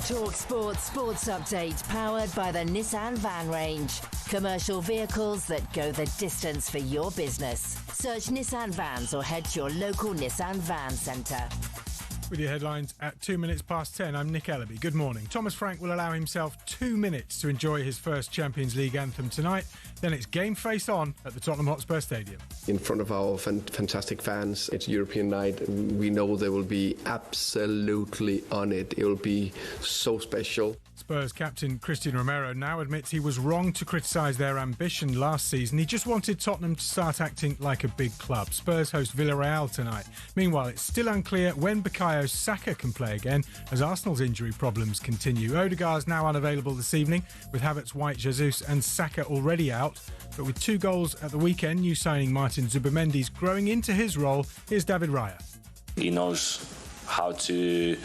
talkSPORT Sports Update, powered by the Nissan Van Range. Commercial vehicles that go the distance for your business. Search Nissan Vans or head to your local Nissan Van Centre. With your headlines at 2 minutes past 10, I'm Nick Ellaby. Good morning. Thomas Frank will allow himself 2 minutes to enjoy his first Champions League anthem tonight. Then it's game face on at the Tottenham Hotspur Stadium. In front of our fantastic fans, it's European night. We know they will be absolutely on it. It will be so special. Spurs captain Christian Romero now admits he was wrong to criticise their ambition last season. He just wanted Tottenham to start acting like a big club. Spurs host Villarreal tonight. Meanwhile, it's still unclear when Bukayo Saka can play again as Arsenal's injury problems continue. Odegaard's now unavailable this evening, with Havertz, White, Jesus and Saka already out. But with 2 goals at the weekend, new signing Martin Zubimendi's growing into his role. Here's David Raya. He knows how to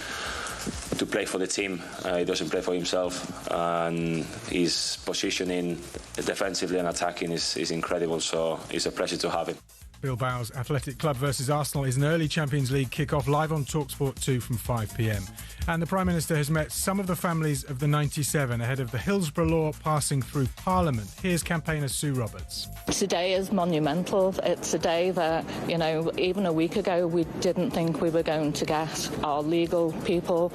play for the team. He doesn't play for himself, and his positioning defensively and attacking is incredible, so it's a pleasure to have him. Bilbao's Athletic Club versus Arsenal is an early Champions League kick-off live on talkSPORT 2 from 5 p.m. And the Prime Minister has met some of the families of the 97 ahead of the Hillsborough Law passing through Parliament. Here's campaigner Sue Roberts. Today is monumental. It's a day that, even a week ago we didn't think we were going to get. Our legal people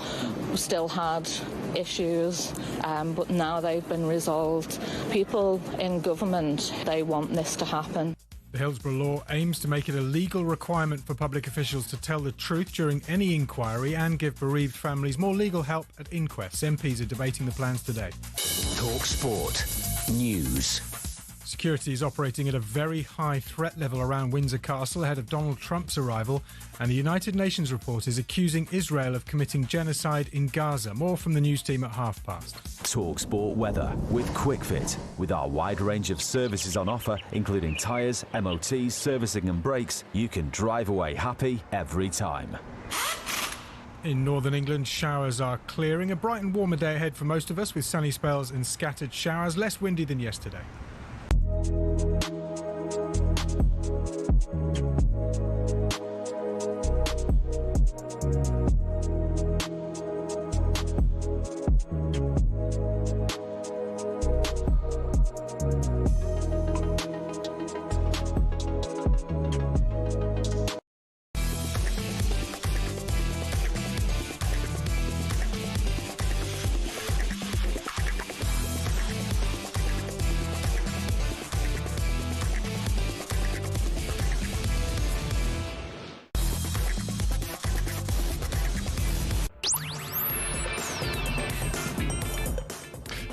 still had issues, but now they've been resolved. People in government, they want this to happen. The Hillsborough Law aims to make it a legal requirement for public officials to tell the truth during any inquiry and give bereaved families more legal help at inquests. MPs are debating the plans today. talkSPORT News. Security is operating at a very high threat level around Windsor Castle ahead of Donald Trump's arrival, and the United Nations report is accusing Israel of committing genocide in Gaza. More from the news team at past. talkSPORT weather with QuickFit. With our wide range of services on offer, including tyres, MOTs, servicing and brakes, you can drive away happy every time. In northern England, showers are clearing. A bright and warmer day ahead for most of us, with sunny spells and scattered showers, less windy than yesterday.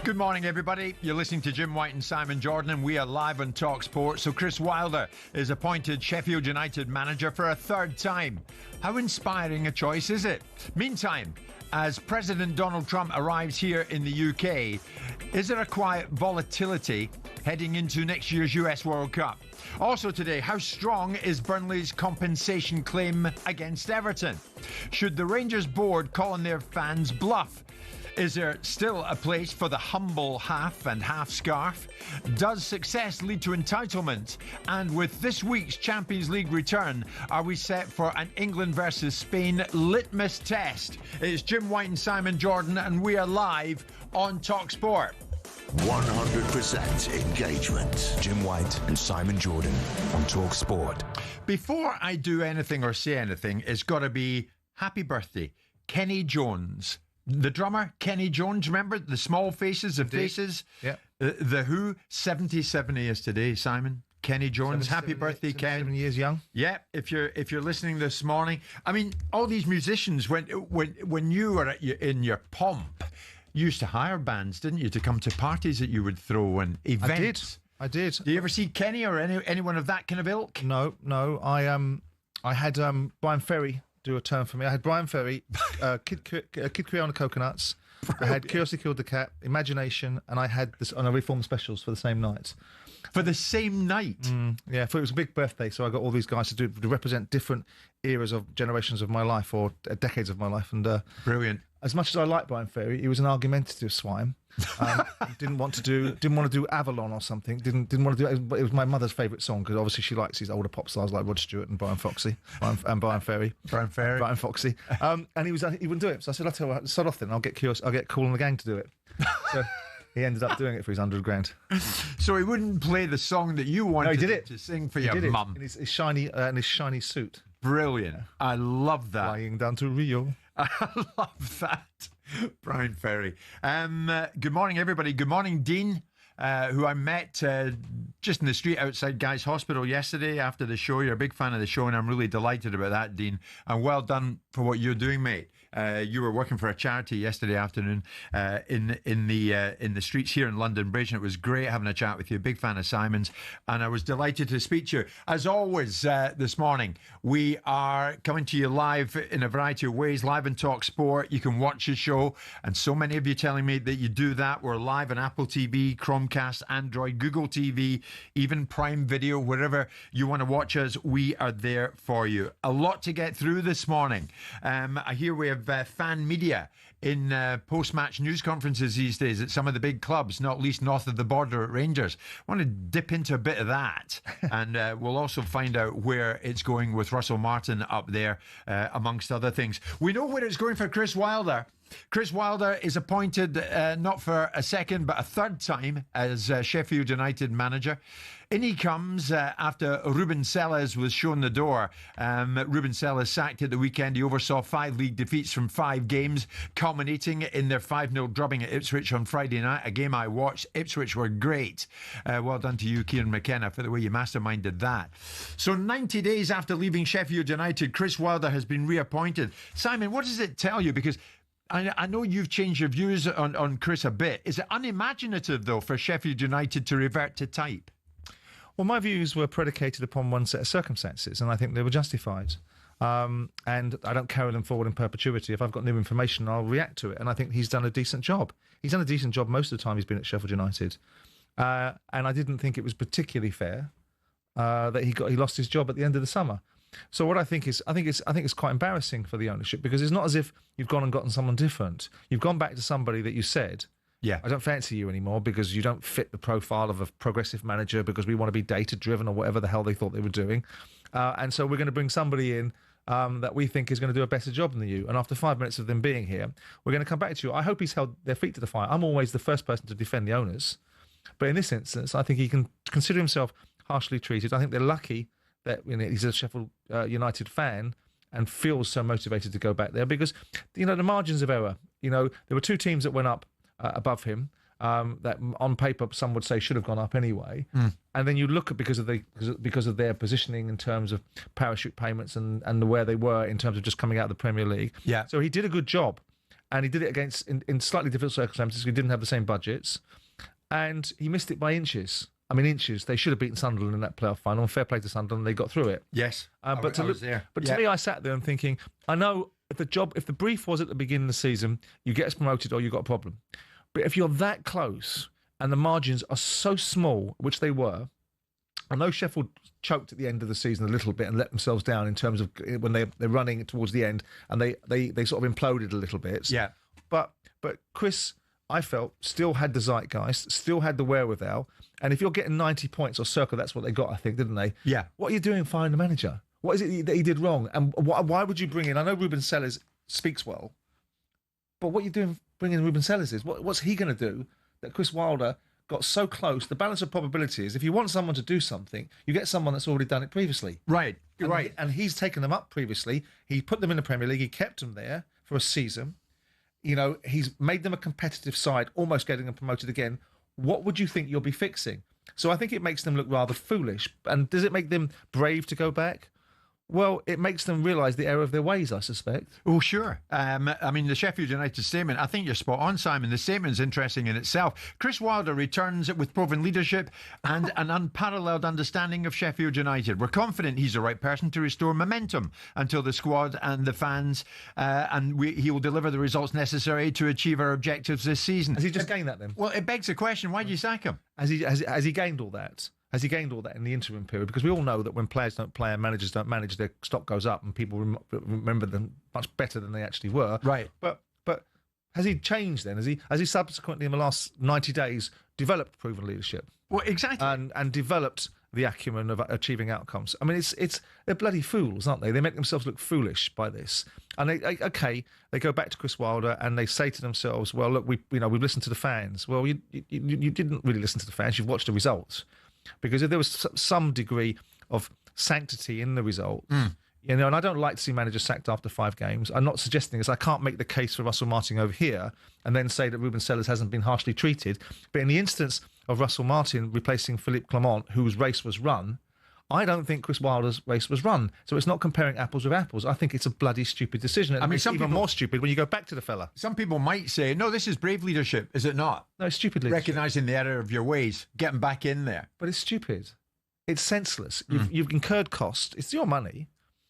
Good morning, everybody. You're listening to Jim White and Simon Jordan, and we are live on talkSPORT. So Chris Wilder is appointed Sheffield United manager for a 3rd time. How inspiring a choice is it? Meantime, as President Donald Trump arrives here in the UK, is there a quiet volatility heading into next year's US World Cup? Also today, how strong is Burnley's compensation claim against Everton? Should the Rangers board call on their fans bluff? Is there still a place for the humble half and half scarf? Does success lead to entitlement? And with this week's Champions League return, are we set for an England versus Spain litmus test? It's Jim White and Simon Jordan, and we are live on talkSPORT. 100% engagement. Jim White and Simon Jordan on talkSPORT. Before I do anything or say anything, it's got to be happy birthday, Kenny Jones. The drummer, Kenny Jones, remember? The Small Faces, the Faces? Yeah. The Who, 77 years today, Simon. Kenny Jones, happy birthday, Ken. 7 years young. Yeah, if you're listening this morning. I mean, all these musicians, when you were in your pomp, you used to hire bands, didn't you, to come to parties that you would throw and events? I did. Do you ever see Kenny or anyone of that kind of ilk? No. I had Brian Ferry do a turn for me. I had Brian Ferry, Kid Creole on the Coconuts. Brilliant. I had Curiosity Killed the Cat, Imagination, and I had this on a Reform Specials for the same night. For the same night? Yeah, it was a big birthday, so I got all these guys to represent different eras of generations of my life, or decades of my life. And brilliant. As much as I like Brian Ferry, he was an argumentative swine. Didn't want to do Avalon or something. Didn't want to do it. But it was my mother's favourite song because obviously she likes these older pop stars like Rod Stewart and Brian Foxy and Brian Ferry. Brian Foxy. And he wouldn't do it. So I said, I'll tell you what, start off then. I'll get Cool and the Gang to do it. So he ended up doing it for his £100,000. So he wouldn't play the song that you wanted to sing for your mum. In his shiny suit. Brilliant. I love that. Flying down to Rio. I love that. Brian Ferry. Good morning, everybody. Good morning, Dean, who I met just in the street outside Guy's Hospital yesterday after the show. You're a big fan of the show, and I'm really delighted about that, Dean. And well done for what you're doing, mate. You were working for a charity yesterday afternoon in the streets here in London Bridge, and it was great having a chat with you. Big fan of Simon's, and I was delighted to speak to you. As always, this morning we are coming to you live in a variety of ways. Live on talkSPORT. You can watch the show, and so many of you telling me that you do that. We're live on Apple TV, Chromecast, Android, Google TV, even Prime Video, wherever you want to watch us. We are there for you. A lot to get through this morning. I hear we have fan media in post-match news conferences these days at some of the big clubs, not least north of the border at Rangers. I want to dip into a bit of that, and we'll also find out where it's going with Russell Martin up there, amongst other things. We know where it's going for Chris Wilder. Chris Wilder is appointed not for a second but a third time as Sheffield United manager. In he comes after Ruben Selles was shown the door. Ruben Selles sacked at the weekend. He oversaw 5 league defeats from 5 games, culminating in their 5-0 drubbing at Ipswich on Friday night, a game I watched. Ipswich were great. Well done to you, Kieran McKenna, for the way you masterminded that. So 90 days after leaving Sheffield United, Chris Wilder has been reappointed. Simon, what does it tell you? Because I know you've changed your views on Chris a bit. Is it unimaginative, though, for Sheffield United to revert to type? Well, my views were predicated upon one set of circumstances, and I think they were justified. And I don't carry them forward in perpetuity. If I've got new information, I'll react to it. And I think he's done a decent job. He's done a decent job most of the time he's been at Sheffield United. And I didn't think it was particularly fair that he lost his job at the end of the summer. So what I think it's quite embarrassing for the ownership, because it's not as if you've gone and gotten someone different. You've gone back to somebody that you said, yeah, I don't fancy you anymore because you don't fit the profile of a progressive manager, because we want to be data driven or whatever the hell they thought they were doing. And so we're going to bring somebody in that we think is going to do a better job than you. And after 5 minutes of them being here, we're going to come back to you. I hope he's held their feet to the fire. I'm always the first person to defend the owners. But in this instance, I think he can consider himself harshly treated. I think they're lucky that he's a Sheffield United fan and feels so motivated to go back there, because the margins of error. There were 2 teams that went up above him that on paper some would say should have gone up anyway. And then you look at because of their positioning in terms of parachute payments and where they were in terms of just coming out of the Premier League. Yeah. So he did a good job, and he did it in slightly different circumstances. We didn't have the same budgets, and he missed it by inches. I mean, inches. They should have beaten Sunderland in that playoff final. Fair play to Sunderland, they got through it. Yes, but to me, I sat there and thinking, I know if the brief was at the beginning of the season, you get us promoted or you got a problem. But if you're that close and the margins are so small, which they were, I know Sheffield choked at the end of the season a little bit and let themselves down in terms of when they're running towards the end, and they sort of imploded a little bit. Yeah, but Chris, I felt, still had the zeitgeist, still had the wherewithal. And if you're getting 90 points or circa, that's what they got, I think, didn't they? Yeah. What are you doing firing the manager? What is it that he did wrong? And why would you bring in... I know Ruben Selles speaks well, but what are you doing bringing in Ruben Selles is? What's he going to do that Chris Wilder got so close? The balance of probability is if you want someone to do something, you get someone that's already done it previously. Right, right. And he's taken them up previously. He put them in the Premier League. He kept them there for a season. He's made them a competitive side, almost getting them promoted again. What would you think you'll be fixing? So I think it makes them look rather foolish. And does it make them brave to go back? Well, it makes them realise the error of their ways, I suspect. Oh, sure. I mean, the Sheffield United statement, I think you're spot on, Simon. The statement's interesting in itself. Chris Wilder returns with proven leadership and an unparalleled understanding of Sheffield United. We're confident he's the right person to restore momentum until the squad and the fans, he will deliver the results necessary to achieve our objectives this season. Has he just gained that then? Well, it begs the question, why do you sack him? Has he gained all that? Has he gained all that in the interim period? Because we all know that when players don't play and managers don't manage, their stock goes up and people remember them much better than they actually were. Right. But Has he changed then? Has he subsequently in the last 90 days developed proven leadership? Well, exactly. And developed the acumen of achieving outcomes. I mean, they're bloody fools, aren't they? They make themselves look foolish by this. And they go back to Chris Wilder and they say to themselves, well, look, we've listened to the fans. Well, you didn't really listen to the fans. You've watched the results. Because if there was some degree of sanctity in the result, and I don't like to see managers sacked after 5 games. I'm not suggesting this. I can't make the case for Russell Martin over here and then say that Ruben Sellers hasn't been harshly treated. But in the instance of Russell Martin replacing Philippe Clement, whose race was run, I don't think Chris Wilder's race was run. So it's not comparing apples with apples. I think it's a bloody stupid decision. And it's even more stupid when you go back to the fella. Some people might say, no, this is brave leadership, is it not? No, it's stupid leadership. Recognising the error of your ways, getting back in there. But it's stupid. It's senseless. You've incurred cost. It's your money.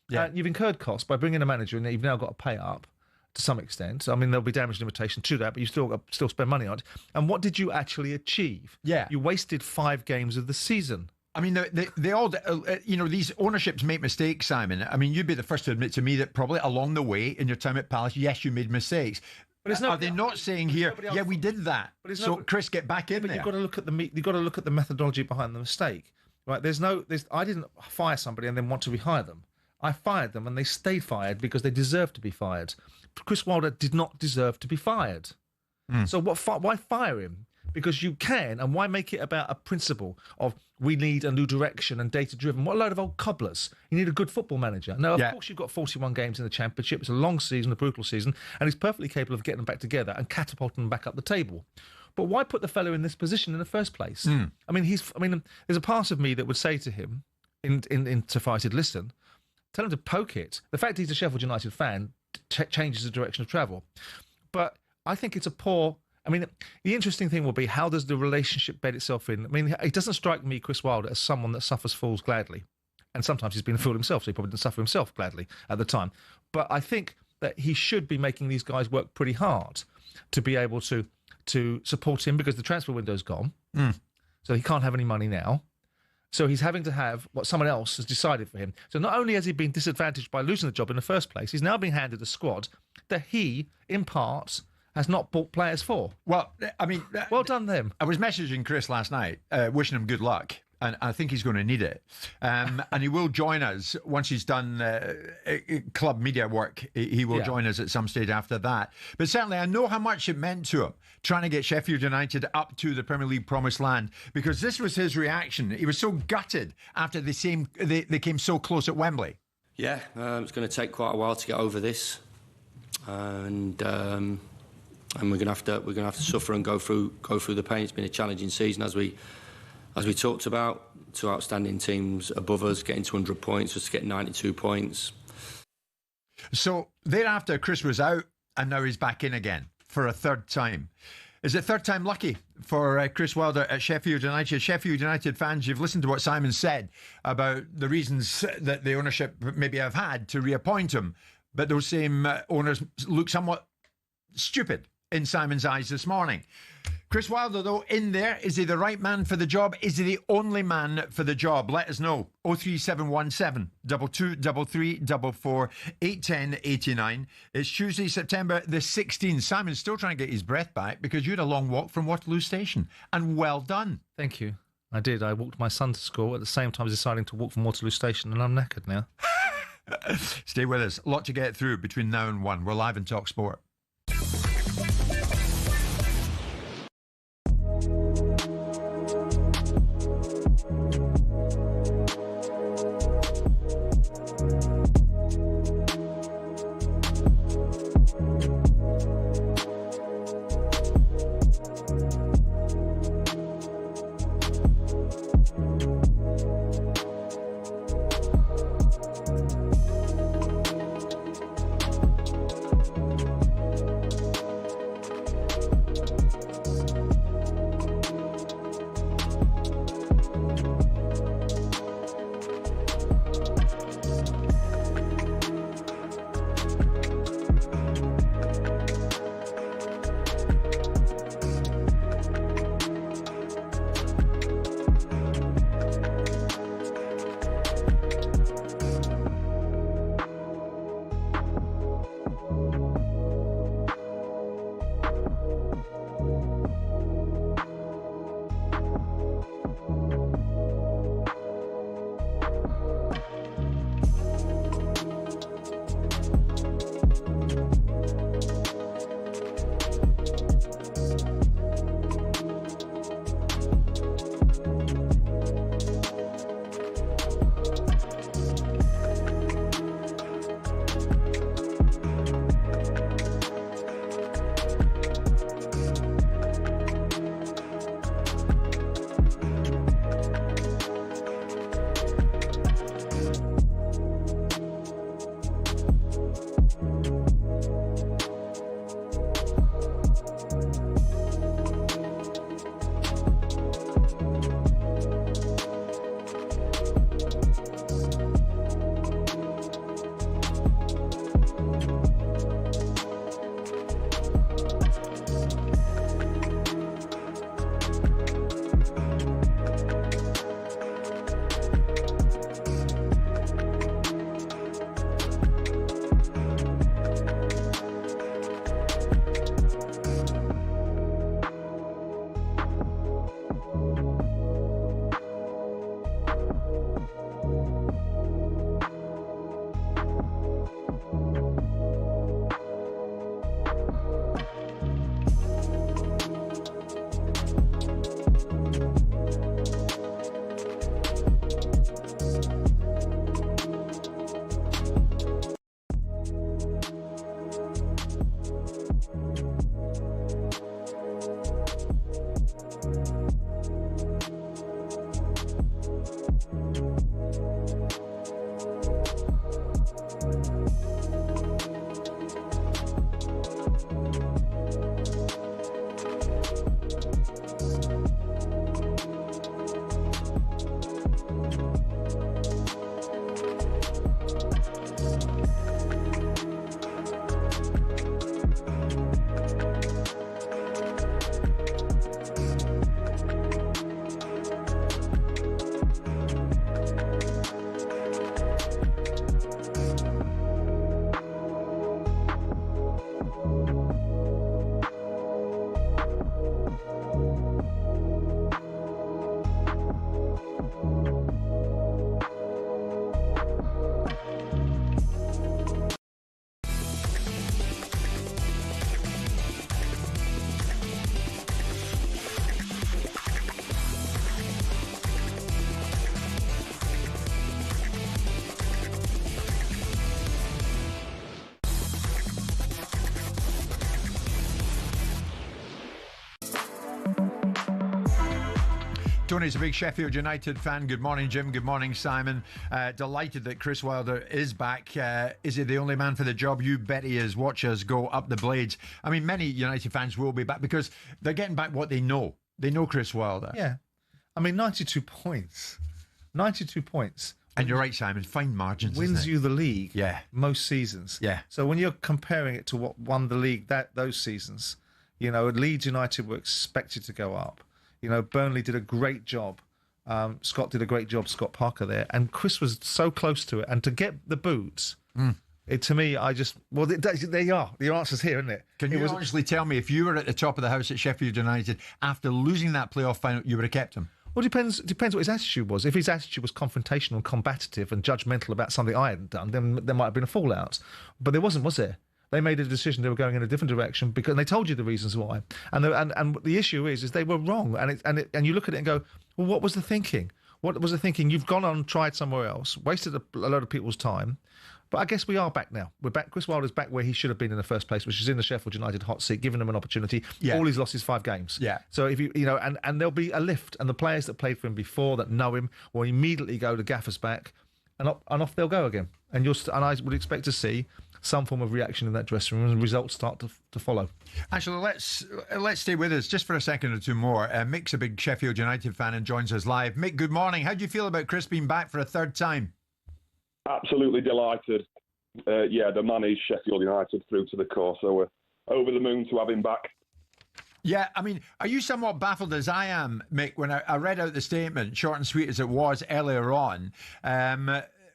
Yeah. You've incurred costs by bringing a manager and you've now got to pay up to some extent. I mean, there'll be damage limitation to that, but you still spend money on it. And what did you actually achieve? Yeah. You wasted 5 games of the season. I mean, they all, these ownerships make mistakes, Simon. I mean, you'd be the first to admit to me that probably along the way in your time at Palace, yes, you made mistakes. But are they not saying here, yeah, we did that? So, Chris, get back in there. You've got to look at the methodology behind the mistake, right? I didn't fire somebody and then want to rehire them. I fired them and they stayed fired because they deserved to be fired. Chris Wilder did not deserve to be fired. So why fire him? Because you can, and why make it about a principle of we need a new direction and data-driven? What a load of old cobblers. You need a good football manager. Now, of course, you've got 41 games in the Championship. It's a long season, a brutal season, and he's perfectly capable of getting them back together and catapulting them back up the table. But why put the fellow in this position in the first place? I mean, there's a part of me that would say to him, so far I said, listen, tell him to poke it. The fact he's a Sheffield United fan changes the direction of travel. But I think it's a poor... I mean, the interesting thing will be, how does the relationship bed itself in? I mean, it doesn't strike me, Chris Wilder, as someone that suffers fools gladly. And sometimes he's been a fool himself, so he probably didn't suffer himself gladly at the time. But I think that he should be making these guys work pretty hard to be able to support him, because the transfer window's gone. So he can't have any money now. So he's having to have what someone else has decided for him. So not only has he been disadvantaged by losing the job in the first place, he's now being handed a squad that he, in part, has not bought players for. Well, I mean... well done, them. I was messaging Chris last night, wishing him good luck, and I think he's going to need it. And he will join us once he's done club media work. He will join us at some stage after that. But certainly, I know how much it meant to him, trying to get Sheffield United up to the Premier League promised land, because this was his reaction. He was so gutted after they came so close at Wembley. Yeah, it's going to take quite a while to get over this. And we're going to have to suffer and go through the pain. It's been a challenging season, as we talked about. 2 outstanding teams above us getting to 100 points, just to get 92 points. So thereafter, Chris was out, and now he's back in again for a third time. Is it third time lucky for Chris Wilder at Sheffield United? Sheffield United fans, you've listened to what Simon said about the reasons that the ownership maybe have had to reappoint him, but those same owners look somewhat stupid in Simon's eyes this morning. Chris Wilder, though, in there, is he the right man for the job? Is he the only man for the job? Let us know. 03717 223344 81089. It's Tuesday, September the 16th. Simon's still trying to get his breath back because you had a long walk from Waterloo Station. And well done. Thank you. I did. I walked my son to school at the same time as deciding to walk from Waterloo Station, and I'm knackered now. Stay with us. A lot to get through between now and 1. We're live in talkSPORT. Tony's a big Sheffield United fan. Good morning, Jim. Good morning, Simon. Delighted that Chris Wilder is back. Is he the only man for the job? You bet he is. Watch us go up the blades. I mean, many United fans will be back because they're getting back what they know. They know Chris Wilder. Yeah. I mean, 92 points. 92 points. And you're right, Simon. Fine margins. Wins you the league. Yeah. Most seasons. Yeah. So when you're comparing it to what won the league those seasons, you know, Leeds United were expected to go up. You know, Burnley did a great job. Scott did a great job, Scott Parker there. And Chris was so close to it. And to get the boots, to me, there you are. Your answer's here, isn't it? Can you honestly tell me if you were at the top of the house at Sheffield United after losing that playoff final, you would have kept him? Well, it depends what his attitude was. If his attitude was confrontational and combative and judgmental about something I hadn't done, then there might have been a fallout. But there wasn't, was there? They made a decision they were going in a different direction because they told you the reasons why. And the issue is they were wrong. And you look at it and go, well, what was the thinking? What was the thinking? You've gone on and tried somewhere else, wasted a load of people's time. But I guess we are back now. We're back. Chris Wilder's back where he should have been in the first place, which is in the Sheffield United hot seat, giving them an opportunity. Yeah. All he's lost is 5 games. Yeah. So if you know, and there'll be a lift, and the players that played for him before that know him will immediately go to Gaffer's back, and off they'll go again. And I would expect to see some form of reaction in that dressing room and results start to follow. Actually, let's stay with us just for a second or two more. Mick's a big Sheffield United fan and joins us live. Mick, good morning. How do you feel about Chris being back for a third time? Absolutely delighted. The man is Sheffield United through to the core, so we're over the moon to have him back. Yeah, I mean, are you somewhat baffled as I am, Mick, when I read out the statement, short and sweet as it was earlier on,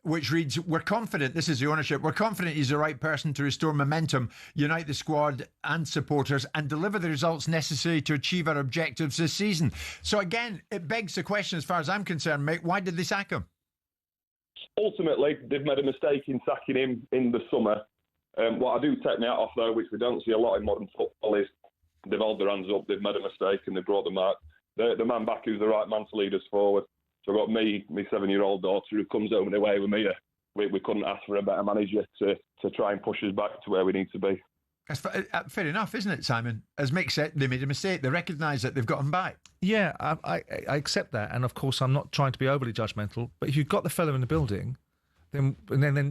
which reads, we're confident, this is the ownership, we're confident he's the right person to restore momentum, unite the squad and supporters and deliver the results necessary to achieve our objectives this season. So again, it begs the question as far as I'm concerned, Mick, why did they sack him? Ultimately, they've made a mistake in sacking him in the summer. What I do take me out off, though, which we don't see a lot in modern football, is they've held their hands up, they've made a mistake and they've brought them out. The man back who's the right man to lead us forward. So I've got me, my 7-year-old daughter, who comes home and away with me. We couldn't ask for a better manager to try and push us back to where we need to be. That's fair enough, isn't it, Simon? As Mick said, they made a mistake. They recognise that they've got him back. Yeah, I accept that. And, of course, I'm not trying to be overly judgmental. But if you've got the fellow in the building, then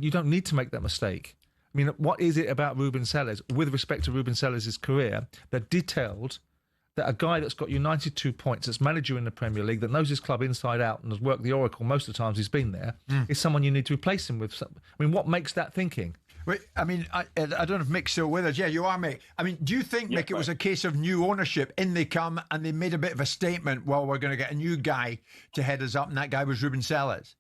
you don't need to make that mistake. I mean, what is it about Ruben Sellés, with respect to Ruben Sellés' career, that detailed that a guy that's got you 92 points, that's managed you in the Premier League, that knows his club inside out and has worked the Oracle most of the times he's been there, is someone you need to replace him with? I mean, what makes that thinking? Wait, I mean, I don't know if Mick's still with us. Yeah, you are, Mick. I mean, do you think, Mick, it was a case of new ownership? In they come and they made a bit of a statement, well, we're going to get a new guy to head us up, and that guy was Ruben Sellés?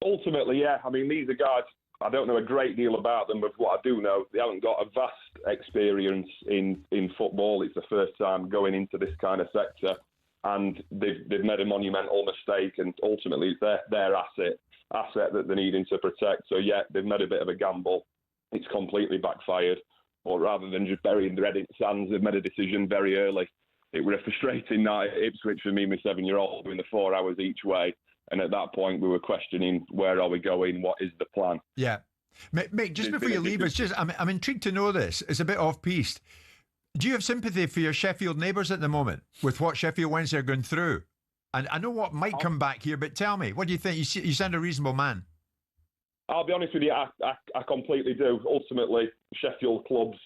Ultimately, yeah. I mean, these are guys, I don't know a great deal about them, but what I do know, they haven't got a vast experience in football. It's the first time going into this kind of sector, and they've made a monumental mistake, and ultimately it's their asset that they're needing to protect. So, yeah, they've made a bit of a gamble. It's completely backfired. But rather than just burying their head in sands, they've made a decision very early. It was a frustrating night at Ipswich for me and my 7-year-old, doing the 4 hours each way. And at that point, we were questioning, where are we going? What is the plan? Yeah. Mick, just before you leave us, I'm intrigued to know this. It's a bit off-piste. Do you have sympathy for your Sheffield neighbours at the moment with what Sheffield Wednesday are going through? And I know what might come back here, but tell me, what do you think? You sound a reasonable man. I'll be honest with you, I completely do. Ultimately, Sheffield clubs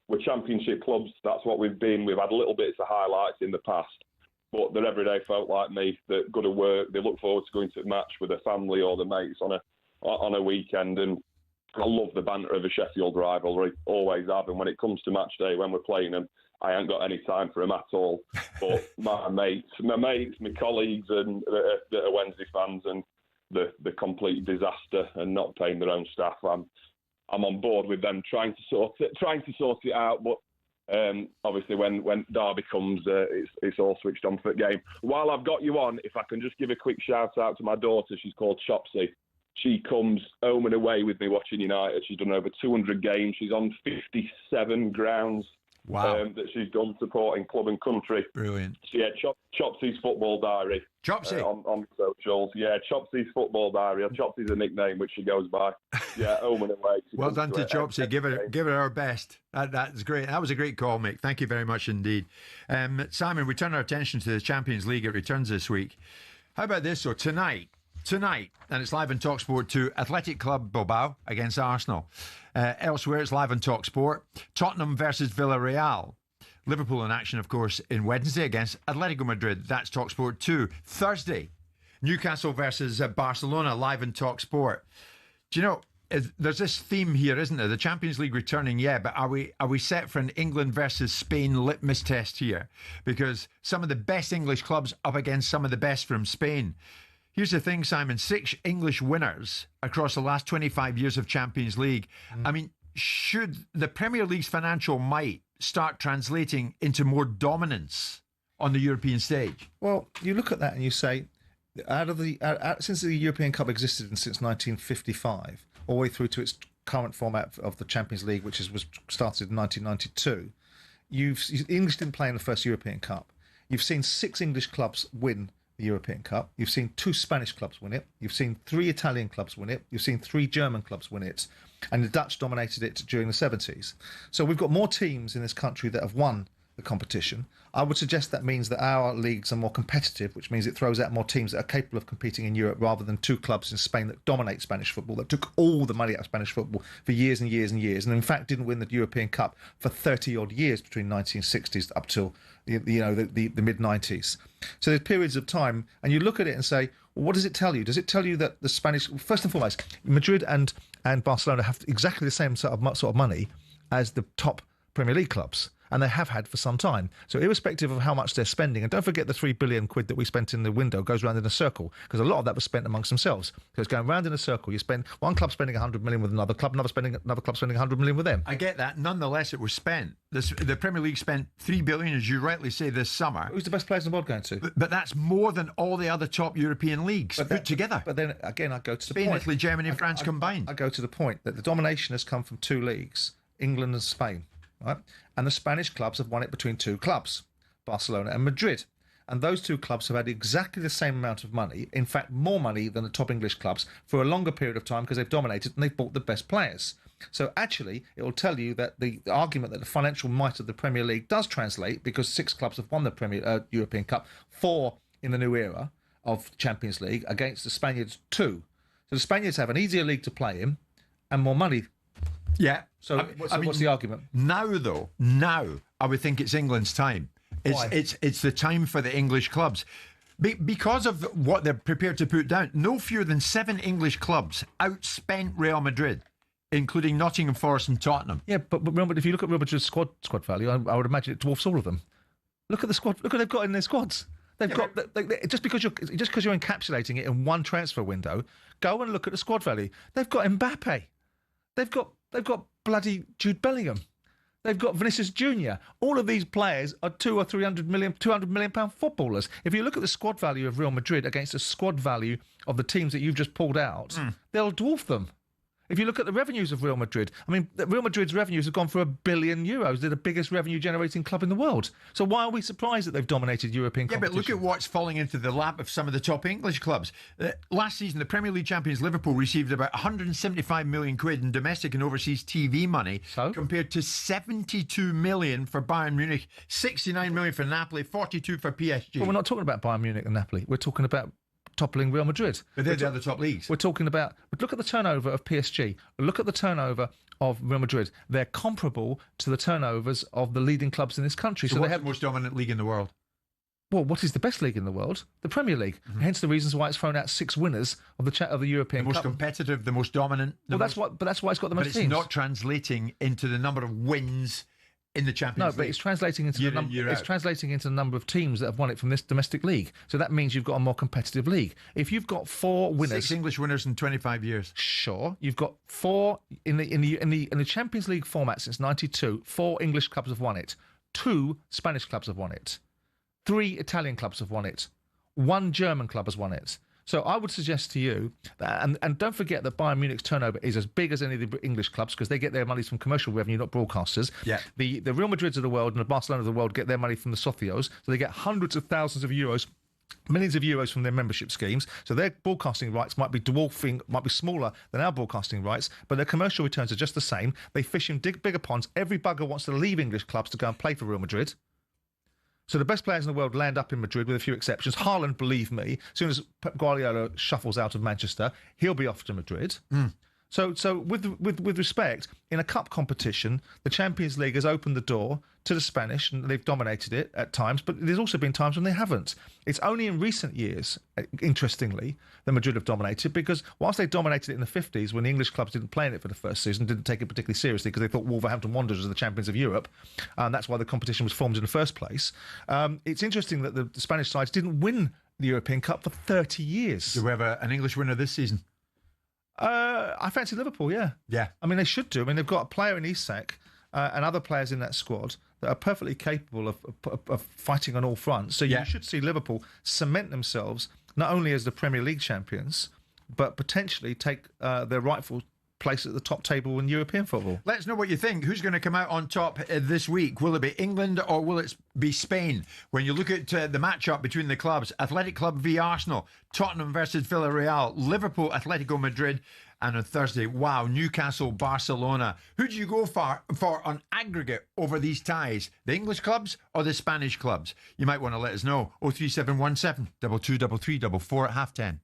were championship clubs. That's what we've been. We've had little bits of highlights in the past, but they're everyday folk like me that go to work. They look forward to going to a match with their family or their mates on a weekend. And I love the banter of a Sheffield rivalry, always have. And when it comes to match day, when we're playing them, I ain't got any time for them at all. But my mates, my colleagues, and that are Wednesday fans, and the complete disaster and not paying their own staff, I'm on board with them trying to sort it out. But obviously, when Derby comes, it's all switched on for the game. While I've got you on, if I can just give a quick shout out to my daughter, she's called Chopsy. She comes home and away with me watching United. She's done over 200 games. She's on 57 grounds. that she's done supporting club and country. Brilliant. So yeah, Chopsy's Football Diary. Chopsy? On socials. Yeah, Chopsy's Football Diary. Chopsy's a nickname which she goes by. Yeah, home and away. Well done to Chopsy. Give her our best. That's great. That was a great call, Mick. Thank you very much indeed. Simon, we turn our attention to the Champions League. It returns this week. How about this? So tonight, and it's live on talkSPORT 2, Athletic Club Bilbao against Arsenal. Elsewhere, it's live on talkSPORT. Tottenham versus Villarreal. Liverpool in action, of course, in Wednesday against Atletico Madrid. That's talkSPORT 2. Thursday, Newcastle versus Barcelona, live on talkSPORT. Do you know, there's this theme here, isn't there? The Champions League returning, yeah, but are we set for an England versus Spain litmus test here? Because some of the best English clubs up against some of the best from Spain. Here's the thing, Simon, 6 English winners across the last 25 years of Champions League. I mean, should the Premier League's financial might start translating into more dominance on the European stage? Well, you look at that and you say, since the European Cup existed since 1955, all the way through to its current format of the Champions League, which was started in 1992, English didn't play in the first European Cup. You've seen 6 English clubs win the European Cup. You've seen 2 Spanish clubs win it. You've seen 3 Italian clubs win it. You've seen 3 German clubs win it. And the Dutch dominated it during the 70s. So we've got more teams in this country that have won the competition. I would suggest that means that our leagues are more competitive, which means it throws out more teams that are capable of competing in Europe rather than 2 clubs in Spain that dominate Spanish football, that took all the money out of Spanish football for years and years and years, and in fact didn't win the European Cup for 30-odd years between 1960s up till the mid-90s. So there's periods of time, and you look at it and say, well, what does it tell you? Does it tell you that the Spanish, first and foremost, Madrid and Barcelona have exactly the same sort of money as the top Premier League clubs? And they have had for some time. So irrespective of how much they're spending, and don't forget the 3 billion quid that we spent in the window goes round in a circle, because a lot of that was spent amongst themselves. So it's going round in a circle. You spend one club spending 100 million with another club, another club spending 100 million with them. I get that. Nonetheless, it was spent. The Premier League spent 3 billion, as you rightly say, this summer. Who's the best players in the world going to? But that's more than all the other top European leagues put together. But then again, I go to Spain, the point. Italy, Germany, and France combined. I go to the point that the domination has come from 2 leagues, England and Spain. Right? And the Spanish clubs have won it between 2 clubs, Barcelona and Madrid. And those 2 clubs have had exactly the same amount of money, in fact, more money than the top English clubs for a longer period of time because they've dominated and they've bought the best players. So actually, it will tell you that the argument that the financial might of the Premier League does translate because 6 clubs have won the European Cup, 4 in the new era of Champions League against the Spaniards 2. So the Spaniards have an easier league to play in and more money. Yeah. So what's the argument? Now, I would think it's England's time. It's the time for the English clubs. Because of what they're prepared to put down, no fewer than 7 English clubs outspent Real Madrid, including Nottingham Forest and Tottenham. Yeah, but remember, if you look at Real Madrid's squad value, I would imagine it dwarfs all of them. Look at the squad. Look what they've got in their squads. Just because you're encapsulating it in one transfer window, go and look at the squad value. They've got Mbappe. They've got bloody Jude Bellingham. They've got Vinicius Junior. All of these players are 200 million pound footballers. If you look at the squad value of Real Madrid against the squad value of the teams that you've just pulled out, they'll dwarf them. If you look at the revenues of Real Madrid, I mean, Real Madrid's revenues have gone for €1 billion. They're the biggest revenue-generating club in the world. So why are we surprised that they've dominated European competition? Yeah, but look at what's falling into the lap of some of the top English clubs. Last season, the Premier League champions Liverpool received about 175 million quid in domestic and overseas TV money, compared to 72 million for Bayern Munich, 69 million for Napoli, 42 for PSG. Well, we're not talking about Bayern Munich and Napoli. We're talking about toppling Real Madrid. But they're the other top leagues. We're talking about... But look at the turnover of PSG. Look at the turnover of Real Madrid. They're comparable to the turnovers of the leading clubs in this country. So what's the most dominant league in the world? Well, what is the best league in the world? The Premier League. Mm-hmm. Hence the reasons why it's thrown out 6 winners of the European Cup. The most competitive, the most dominant. That's why it's got the most teams. But it's not translating into the number of wins in the Champions League. No, but it's translating into the number of teams that have won it from this domestic league. So that means you've got a more competitive league. If you've got 4 winners, 6 English winners in 25 years. Sure, you've got 4 in the Champions League format since '92. 4 English clubs have won it. 2 Spanish clubs have won it. 3 Italian clubs have won it. 1 German club has won it. So I would suggest to you, that, and don't forget that Bayern Munich's turnover is as big as any of the English clubs because they get their money from commercial revenue, not broadcasters. Yeah. The Real Madrids of the world and the Barcelona of the world get their money from the socios, so they get hundreds of thousands of euros, millions of euros from their membership schemes. So their broadcasting rights might be smaller than our broadcasting rights, but their commercial returns are just the same. They fish in bigger ponds. Every bugger wants to leave English clubs to go and play for Real Madrid. So the best players in the world land up in Madrid with a few exceptions. Haaland, believe me, as soon as Pep Guardiola shuffles out of Manchester, he'll be off to Madrid. So with respect, in a cup competition, the Champions League has opened the door to the Spanish, and they've dominated it at times, but there's also been times when they haven't. It's only in recent years, interestingly, that Madrid have dominated, because whilst they dominated it in the 50s, when the English clubs didn't play in it for the first season, didn't take it particularly seriously because they thought Wolverhampton Wanderers were the champions of Europe, and that's why the competition was formed in the first place. It's interesting that the Spanish sides didn't win the European Cup for 30 years. Do we have an English winner this season? I fancy Liverpool, yeah. Yeah. I mean, they should do. I mean, they've got a player in Isak and other players in that squad that are perfectly capable of fighting on all fronts. So you should see Liverpool cement themselves not only as the Premier League champions, but potentially take their rightful place at the top table in European football. Let us know what you think. Who's going to come out on top this week? Will it be England or will it be Spain? When you look at the matchup between the clubs, Athletic Club v Arsenal, Tottenham versus Villarreal, Liverpool, Atletico Madrid, and on Thursday, Newcastle, Barcelona. Who do you go for on aggregate over these ties? The English clubs or the Spanish clubs? You might want to let us know. 03717 2233 44 at 10:30.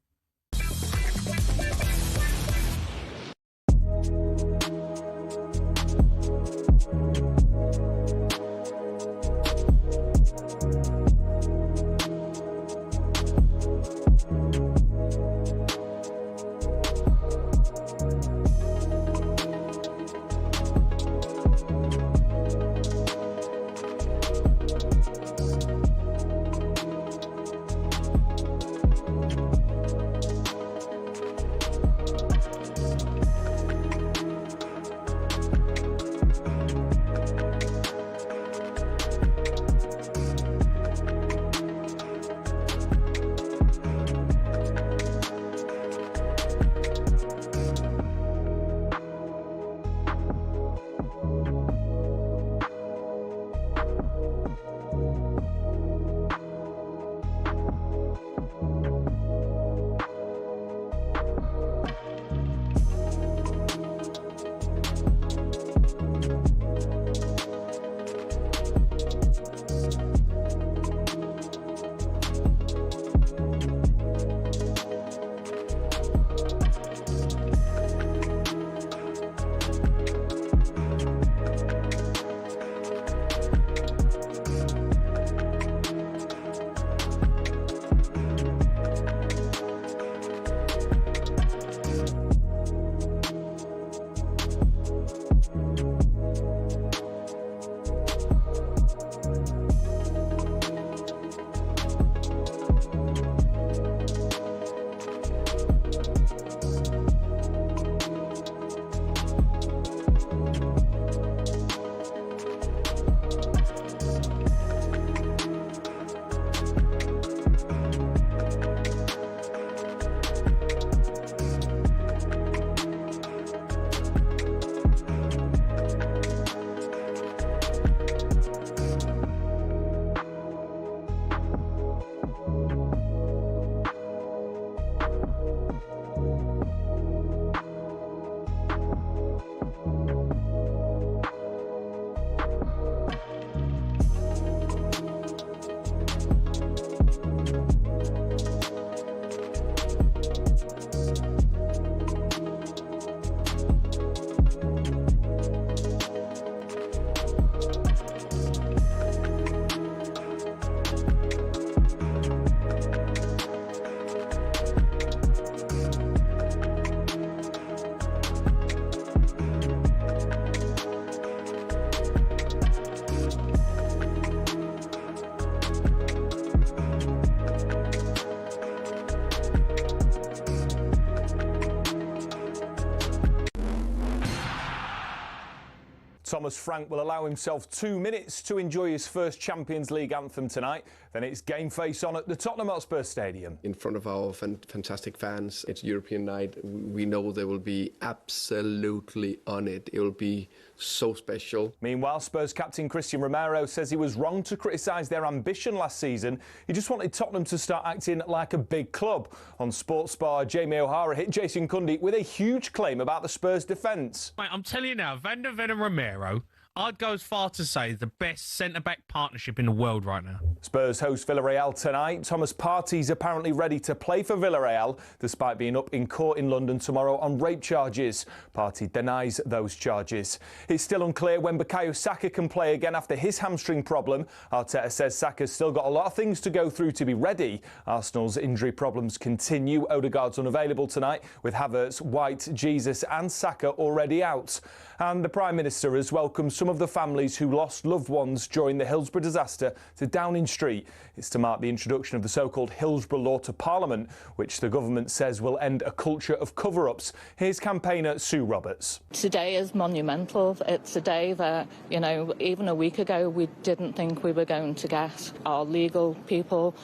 Thomas Frank will allow himself 2 minutes to enjoy his first Champions League anthem tonight. Then it's game face on at the Tottenham Hotspur Stadium. In front of our fantastic fans, it's European night. We know they will be absolutely on it. It will be so special. Meanwhile, Spurs captain Christian Romero says he was wrong to criticise their ambition last season. He just wanted Tottenham to start acting like a big club. On Sports Bar, Jamie O'Hara hit Jason Cundy with a huge claim about the Spurs defence. Mate, I'm telling you now, Van der Ven and Romero, I'd go as far to say the best centre-back partnership in the world right now. Spurs host Villarreal tonight. Thomas Partey's apparently ready to play for Villarreal, despite being up in court in London tomorrow on rape charges. Partey denies those charges. It's still unclear when Bukayo Saka can play again after his hamstring problem. Arteta says Saka's still got a lot of things to go through to be ready. Arsenal's injury problems continue. Odegaard's unavailable tonight, with Havertz, White, Jesus and Saka already out. And the Prime Minister has welcomed some of the families who lost loved ones during the Hillsborough disaster to Downing Street. It's to mark the introduction of the so-called Hillsborough Law to Parliament, which the government says will end a culture of cover-ups. Here's campaigner Sue Roberts. Today is monumental. It's a day that, you know, even a week ago we didn't think we were going to get. Our legal people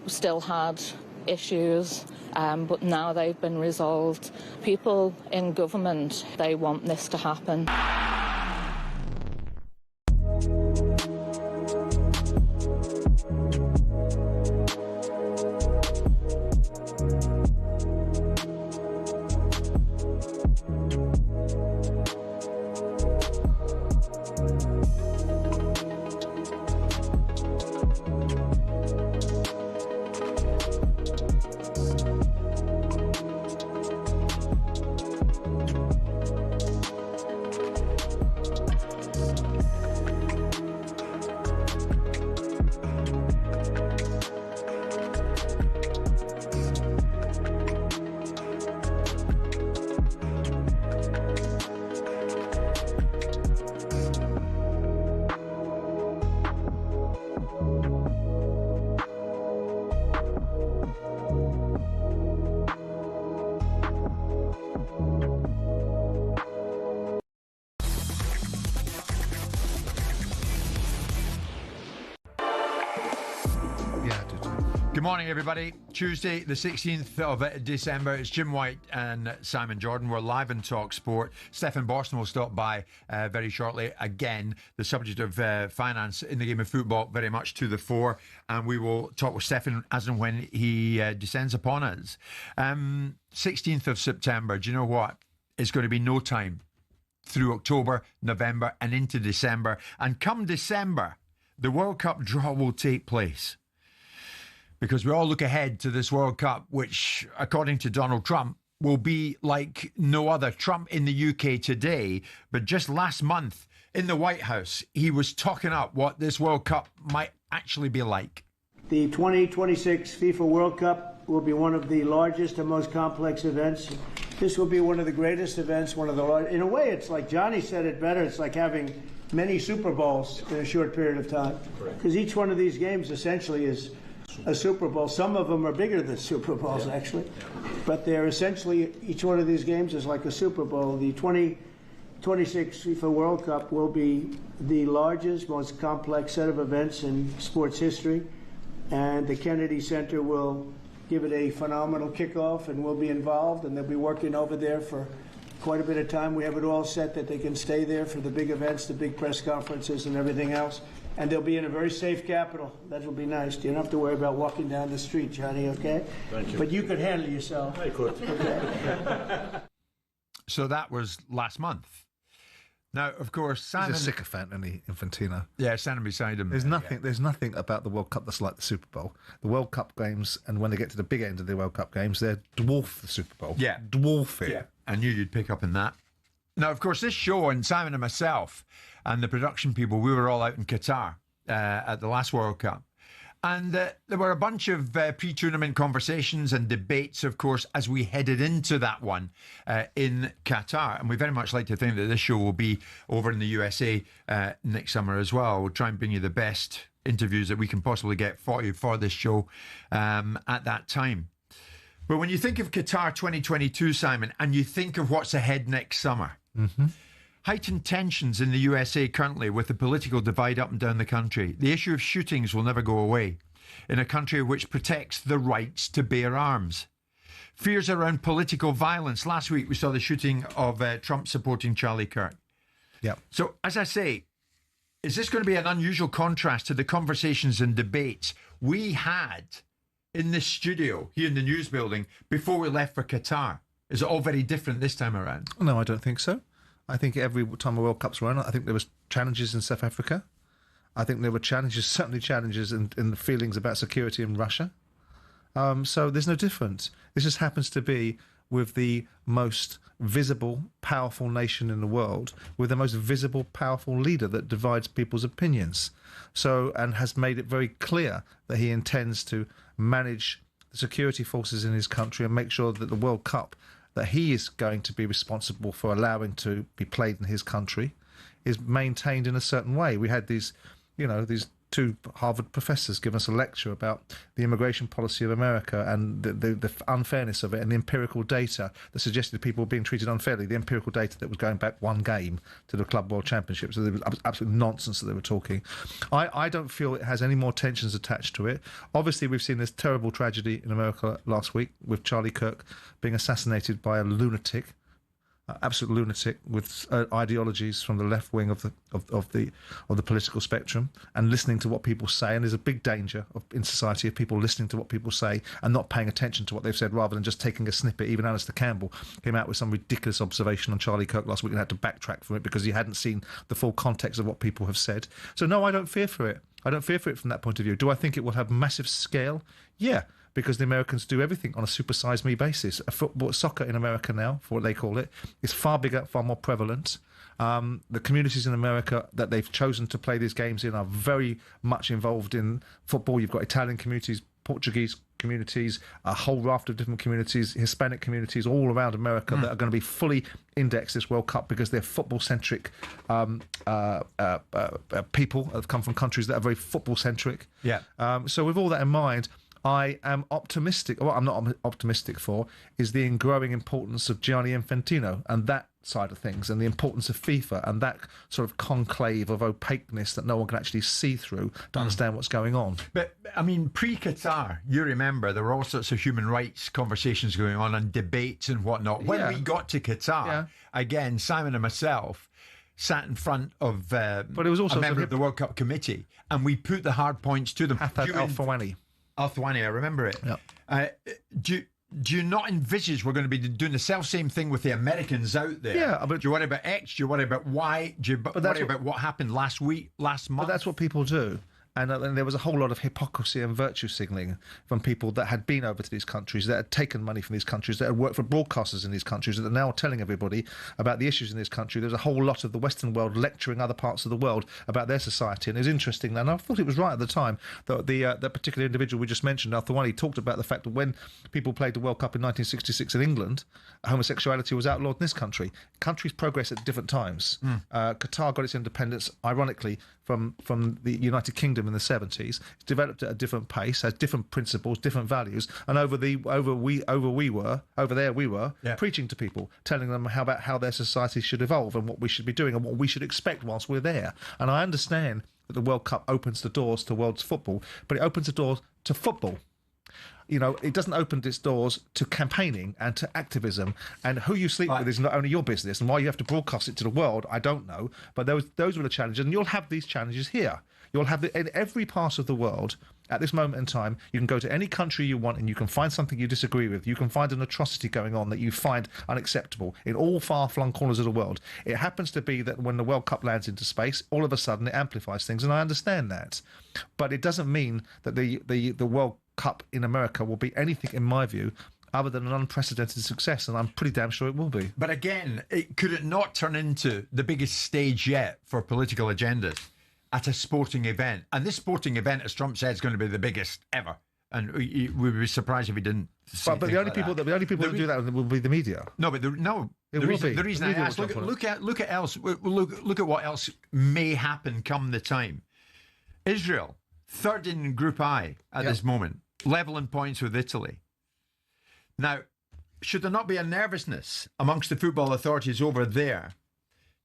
still had issues, but now they've been resolved. People in government, they want this to happen. Good morning, everybody. Tuesday, the 16th of December. It's Jim White and Simon Jordan. We're live on talkSPORT. Stefan Borston will stop by very shortly. Again, the subject of finance in the game of football very much to the fore. And we will talk with Stefan as and when he descends upon us. 16th of September, do you know what? It's going to be no time through October, November and into December. And come December, the World Cup draw will take place. Because we all look ahead to this World Cup, which, according to Donald Trump, will be like no other. Trump in the UK today, but just last month in the White House, he was talking up what this World Cup might actually be like. The 2026 FIFA World Cup will be one of the largest and most complex events. This will be one of the greatest events, one of the largest. In a way, it's like Johnny said it better. It's like having many Super Bowls in a short period of time. Because each one of these games essentially is a Super Bowl. Some of them are bigger than Super Bowls, actually. But they're essentially, each one of these games is like a Super Bowl. The 2026 FIFA World Cup will be the largest, most complex set of events in sports history. And the Kennedy Center will give it a phenomenal kickoff, and we'll be involved, and they'll be working over there for quite a bit of time. We have it all set that they can stay there for the big events, the big press conferences and everything else. And they'll be in a very safe capital. That will be nice. You don't have to worry about walking down the street, Johnny, okay? Thank you. But you could handle yourself. I could. Okay. So that was last month. Now, of course, Simon... He's a sycophant, isn't he, Infantino? Yeah, standing beside him. There's nothing about the World Cup that's like the Super Bowl. The World Cup games, and when they get to the big end of the World Cup games, they dwarf the Super Bowl. Yeah. Dwarf it. Yeah. I knew you'd pick up on that. Now, of course, this show, and Simon and myself and the production people, we were all out in Qatar at the last World Cup. And there were a bunch of pre-tournament conversations and debates, of course, as we headed into that one in Qatar. And we very much like to think that this show will be over in the USA next summer as well. We'll try and bring you the best interviews that we can possibly get for you for this show at that time. But when you think of Qatar 2022, Simon, and you think of what's ahead next summer, Heightened tensions in the USA currently with the political divide up and down the country. The issue of shootings will never go away in a country which protects the rights to bear arms. Fears around political violence. Last week we saw the shooting of Trump supporting Charlie Kirk. Yeah. So, as I say, is this going to be an unusual contrast to the conversations and debates we had in this studio here in the news building before we left for Qatar? Is it all very different this time around? No, I don't think so. I think every time a World Cup's run, I think there was challenges in South Africa. I think there were challenges, certainly challenges in the feelings about security in Russia. So there's no difference. This just happens to be with the most visible, powerful nation in the world, with the most visible, powerful leader that divides people's opinions. So, and has made it very clear that he intends to manage the security forces in his country and make sure that the World Cup that he is going to be responsible for allowing to be played in his country is maintained in a certain way. We had these two Harvard professors give us a lecture about the immigration policy of America and the unfairness of it, and the empirical data that suggested people were being treated unfairly, the empirical data that was going back one game to the Club World Championship. So there was absolute nonsense that they were talking. I don't feel it has any more tensions attached to it. Obviously, we've seen this terrible tragedy in America last week with Charlie Kirk being assassinated by a lunatic. Absolute lunatic with ideologies from the left wing of the political spectrum, and listening to what people say. And there's a big danger in society of people listening to what people say and not paying attention to what they've said, rather than just taking a snippet. Even Alistair Campbell came out with some ridiculous observation on Charlie Kirk last week and had to backtrack from it because he hadn't seen the full context of what people have said. So no, I don't fear for it. I don't fear for it from that point of view. Do I think it will have massive scale? Yeah. Because the Americans do everything on a supersize me basis. Soccer in America now, for what they call it, is far bigger, far more prevalent. The communities in America that they've chosen to play these games in are very much involved in football. You've got Italian communities, Portuguese communities, a whole raft of different communities, Hispanic communities all around America that are going to be fully indexed this World Cup because they're football-centric people that have come from countries that are very football-centric. Yeah. So with all that in mind, I am optimistic. What I'm not optimistic for is the growing importance of Gianni Infantino and that side of things, and the importance of FIFA and that sort of conclave of opaqueness that no one can actually see through to understand what's going on. But, I mean, pre-Qatar, you remember, there were all sorts of human rights conversations going on and debates and whatnot. When we got to Qatar, again, Simon and myself sat in front of but it was also a member of the World Cup committee, and we put the hard points to them. Al-Thawani, I remember it. Yep. Do you not envisage we're going to be doing the self-same thing with the Americans out there? Yeah, but do you worry about X? Do you worry about Y? Do you worry about what happened last week, last month? But that's what people do. And there was a whole lot of hypocrisy and virtue signalling from people that had been over to these countries, that had taken money from these countries, that had worked for broadcasters in these countries, that are now telling everybody about the issues in this country. There's a whole lot of the Western world lecturing other parts of the world about their society. And it was interesting, and I thought it was right at the time, that that particular individual we just mentioned, Al-Thawani, talked about the fact that when people played the World Cup in 1966 in England, homosexuality was outlawed in this country. Countries progress at different times. Qatar got its independence, ironically, from the United Kingdom in the 70s. It's developed at a different pace, has different principles, different values, and over there we were preaching to people, telling them about how their society should evolve and what we should be doing and what we should expect whilst we're there. And I understand that the World Cup opens the doors to world's football, but it opens the doors to football. You know, it doesn't open its doors to campaigning and to activism. And who you sleep with is not only your business. And why you have to broadcast it to the world, I don't know. But those were the challenges. And you'll have these challenges here. You'll have in every part of the world, at this moment in time, you can go to any country you want and you can find something you disagree with. You can find an atrocity going on that you find unacceptable in all far-flung corners of the world. It happens to be that when the World Cup lands into space, all of a sudden it amplifies things, and I understand that. But it doesn't mean that the World Cup in America will be anything, in my view, other than an unprecedented success, and I'm pretty damn sure it will be. But again, could it not turn into the biggest stage yet for political agendas at a sporting event? And this sporting event, as Trump said, is going to be the biggest ever. And we would be surprised if he didn't. But the only people that do that will be the media. No, but the reason I asked, look at what else may happen come the time. Israel, third in Group I at this moment, level in points with Italy. Now, should there not be a nervousness amongst the football authorities over there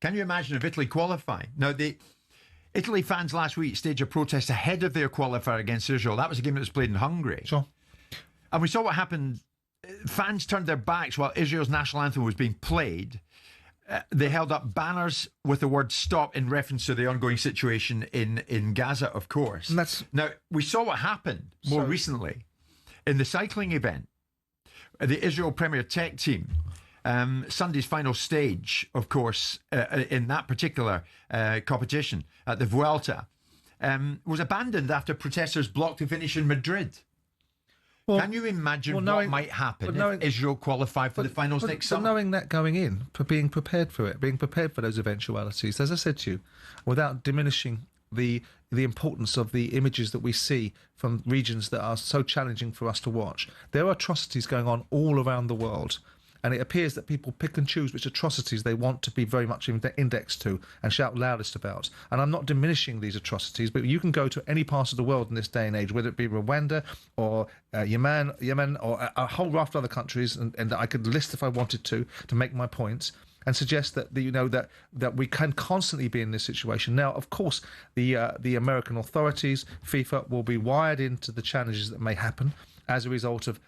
Can you imagine if Italy qualify? Now, Italy fans last week staged a protest ahead of their qualifier against Israel. That was a game that was played in Hungary. Sure. And we saw what happened. Fans turned their backs while Israel's national anthem was being played. They held up banners with the word "stop" in reference to the ongoing situation in Gaza, of course. Now, we saw what happened more recently in the cycling event. The Israel Premier Tech team, Sunday's final stage, of course, in that particular competition at the Vuelta, was abandoned after protesters blocked the finish in Madrid. Well, can you imagine what might happen if Israel qualified for the finals next summer? Knowing that going in, for being prepared for it, being prepared for those eventualities, as I said to you, without diminishing the importance of the images that we see from regions that are so challenging for us to watch. There are atrocities going on all around the world. And it appears that people pick and choose which atrocities they want to be very much indexed to and shout loudest about. And I'm not diminishing these atrocities, but you can go to any part of the world in this day and age, whether it be Rwanda or Yemen or a whole raft of other countries, and I could list if I wanted to make my points, and suggest that that we can constantly be in this situation. Now, of course, the American authorities, FIFA, will be wired into the challenges that may happen as a result of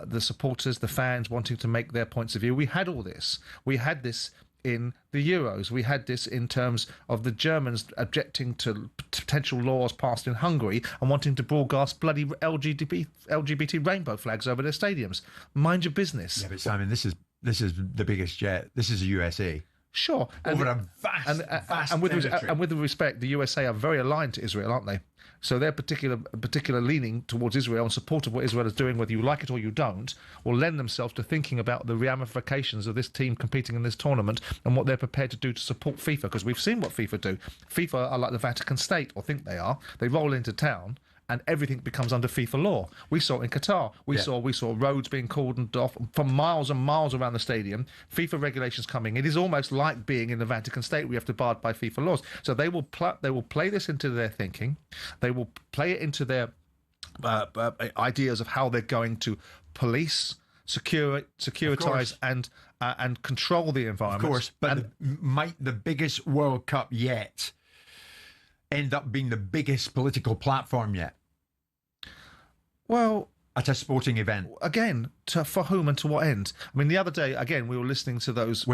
the supporters, the fans wanting to make their points of view. We had all this. We had this in the Euros. We had this in terms of the Germans objecting to potential laws passed in Hungary and wanting to broadcast bloody LGBT rainbow flags over their stadiums. Mind your business. Yeah, but Simon, this is the biggest jet. This is the USA. Sure. Over a vast and with respect, the USA are very aligned to Israel, aren't they? So their particular leaning towards Israel and support of what Israel is doing, whether you like it or you don't, will lend themselves to thinking about the ramifications of this team competing in this tournament and what they're prepared to do to support FIFA. Because we've seen what FIFA do. FIFA are like the Vatican State, or think they are. They roll into town and everything becomes under FIFA law. We saw it in Qatar. We saw roads being cordoned off for miles and miles around the stadium. FIFA regulations coming. It is almost like being in the Vatican State. We have to abide by FIFA laws. So they will play this into their thinking. They will play it into their ideas of how they're going to police, securitize, and control the environment. Of course, but might the biggest World Cup yet end up being the biggest political platform yet? Well, at a sporting event. Again, for whom and to what end? I mean, the other day, again, we were listening to those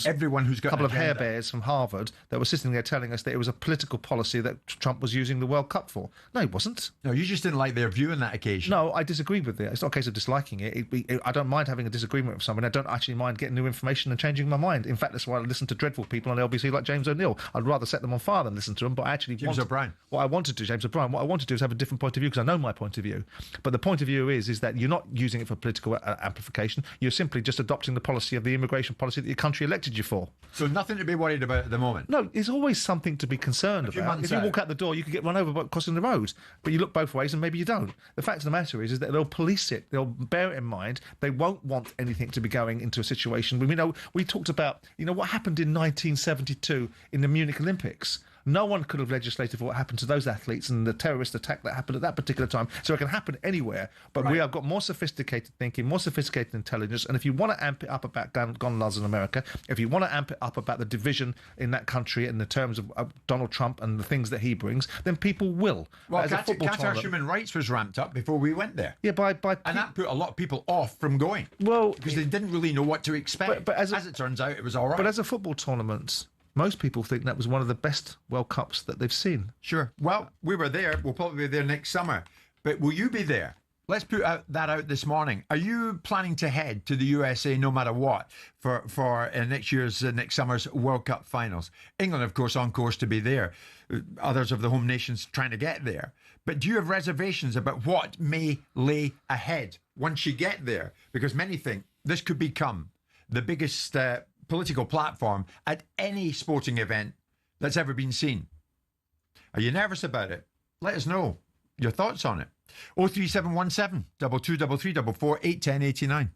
everyone who's got couple of hair bears from Harvard that were sitting there telling us that it was a political policy that Trump was using the World Cup for. No, it wasn't. No, you just didn't like their view on that occasion. No, I disagreed with it. It's not a case of disliking it. I don't mind having a disagreement with someone. I don't actually mind getting new information and changing my mind. In fact, that's why I listen to dreadful people on LBC like James O'Neill. I'd rather set them on fire than listen to them, but I actually James O'Brien. What I want to do is have a different point of view, because I know my point of view. But the point of view is that you're not using it for political amplification. You're simply just adopting the policy of the immigration policy that your country elected you for. So nothing to be worried about at the moment? No, there's always something to be concerned about. If you walk out the door, you could get run over by crossing the road. But you look both ways and maybe you don't. The fact of the matter is that they'll police it. They'll bear it in mind. They won't want anything to be going into a situation. We talked about, what happened in 1972 in the Munich Olympics. No one could have legislated for what happened to those athletes and the terrorist attack that happened at that particular time. So it can happen anywhere. But we have got more sophisticated thinking, more sophisticated intelligence. And if you want to amp it up about gun laws in America, if you want to amp it up about the division in that country in the terms of Donald Trump and the things that he brings, then people will. Well, Qatar's human rights was ramped up before we went there. Yeah, and that put a lot of people off from going. Well, because they didn't really know what to expect. But as it turns out, it was all right. But as a football tournament, most people think that was one of the best World Cups that they've seen. Sure. Well, we were there. We'll probably be there next summer. But will you be there? Let's put that out this morning. Are you planning to head to the USA no matter what for next summer's World Cup finals? England, of course, on course to be there. Others of the home nations trying to get there. But do you have reservations about what may lay ahead once you get there? Because many think this could become the biggest political platform at any sporting event that's ever been seen. Are you nervous about it? Let us know your thoughts on it. 03717 2233 44 810 89.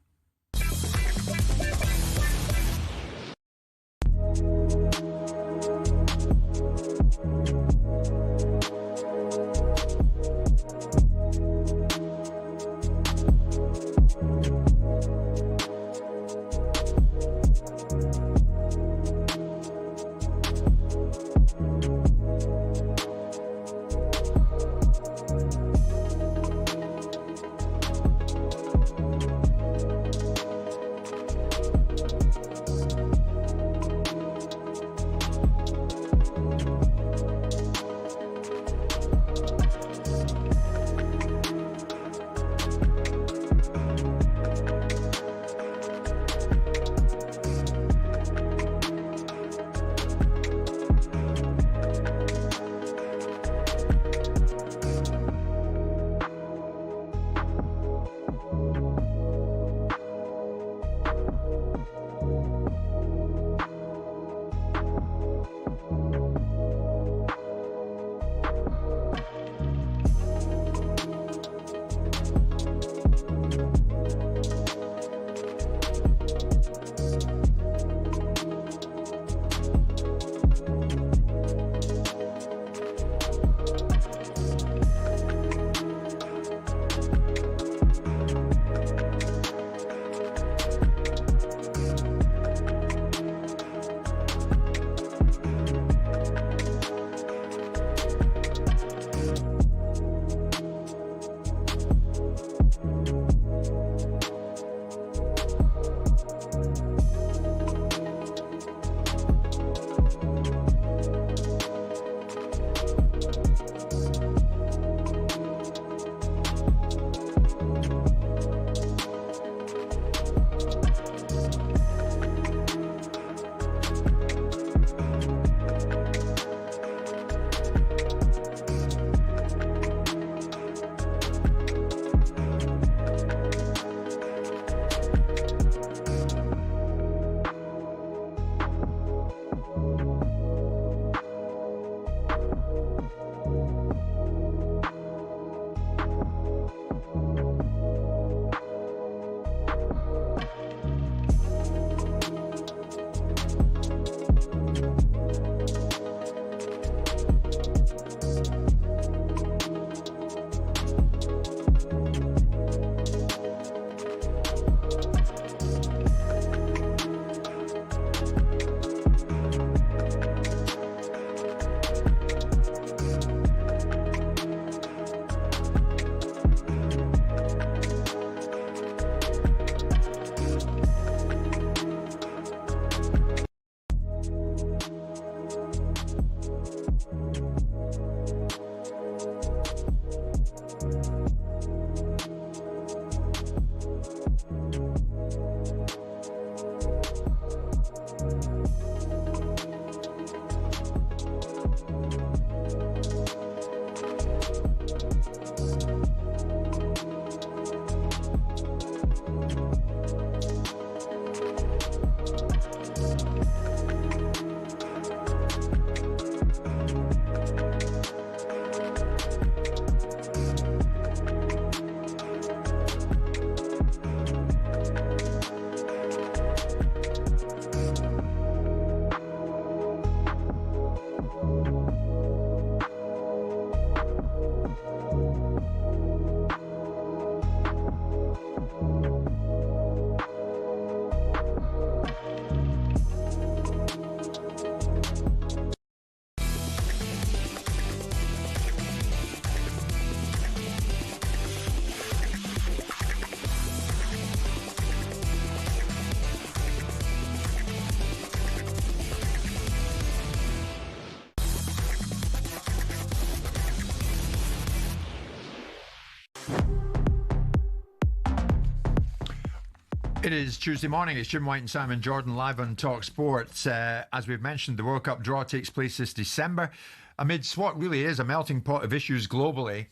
It is Tuesday morning. It's Jim White and Simon Jordan live on talkSPORT. As we've mentioned, the World Cup draw takes place this December amidst what really is a melting pot of issues globally.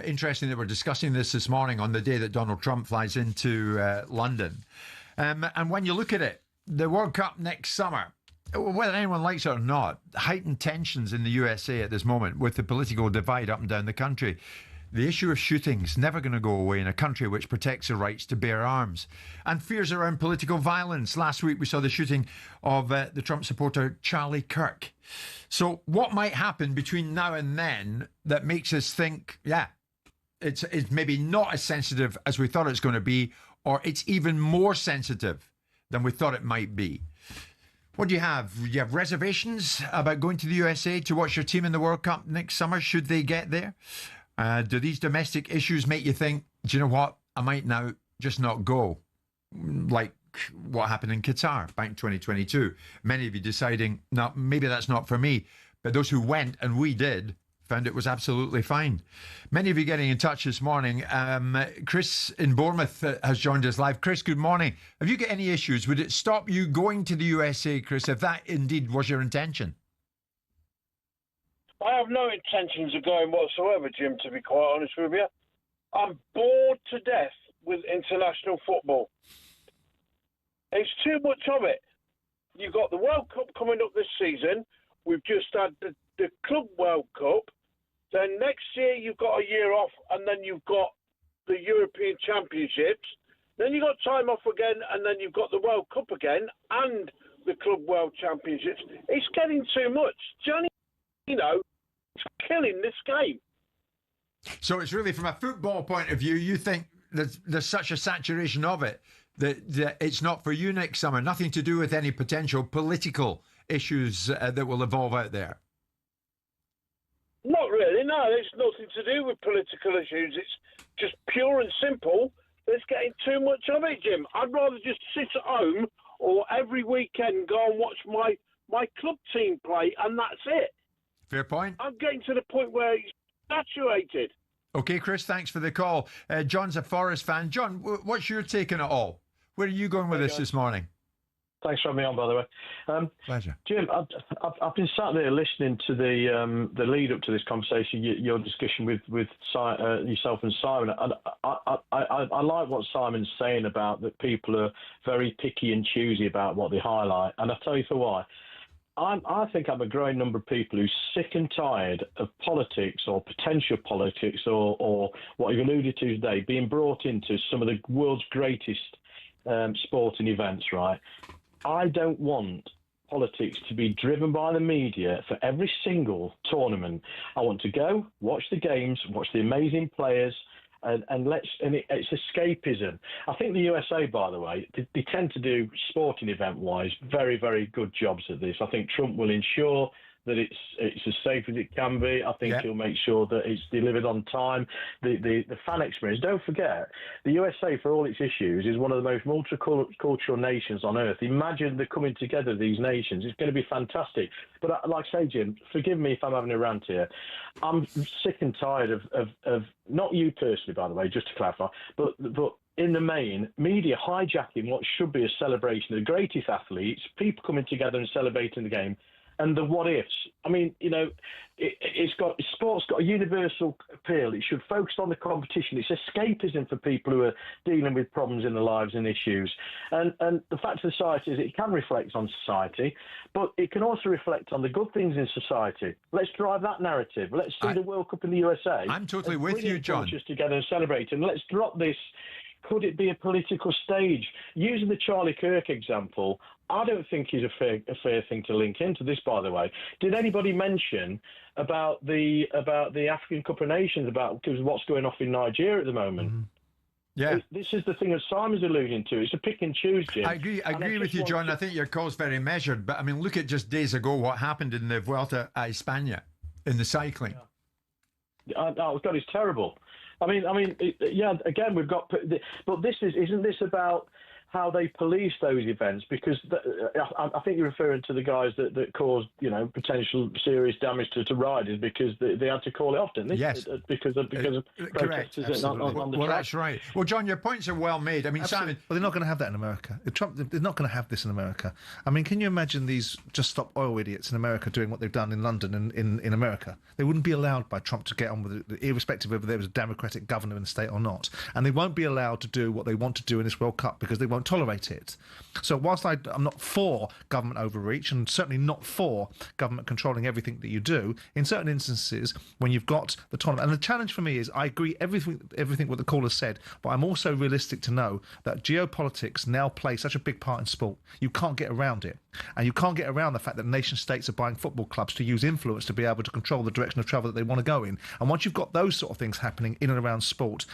Interesting that we're discussing this morning on the day that Donald Trump flies into London. And when you look at it, the World Cup next summer, whether anyone likes it or not, heightened tensions in the USA at this moment with the political divide up and down the country. The issue of shootings never going to go away in a country which protects the rights to bear arms. And fears around political violence. Last week we saw the shooting of the Trump supporter Charlie Kirk. So what might happen between now and then that makes us think, yeah, it's maybe not as sensitive as we thought it's going to be, or it's even more sensitive than we thought it might be? What do you have? Do you have reservations about going to the USA to watch your team in the World Cup next summer, should they get there? Do these domestic issues make you think, do you know what, I might now just not go? Like what happened in Qatar back in 2022. Many of you deciding, no, maybe that's not for me. But those who went, and we did, found it was absolutely fine. Many of you getting in touch this morning. Chris in Bournemouth has joined us live. Chris, good morning. Have you got any issues? Would it stop you going to the USA, Chris, if that indeed was your intention? I have no intentions of going whatsoever, Jim, to be quite honest with you. I'm bored to death with international football. It's too much of it. You've got the World Cup coming up this season. We've just had the Club World Cup. Then next year you've got a year off, and then you've got the European Championships. Then you've got time off again, and then you've got the World Cup again and the Club World Championships. It's getting too much. Johnny, it's killing this game. So it's really, from a football point of view, you think there's such a saturation of it that it's not for you next summer, nothing to do with any potential political issues that will evolve out there? Not really, no. It's nothing to do with political issues. It's just pure and simple. There's getting too much of it, Jim. I'd rather just sit at home or every weekend go and watch my club team play, and that's it. Fair point. I'm getting to the point where it's saturated. Okay, Chris, thanks for the call. John's a Forest fan. John, what's your take on it all? Where are you going with this morning? Thanks for having me on, by the way. Pleasure. Jim, I've been sat there listening to the lead up to this conversation, your discussion with yourself and Simon. And I like what Simon's saying about that people are very picky and choosy about what they highlight. And I'll tell you for why. I think I'm a growing number of people who's sick and tired of politics or potential politics or what you've alluded to today being brought into some of the world's greatest sporting events, right? I don't want politics to be driven by the media for every single tournament. I want to go, watch the games, watch the amazing players, and it's escapism. I think the USA, by the way, they tend to do sporting event-wise very, very good jobs at this. I think Trump will ensure that it's as safe as it can be. I think he'll make sure that it's delivered on time. The fan experience. Don't forget, the USA, for all its issues, is one of the most multicultural nations on earth. Imagine the coming together of these nations. It's going to be fantastic. But like I say, Jim, forgive me if I'm having a rant here. I'm sick and tired of not you personally, by the way, just to clarify, but in the main, media hijacking what should be a celebration of the greatest athletes, people coming together and celebrating the game. And the what ifs. I mean, sport's got a universal appeal. It should focus on the competition. It's escapism for people who are dealing with problems in their lives and issues. And the fact of society is it can reflect on society, but it can also reflect on the good things in society. Let's drive that narrative. Let's see the World Cup in the USA. I'm totally with you, John. Just together and celebrate. And let's drop this. Could it be a political stage? Using the Charlie Kirk example, I don't think is a fair thing to link into this, by the way. Did anybody mention about the African Cup of Nations, because what's going off in Nigeria at the moment? Mm-hmm. Yeah. This is the thing that Simon's alluding to. It's a pick and choose, Jim. I agree with you, John. I think your call's very measured. But, I mean, look at just days ago what happened in the Vuelta a España in the cycling. Oh, God, it's terrible. I mean, again, we've got... But isn't this about how they police those events? Because I think you're referring to the guys that caused, potential serious damage to riders because they had to call it off, didn't they? Yes. Because of correct. on the well, track. That's right. Well, John, your points are well made. I mean, Absolutely. Simon... Well, they're not going to have that in America. They're not going to have this in America. I mean, can you imagine these Just Stop Oil idiots in America doing what they've done in London and in America? They wouldn't be allowed by Trump to get on with it, irrespective of whether there was a Democratic governor in the state or not. And they won't be allowed to do what they want to do in this World Cup because they won't tolerate it. So whilst I'm not for government overreach and certainly not for government controlling everything that you do, in certain instances, when you've got the tournament, and the challenge for me is I agree everything what the caller said, but I'm also realistic to know that geopolitics now play such a big part in sport. You can't get around it. And you can't get around the fact that nation states are buying football clubs to use influence to be able to control the direction of travel that they want to go in. And once you've got those sort of things happening in and around sport,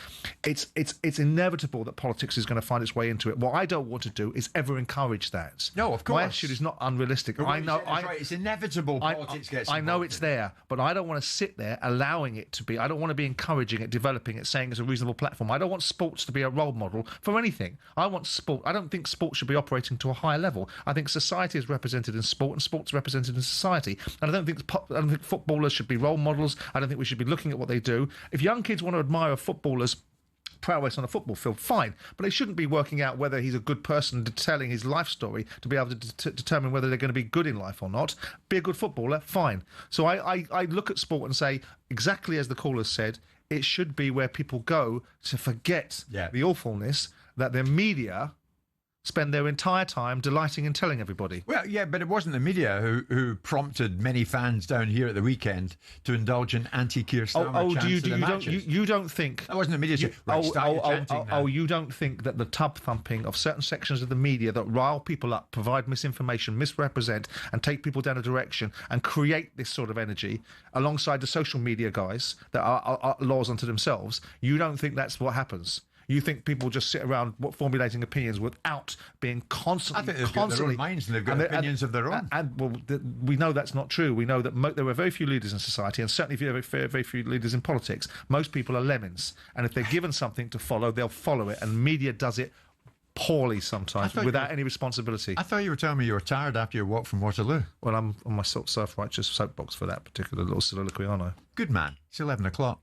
it's inevitable that politics is going to find its way into it. What I don't want to do is ever encourage that. No, of course. My attitude is not unrealistic. But I know. right. It's inevitable politics gets involved. I know it's there, but I don't want to sit there allowing it to be. I don't want to be encouraging it, developing it, saying it's a reasonable platform. I don't want sports to be a role model for anything. I want sport. I don't think sport should be operating to a higher level. I think society is represented in sport, and sport's represented in society. And I don't think footballers should be role models. I don't think we should be looking at what they do. If young kids want to admire a footballer's prowess on a football field, fine, but they shouldn't be working out whether he's a good person, telling his life story to be able to determine whether they're going to be good in life or not. Be a good footballer, fine. So I look at sport and say, exactly as the caller said, it should be where people go to forget the awfulness that their media spend their entire time delighting and telling everybody. Well, yeah, but it wasn't the media who prompted many fans down here at the weekend to indulge in anti-Keir Starmer chants in the matches. You don't think... That wasn't the media. You don't think that the tub thumping of certain sections of the media that rile people up, provide misinformation, misrepresent, and take people down a direction and create this sort of energy alongside the social media guys that are laws unto themselves, you don't think that's what happens? You think people just sit around formulating opinions without being constantly... I think they've got their own minds and they've got opinions of their own. We know that's not true. We know that there are very few leaders in society, and certainly very few leaders in politics. Most people are lemmings, and if they're given something to follow, they'll follow it, and media does it poorly sometimes without any responsibility. I thought you were telling me you were tired after your walk from Waterloo. Well, I'm on my self-righteous soapbox for that particular little soliloquy, aren't I? Good man. It's 11 o'clock.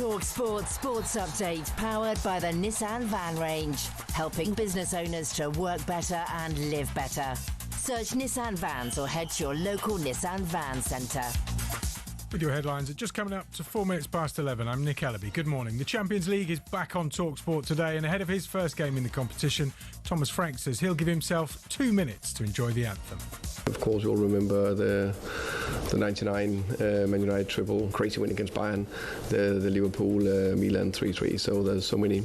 talkSPORT Sports Update, powered by the Nissan Van range, helping business owners to work better and live better. Search Nissan Vans or head to your local Nissan Van Centre. With your headlines, it's just coming up to 4 minutes past 11. I'm Nick Ellaby. Good morning. The Champions League is back on talkSPORT today, and ahead of his first game in the competition, Thomas Frank says he'll give himself 2 minutes to enjoy the anthem. Of course, you'll remember the 99 Man United triple, crazy win against Bayern, the Liverpool Milan 3-3. So there's so many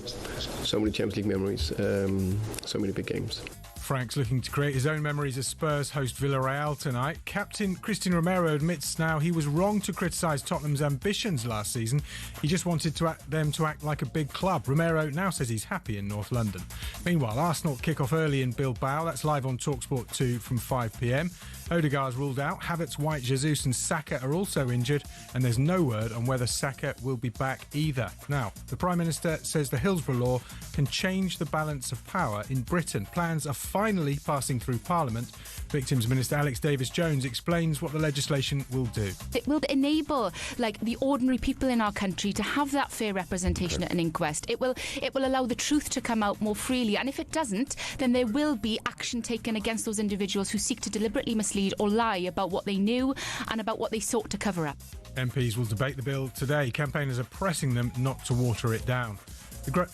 Champions League memories, so many big games. Frank's looking to create his own memories as Spurs host Villarreal tonight. Captain Christian Romero admits now he was wrong to criticise Tottenham's ambitions last season. He just wanted them to act like a big club. Romero now says he's happy in North London. Meanwhile, Arsenal kick off early in Bilbao. That's live on talkSPORT 2 from 5 p.m. Odegaard's ruled out. Havertz, White, Jesus and Saka are also injured, and there's no word on whether Saka will be back either. Now, the Prime Minister says the Hillsborough Law can change the balance of power in Britain. Plans are finally passing through Parliament. Victims Minister Alex Davis-Jones explains what the legislation will do. It will enable, the ordinary people in our country to have that fair representation at an inquest. It will allow the truth to come out more freely, and if it doesn't, then there will be action taken against those individuals who seek to deliberately mislead or lie about what they knew and about what they sought to cover up. MPs will debate the bill today. Campaigners are pressing them not to water it down.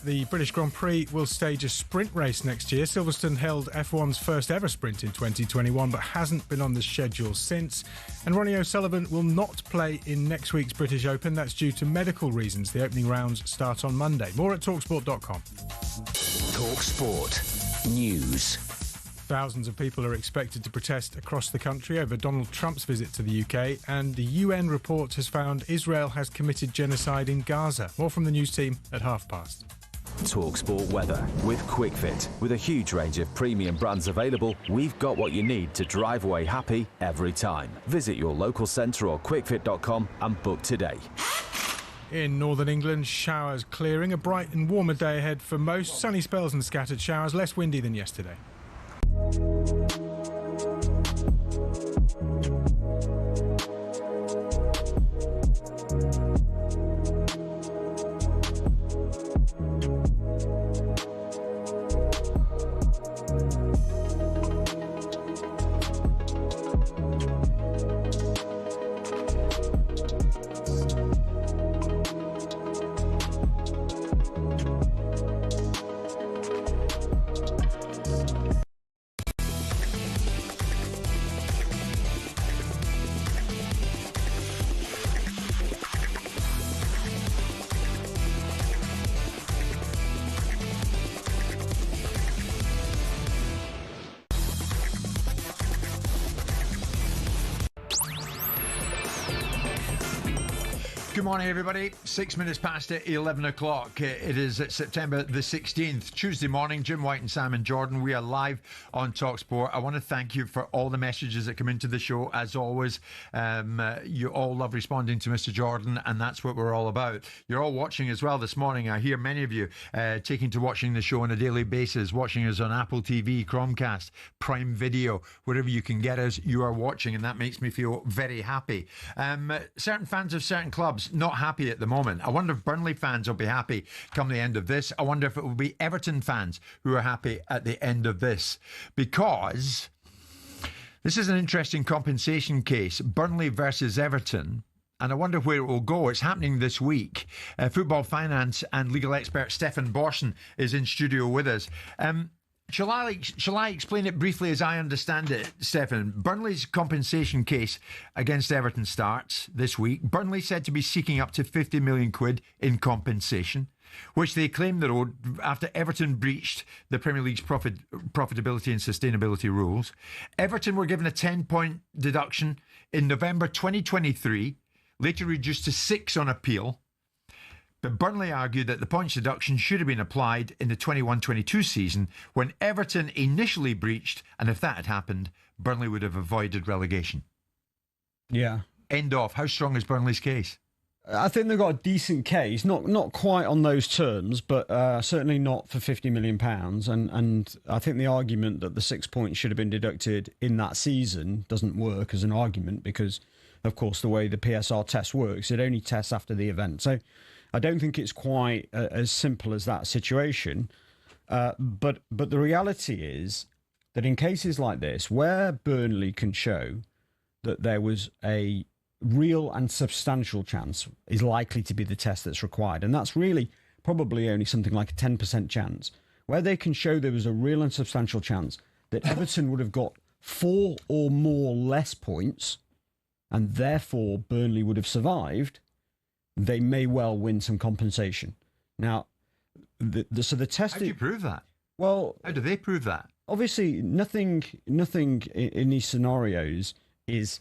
The British Grand Prix will stage a sprint race next year. Silverstone held F1's first ever sprint in 2021 but hasn't been on the schedule since. And Ronnie O'Sullivan will not play in next week's British Open. That's due to medical reasons. The opening rounds start on Monday. More at talksport.com. talkSPORT News. Thousands of people are expected to protest across the country over Donald Trump's visit to the UK, and the UN report has found Israel has committed genocide in Gaza. More from the news team at past. talkSPORT weather with QuickFit. With a huge range of premium brands available, we've got what you need to drive away happy every time. Visit your local centre or quickfit.com and book today. In northern England, showers clearing. A bright and warmer day ahead for most. Sunny spells and scattered showers, less windy than yesterday. Good morning, everybody. 6 minutes past 11 o'clock. It is September the 16th, Tuesday morning. Jim White and Simon Jordan. We are live on talkSPORT. I want to thank you for all the messages that come into the show, as always. You all love responding to Mr. Jordan, and that's what we're all about. You're all watching as well this morning. I hear many of you taking to watching the show on a daily basis, watching us on Apple TV, Chromecast, Prime Video, wherever you can get us, you are watching, and that makes me feel very happy. Certain fans of certain clubs not happy at the moment. I wonder if Burnley fans will be happy come the end of this. I wonder if it will be Everton fans who are happy at the end of this, because this is an interesting compensation case, Burnley versus Everton, and I wonder where it will go. It's happening this week. Football finance and legal expert Stefan Borsen is in studio with us. Shall I explain it briefly as I understand it, Stefan? Burnley's compensation case against Everton starts this week. Burnley said to be seeking up to 50 million quid in compensation, which they claim they owed after Everton breached the Premier League's profitability and sustainability rules. Everton were given a 10-point deduction in November 2023, later reduced to 6 on appeal. But Burnley argued that the points deduction should have been applied in the 21-22 season when Everton initially breached, and if that had happened, Burnley would have avoided relegation. Yeah. End of. How strong is Burnley's case? I think they've got a decent case, not quite on those terms, but certainly not for £50 million. And I think the argument that the 6 points should have been deducted in that season doesn't work as an argument because, of course, the way the PSR test works, it only tests after the event. So I don't think it's quite as simple as that situation. But the reality is that in cases like this, where Burnley can show that there was a real and substantial chance, is likely to be the test that's required. And that's really probably only something like a 10% chance, where they can show there was a real and substantial chance that Everton would have got 4 or more less points, and therefore Burnley would have survived, they may well win some compensation. Now, so the test... How do you prove that? Well... How do they prove that? Obviously, nothing in these scenarios is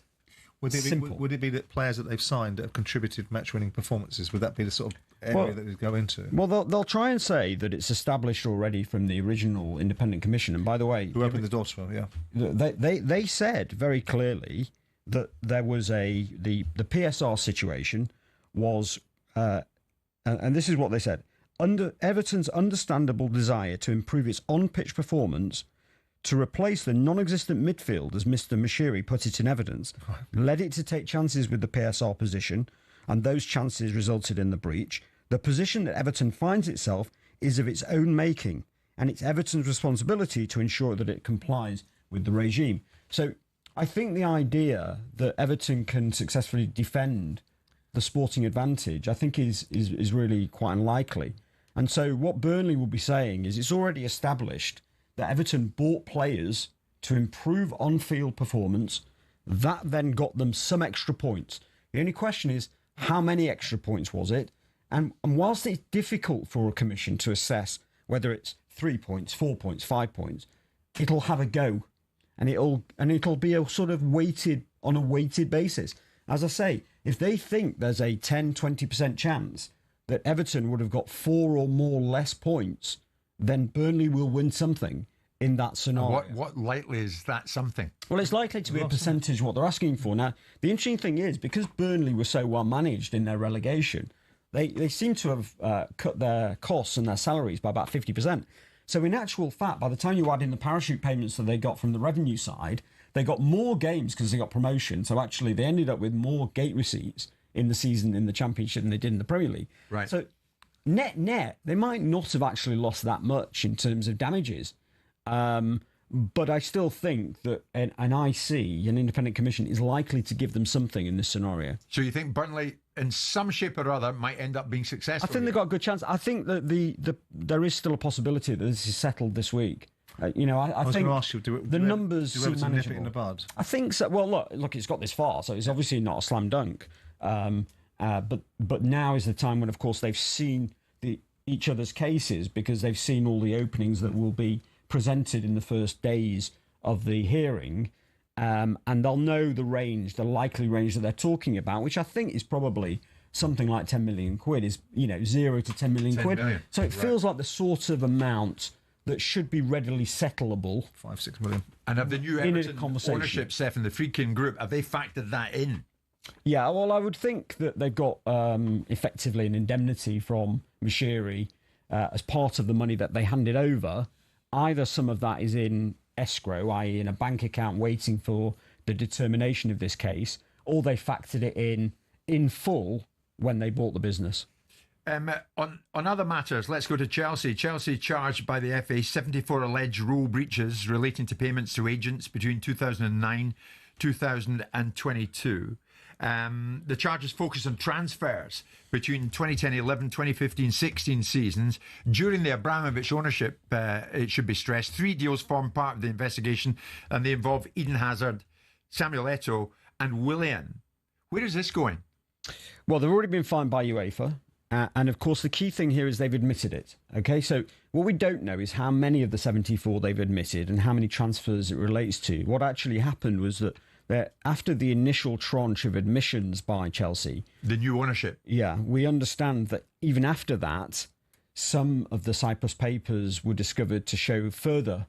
simple. Would it be that players that they've signed that have contributed match-winning performances, would that be the sort of area that they go into? Well, they'll try and say that it's established already from the original independent commission. And by the way... Who opened the doors for, yeah. They said very clearly that there was the PSR situation was... and this is what they said. Under Everton's understandable desire to improve its on-pitch performance, to replace the non-existent midfield, as Mr. Mashiri put it in evidence, led it to take chances with the PSR position, and those chances resulted in the breach. The position that Everton finds itself is of its own making, and it's Everton's responsibility to ensure that it complies with the regime. So I think the idea that Everton can successfully defend the sporting advantage, I think is really quite unlikely. And so what Burnley will be saying is it's already established that Everton bought players to improve on-field performance. That then got them some extra points. The only question is, how many extra points was it? And whilst it's difficult for a commission to assess whether it's 3 points, 4 points, 5 points, it'll have a go. And it'll be a sort of weighted basis. As I say, if they think there's a 10, 20% chance that Everton would have got 4 or more less points, then Burnley will win something in that scenario. What likely is that something? Well, it's likely to be a percentage what they're asking for. Now, the interesting thing is, because Burnley were so well managed in their relegation, they seem to have cut their costs and their salaries by about 50%. So in actual fact, by the time you add in the parachute payments that they got from the revenue side, they got more games because they got promotion. So actually, they ended up with more gate receipts in the season in the Championship than they did in the Premier League. Right. So net, they might not have actually lost that much in terms of damages. But I still think that an IC, an independent commission, is likely to give them something in this scenario. So you think Burnley, in some shape or other, might end up being successful? I think they've got a good chance. I think that there is still a possibility that this is settled this week. I was going to ask you, the numbers seem nip it manageable. in the bud? I think so. Well, look, it's got this far, so it's obviously not a slam dunk. But now is the time when, of course, they've seen each other's cases, because they've seen all the openings that will be presented in the first days of the hearing, and they'll know the likely range that they're talking about, which I think is probably something like 10 million quid, is 0 to 10 million quid. Million. So it feels like the sort of amount that should be readily settleable. 5-6 million. And have the new Everton ownership, Seth, and the Friedkin Group, have they factored that in? Yeah, well, I would think that they've got effectively an indemnity from Mashiri as part of the money that they handed over. Either some of that is in escrow, i.e. in a bank account waiting for the determination of this case, or they factored it in full when they bought the business. On other matters, let's go to Chelsea. Chelsea charged by the FA 74 alleged rule breaches relating to payments to agents between 2009 2022. The charges focus on transfers between 2010-11, 2015-16 seasons. During the Abramovich ownership, it should be stressed, 3 deals form part of the investigation, and they involve Eden Hazard, Samuel Eto'o and Willian. Where is this going? Well, they've already been fined by UEFA. And of course, the key thing here is they've admitted it. Okay, so what we don't know is how many of the 74 they've admitted and how many transfers it relates to. What actually happened was that after the initial tranche of admissions by Chelsea, the new ownership, we understand that even after that, some of the Cyprus papers were discovered to show further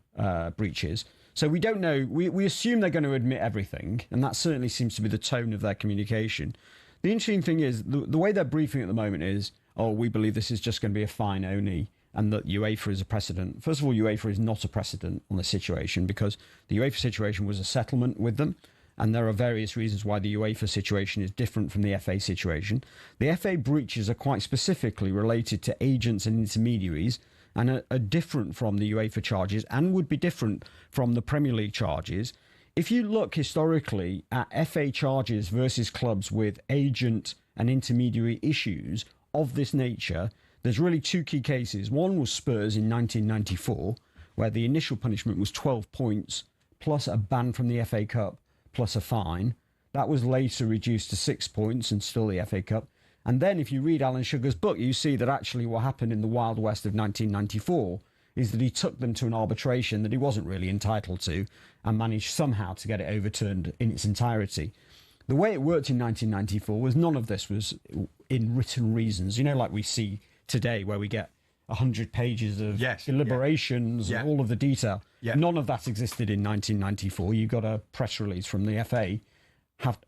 breaches. So we don't know. We assume they're going to admit everything, and that certainly seems to be the tone of their communication. The interesting thing is, the way they're briefing at the moment is, we believe this is just going to be a fine only, and that UEFA is a precedent. First of all, UEFA is not a precedent on this situation, because the UEFA situation was a settlement with them, and there are various reasons why the UEFA situation is different from the FA situation. The FA breaches are quite specifically related to agents and intermediaries, and are different from the UEFA charges and would be different from the Premier League charges. If you look historically at FA charges versus clubs with agent and intermediary issues of this nature, there's really two key cases. One was Spurs in 1994, where the initial punishment was 12 points plus a ban from the FA Cup plus a fine. That was later reduced to 6 points and still the FA Cup. And then if you read Alan Sugar's book, you see that actually what happened in the Wild West of 1994 is that he took them to an arbitration that he wasn't really entitled to and managed somehow to get it overturned in its entirety. The way it worked in 1994 was none of this was in written reasons. You know, like we see today where we get 100 pages of deliberations and all of the detail. None of that existed in 1994. You got a press release from the FA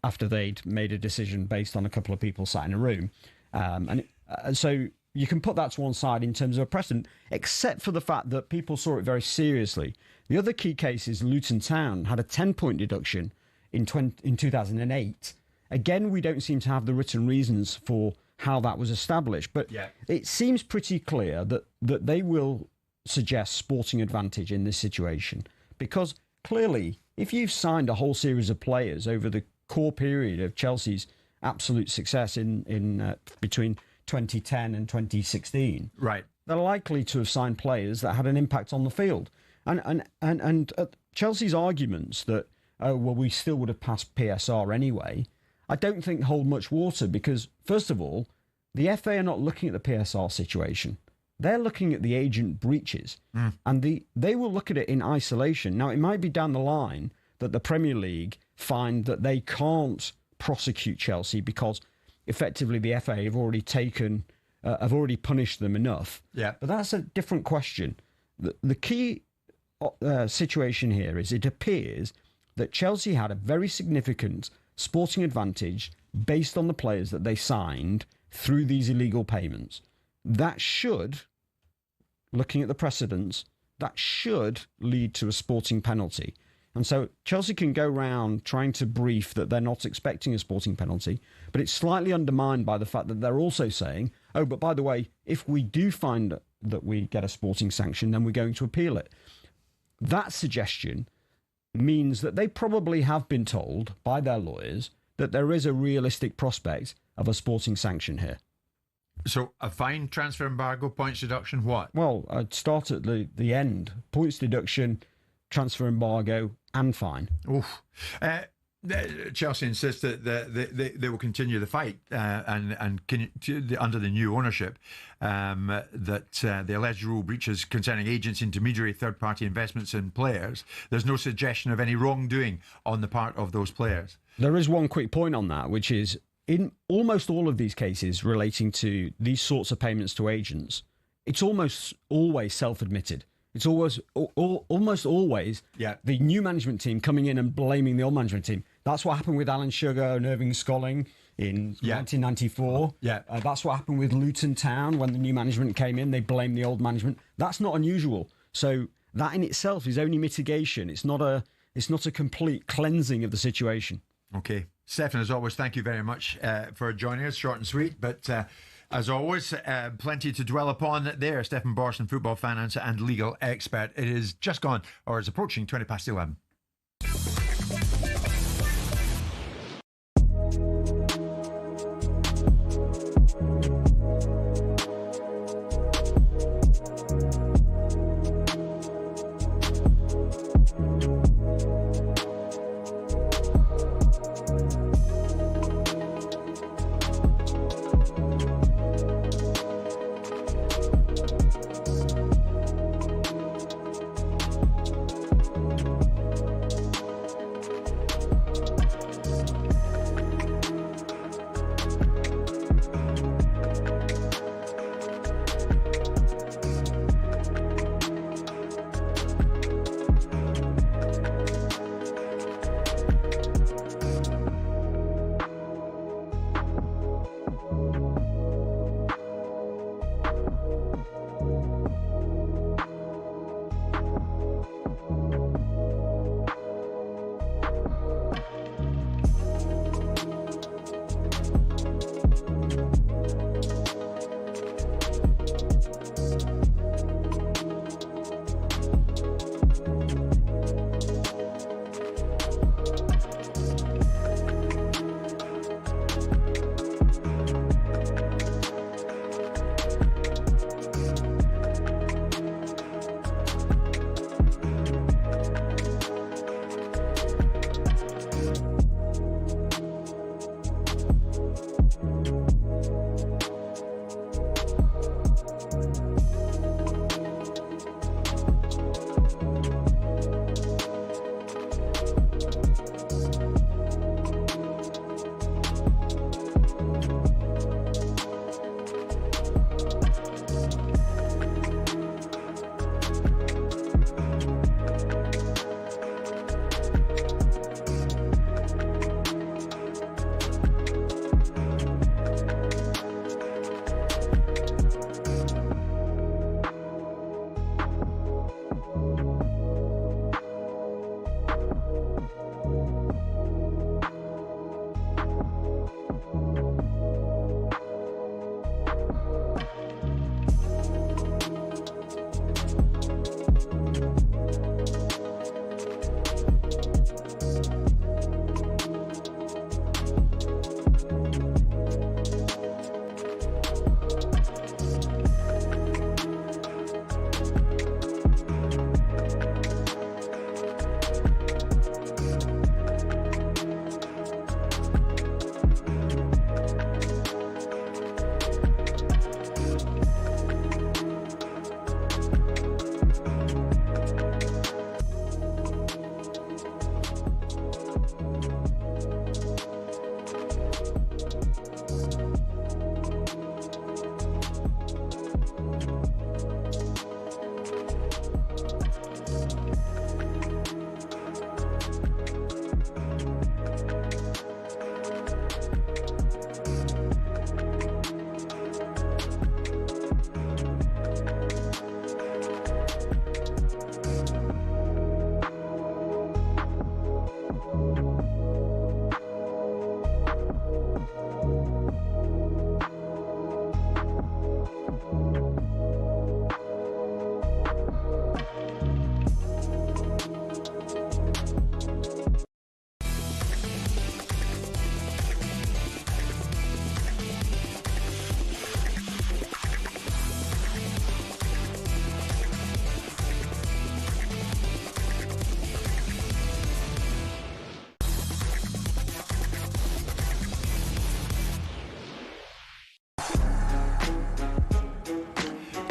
after they'd made a decision based on a couple of people sat in a room. And so you can put that to one side in terms of a precedent, except for the fact that people saw it very seriously. The other key case is Luton Town had a 10-point deduction in 2008. Again, we don't seem to have the written reasons for how that was established, but it seems pretty clear that they will suggest sporting advantage in this situation, because clearly, if you've signed a whole series of players over the core period of Chelsea's absolute success in between 2010 and 2016, right, they're likely to have signed players that had an impact on the field. And Chelsea's arguments that, oh, well, we still would have passed PSR anyway, I don't think hold much water, because, first of all, the FA are not looking at the PSR situation. They're looking at the agent breaches, and they will look at it in isolation. Now, it might be down the line that the Premier League find that they can't prosecute Chelsea because effectively the FA have already punished them enough. But that's a different question. The key situation here is it appears that Chelsea had a very significant sporting advantage based on the players that they signed through these illegal payments. That should, looking at the precedents, that should lead to a sporting penalty. And so Chelsea can go round trying to brief that they're not expecting a sporting penalty, but it's slightly undermined by the fact that they're also saying, oh, but by the way, if we do find that we get a sporting sanction, then we're going to appeal it. That suggestion means that they probably have been told by their lawyers that there is a realistic prospect of a sporting sanction here. So a fine, transfer embargo, points deduction, what? Well, I'd start at the end. Points deduction, transfer embargo, and fine. Oof. Chelsea insists that they will continue the fight and under the new ownership, that the alleged rule breaches concerning agents, intermediary, third-party investments in players, there's no suggestion of any wrongdoing on the part of those players. There is one quick point on that, which is in almost all of these cases relating to these sorts of payments to agents, it's almost always self-admitted. It's almost always the new management team coming in and blaming the old management team. That's what happened with Alan Sugar and Irving Scolling in 1994. That's what happened with Luton Town when the new management came in. They blamed the old management. That's not unusual. So that in itself is only mitigation. It's not a complete cleansing of the situation. Okay. Stefan, as always, thank you very much for joining us. Short and sweet, but as always, plenty to dwell upon there. Stefan Borson, football finance and legal expert. It is just gone, or is approaching 20 past 11.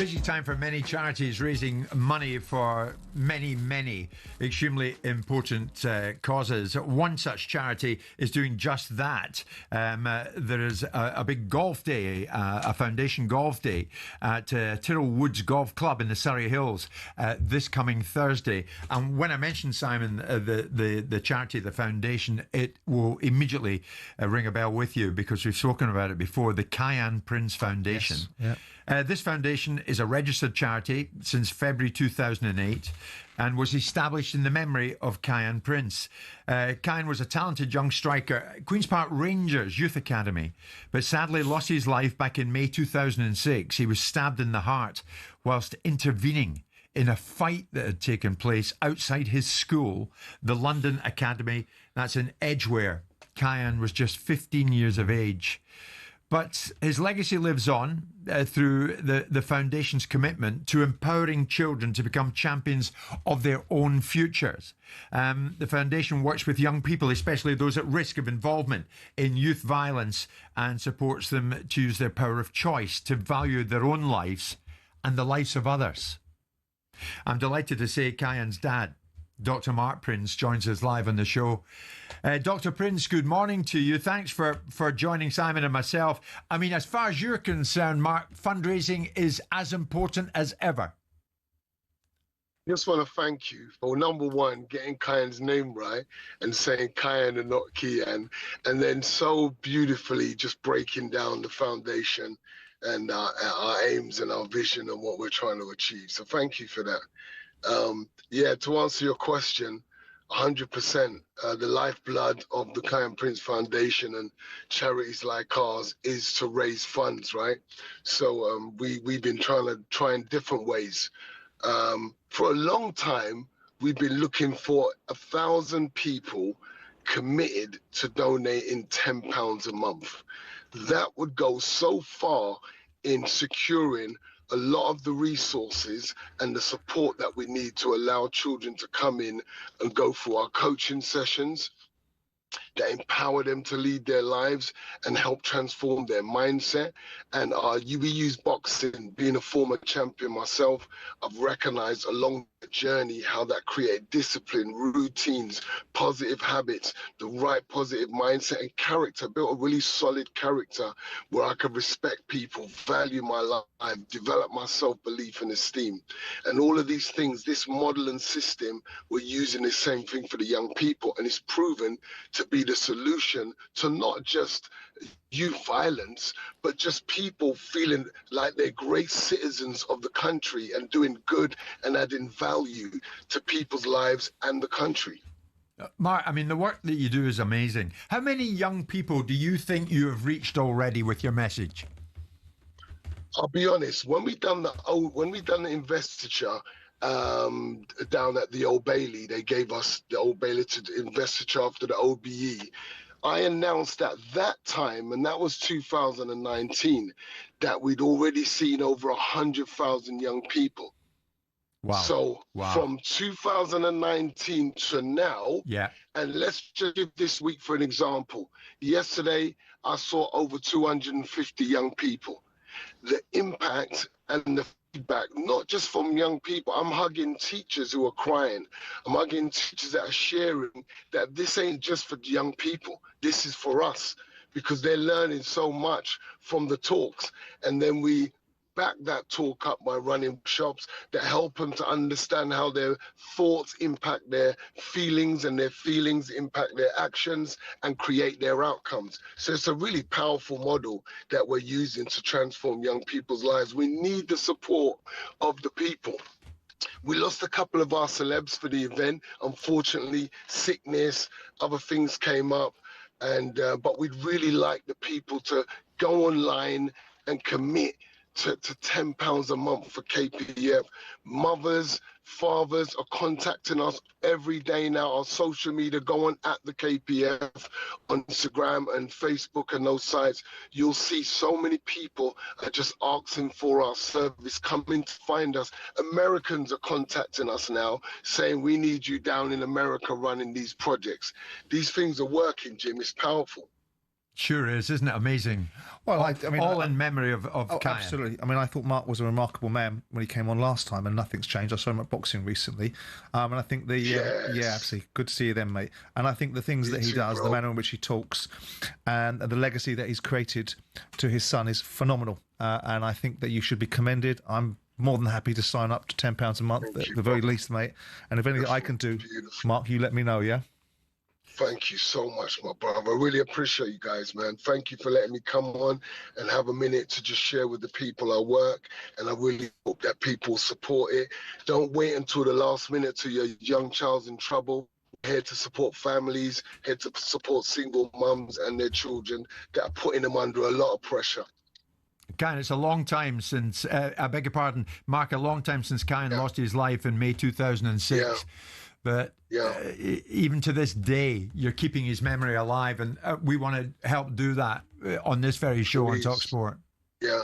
busy time for many charities raising money for many extremely important causes. One such charity is doing just that. There is a big golf day, a foundation golf day at Tyrrell Woods Golf Club in the Surrey Hills this coming Thursday. And when I mentioned, Simon, the charity, the foundation, it will immediately ring a bell with you because we've spoken about it before, the Cayenne Prince Foundation. Yes. This foundation is a registered charity since February 2008 and was established in the memory of Cayenne Prince. Cayenne was a talented young striker at Queen's Park Rangers Youth Academy, but sadly lost his life back in May 2006. He was stabbed in the heart whilst intervening in a fight that had taken place outside his school, the London Academy. That's in Edgware. Cayenne was just 15 years of age. But his legacy lives on through the foundation's commitment to empowering children to become champions of their own futures. The foundation works with young people, especially those at risk of involvement in youth violence, and supports them to use their power of choice to value their own lives and the lives of others. I'm delighted to say Cayenne's dad, Dr. Mark Prince, joins us live on the show. Dr. Prince, good morning to you. Thanks for joining Simon and myself. I mean, as far as you're concerned, Mark, fundraising is as important as ever. Just want to thank you for, number one, getting Cayenne's name right and saying Cayenne and not Cayenne, and then so beautifully just breaking down the foundation and our aims and our vision and what we're trying to achieve. So thank you for that. To answer your question, 100%, the lifeblood of the Cayenne Prince Foundation and charities like ours is to raise funds, right? So we've been trying different ways. For a long time, we've been looking for 1,000 people committed to donating £10 a month. That would go so far in securing a lot of the resources and the support that we need to allow children to come in and go through our coaching sessions that empower them to lead their lives and help transform their mindset. And we use boxing. Being a former champion myself, I've recognized along the journey how that created discipline, routines, positive habits, the right positive mindset and character, built a really solid character where I could respect people, value my life, develop my self-belief and esteem. And all of these things, this model and system, we're using the same thing for the young people. And it's proven to be the solution to not just youth violence, but just people feeling like they're great citizens of the country and doing good and adding value to people's lives and the country. Mark, I mean, the work that you do is amazing. How many young people do you think you have reached already with your message? I'll be honest, when we done the investiture down at the Old Bailey, they gave us the Old Bailey to investiture after the OBE. I announced at that time, and that was 2019, that we'd already seen over 100,000 young people. Wow. So from 2019 to now, and let's just give this week for an example. Yesterday, I saw over 250 young people. The impact and the feedback, not just from young people. I'm hugging teachers who are crying. I'm hugging teachers that are sharing that this ain't just for young people. This is for us, because they're learning so much from the talks. And then we back that talk up by running shops that help them to understand how their thoughts impact their feelings and their feelings impact their actions and create their outcomes. So it's a really powerful model that we're using to transform young people's lives. We need the support of the people. We lost a couple of our celebs for the event. Unfortunately, sickness, other things came up. And but we'd really like the people to go online and commit to £10 a month for KPF. Mothers, fathers are contacting us every day now on social media. Go on at the KPF on Instagram and Facebook and those sites. You'll see so many people are just asking for our service, coming to find us. Americans are contacting us now saying, we need you down in America running these projects. These things are working, Jim. It's powerful. Sure is, isn't it amazing? Well, all in memory of Cayenne. Absolutely. I mean, I thought Mark was a remarkable man when he came on last time, and nothing's changed. I saw him at boxing recently, and I think absolutely good to see you then, mate. And I think the things that he does, the manner in which he talks, and the legacy that he's created to his son is phenomenal. And I think that you should be commended. I'm more than happy to sign up to £10 a month at the very least, mate. And if anything I can do, Mark, you let me know, yeah? Thank you so much, my brother. I really appreciate you guys, man. Thank you for letting me come on and have a minute to just share with the people I work. And I really hope that people support it. Don't wait until the last minute till your young child's in trouble. Here to support families, here to support single mums and their children that are putting them under a lot of pressure. Cayenne, it's a long time since, I beg your pardon, Mark, a long time since Cayenne lost his life in May 2006. Yeah. But even to this day, you're keeping his memory alive, and we want to help do that on this very show on talkSPORT. Yeah,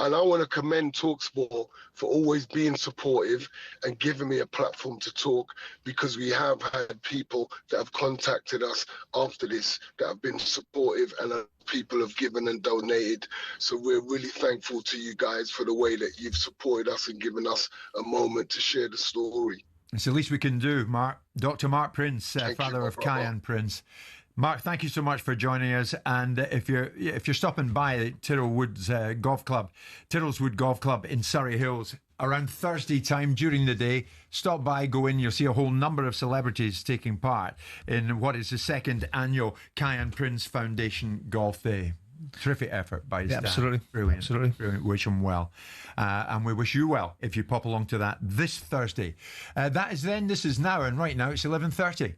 and I want to commend talkSPORT for always being supportive and giving me a platform to talk, because we have had people that have contacted us after this that have been supportive, and people have given and donated. So we're really thankful to you guys for the way that you've supported us and given us a moment to share the story. It's the least we can do, Mark. Dr. Mark Prince, father of Cayenne Prince. Mark, thank you so much for joining us. And if you're stopping by Tyrrellwood Golf Club, Tyrrellswood Golf Club in Surrey Hills around Thursday time during the day, stop by, go in. You'll see a whole number of celebrities taking part in what is the second annual Cayenne Prince Foundation Golf Day. Terrific effort by his dad. Absolutely. Brilliant. Wish him well. And we wish you well if you pop along to that this Thursday. That is then, this is now, and right now it's 11:30.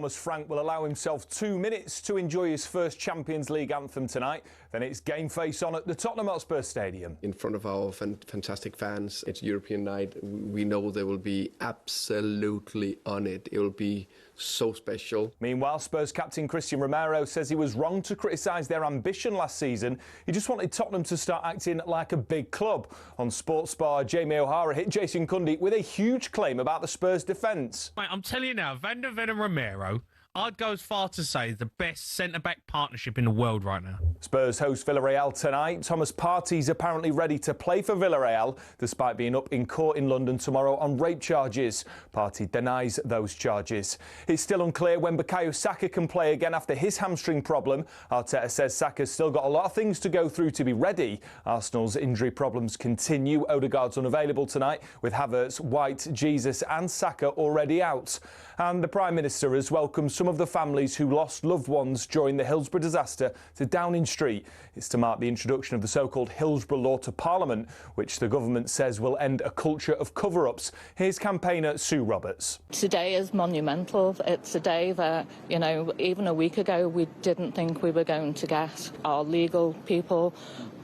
Thomas Frank will allow himself 2 minutes to enjoy his first Champions League anthem tonight. Then it's game face on at the Tottenham Hotspur Stadium. In front of our fantastic fans, it's European night. We know they will be absolutely on it. It will be so special. Meanwhile, Spurs captain Christian Romero says he was wrong to criticise their ambition last season. He just wanted Tottenham to start acting like a big club. On Sports Bar, Jamie O'Hara hit Jason Cundy with a huge claim about the Spurs defence. Mate, I'm telling you now, Van der Ven and Romero, I'd go as far to say the best centre-back partnership in the world right now. Spurs host Villarreal tonight. Thomas Partey's apparently ready to play for Villarreal, despite being up in court in London tomorrow on rape charges. Partey denies those charges. It's still unclear when Bukayo Saka can play again after his hamstring problem. Arteta says Saka's still got a lot of things to go through to be ready. Arsenal's injury problems continue. Odegaard's unavailable tonight, with Havertz, White, Jesus and Saka already out. And the Prime Minister has welcomed some of the families who lost loved ones during the Hillsborough disaster to Downing Street. It's to mark the introduction of the so-called Hillsborough Law to Parliament, which the government says will end a culture of cover-ups. Here's campaigner Sue Roberts. Today is monumental. It's a day that, you know, even a week ago we didn't think we were going to get. Our legal people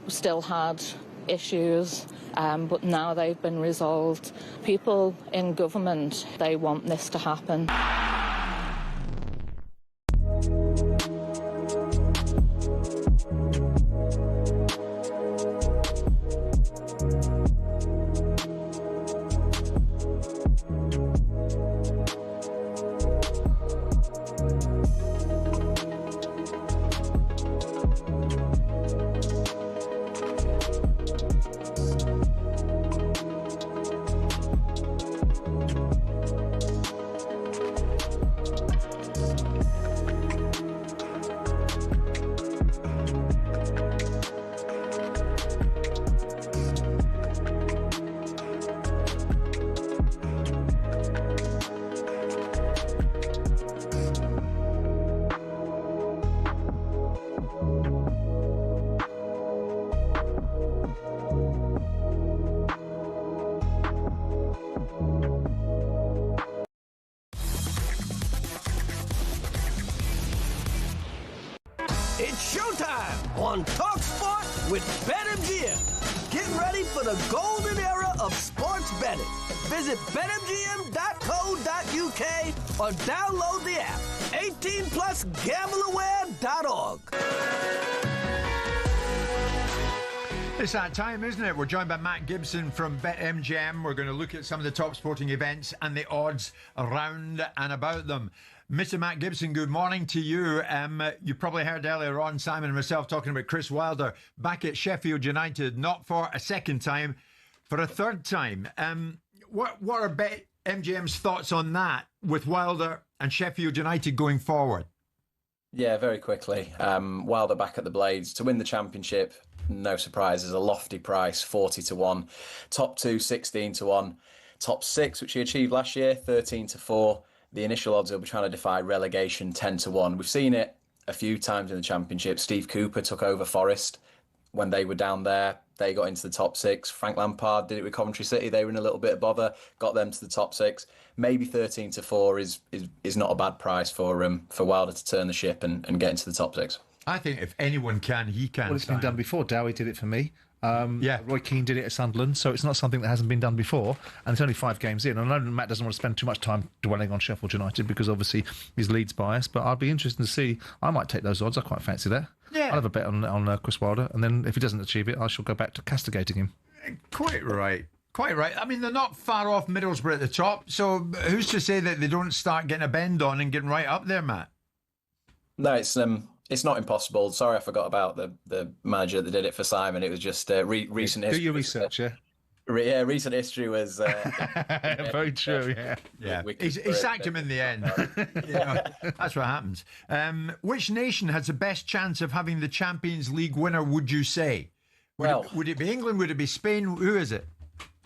still had issues, but now they've been resolved. People in government, they want this to happen. It's showtime on talkSPORT with BetMGM. Get ready for the golden era of sports betting. Visit betmgm.co.uk or download the app. 18+gambleaware.org. It's that time, isn't it? We're joined by Matt Gibson from BetMGM. We're going to look at some of the top sporting events and the odds around and about them. Mr. Matt Gibson, good morning to you. You probably heard earlier on Simon and myself talking about Chris Wilder back at Sheffield United, not for a second time, for a third time. What are BetMGM's thoughts on that with Wilder and Sheffield United going forward? Yeah, very quickly. Wilder back at the Blades to win the championship. No surprises, a lofty price, 40-1. Top 2, 16-1. Top 6, which he achieved last year, 13-4. The initial odds he'll be trying to defy relegation, 10-1. We've seen it a few times in the championship. Steve Cooper took over Forest when they were down there. They got into the top 6. Frank Lampard did it with Coventry City. They were in a little bit of bother, got them to the top 6. Maybe 13-4 is not a bad price for Wilder to turn the ship and get into the top 6. I think if anyone can, he can. Well, it's been done before. Dowie did it for me. Roy Keane did it at Sunderland, so it's not something that hasn't been done before, and it's only 5 games in. And I know Matt doesn't want to spend too much time dwelling on Sheffield United because obviously he's Leeds biased, but I'd be interested to see. I might take those odds. I quite fancy that. Yeah. I'll have a bet on Chris Wilder, and then if he doesn't achieve it, I shall go back to castigating him. Quite right. Quite right. I mean, they're not far off Middlesbrough at the top, so who's to say that they don't start getting a bend on and getting right up there, Matt? No, it's not impossible. Sorry, I forgot about the manager that did it for Simon. It was just recent history. Do your research, yeah. Yeah, recent history was very true. Yeah. He sacked him in the end. That's what happens. Which nation has the best chance of having the Champions League winner? Would you say? Would it be England? Would it be Spain? Who is it?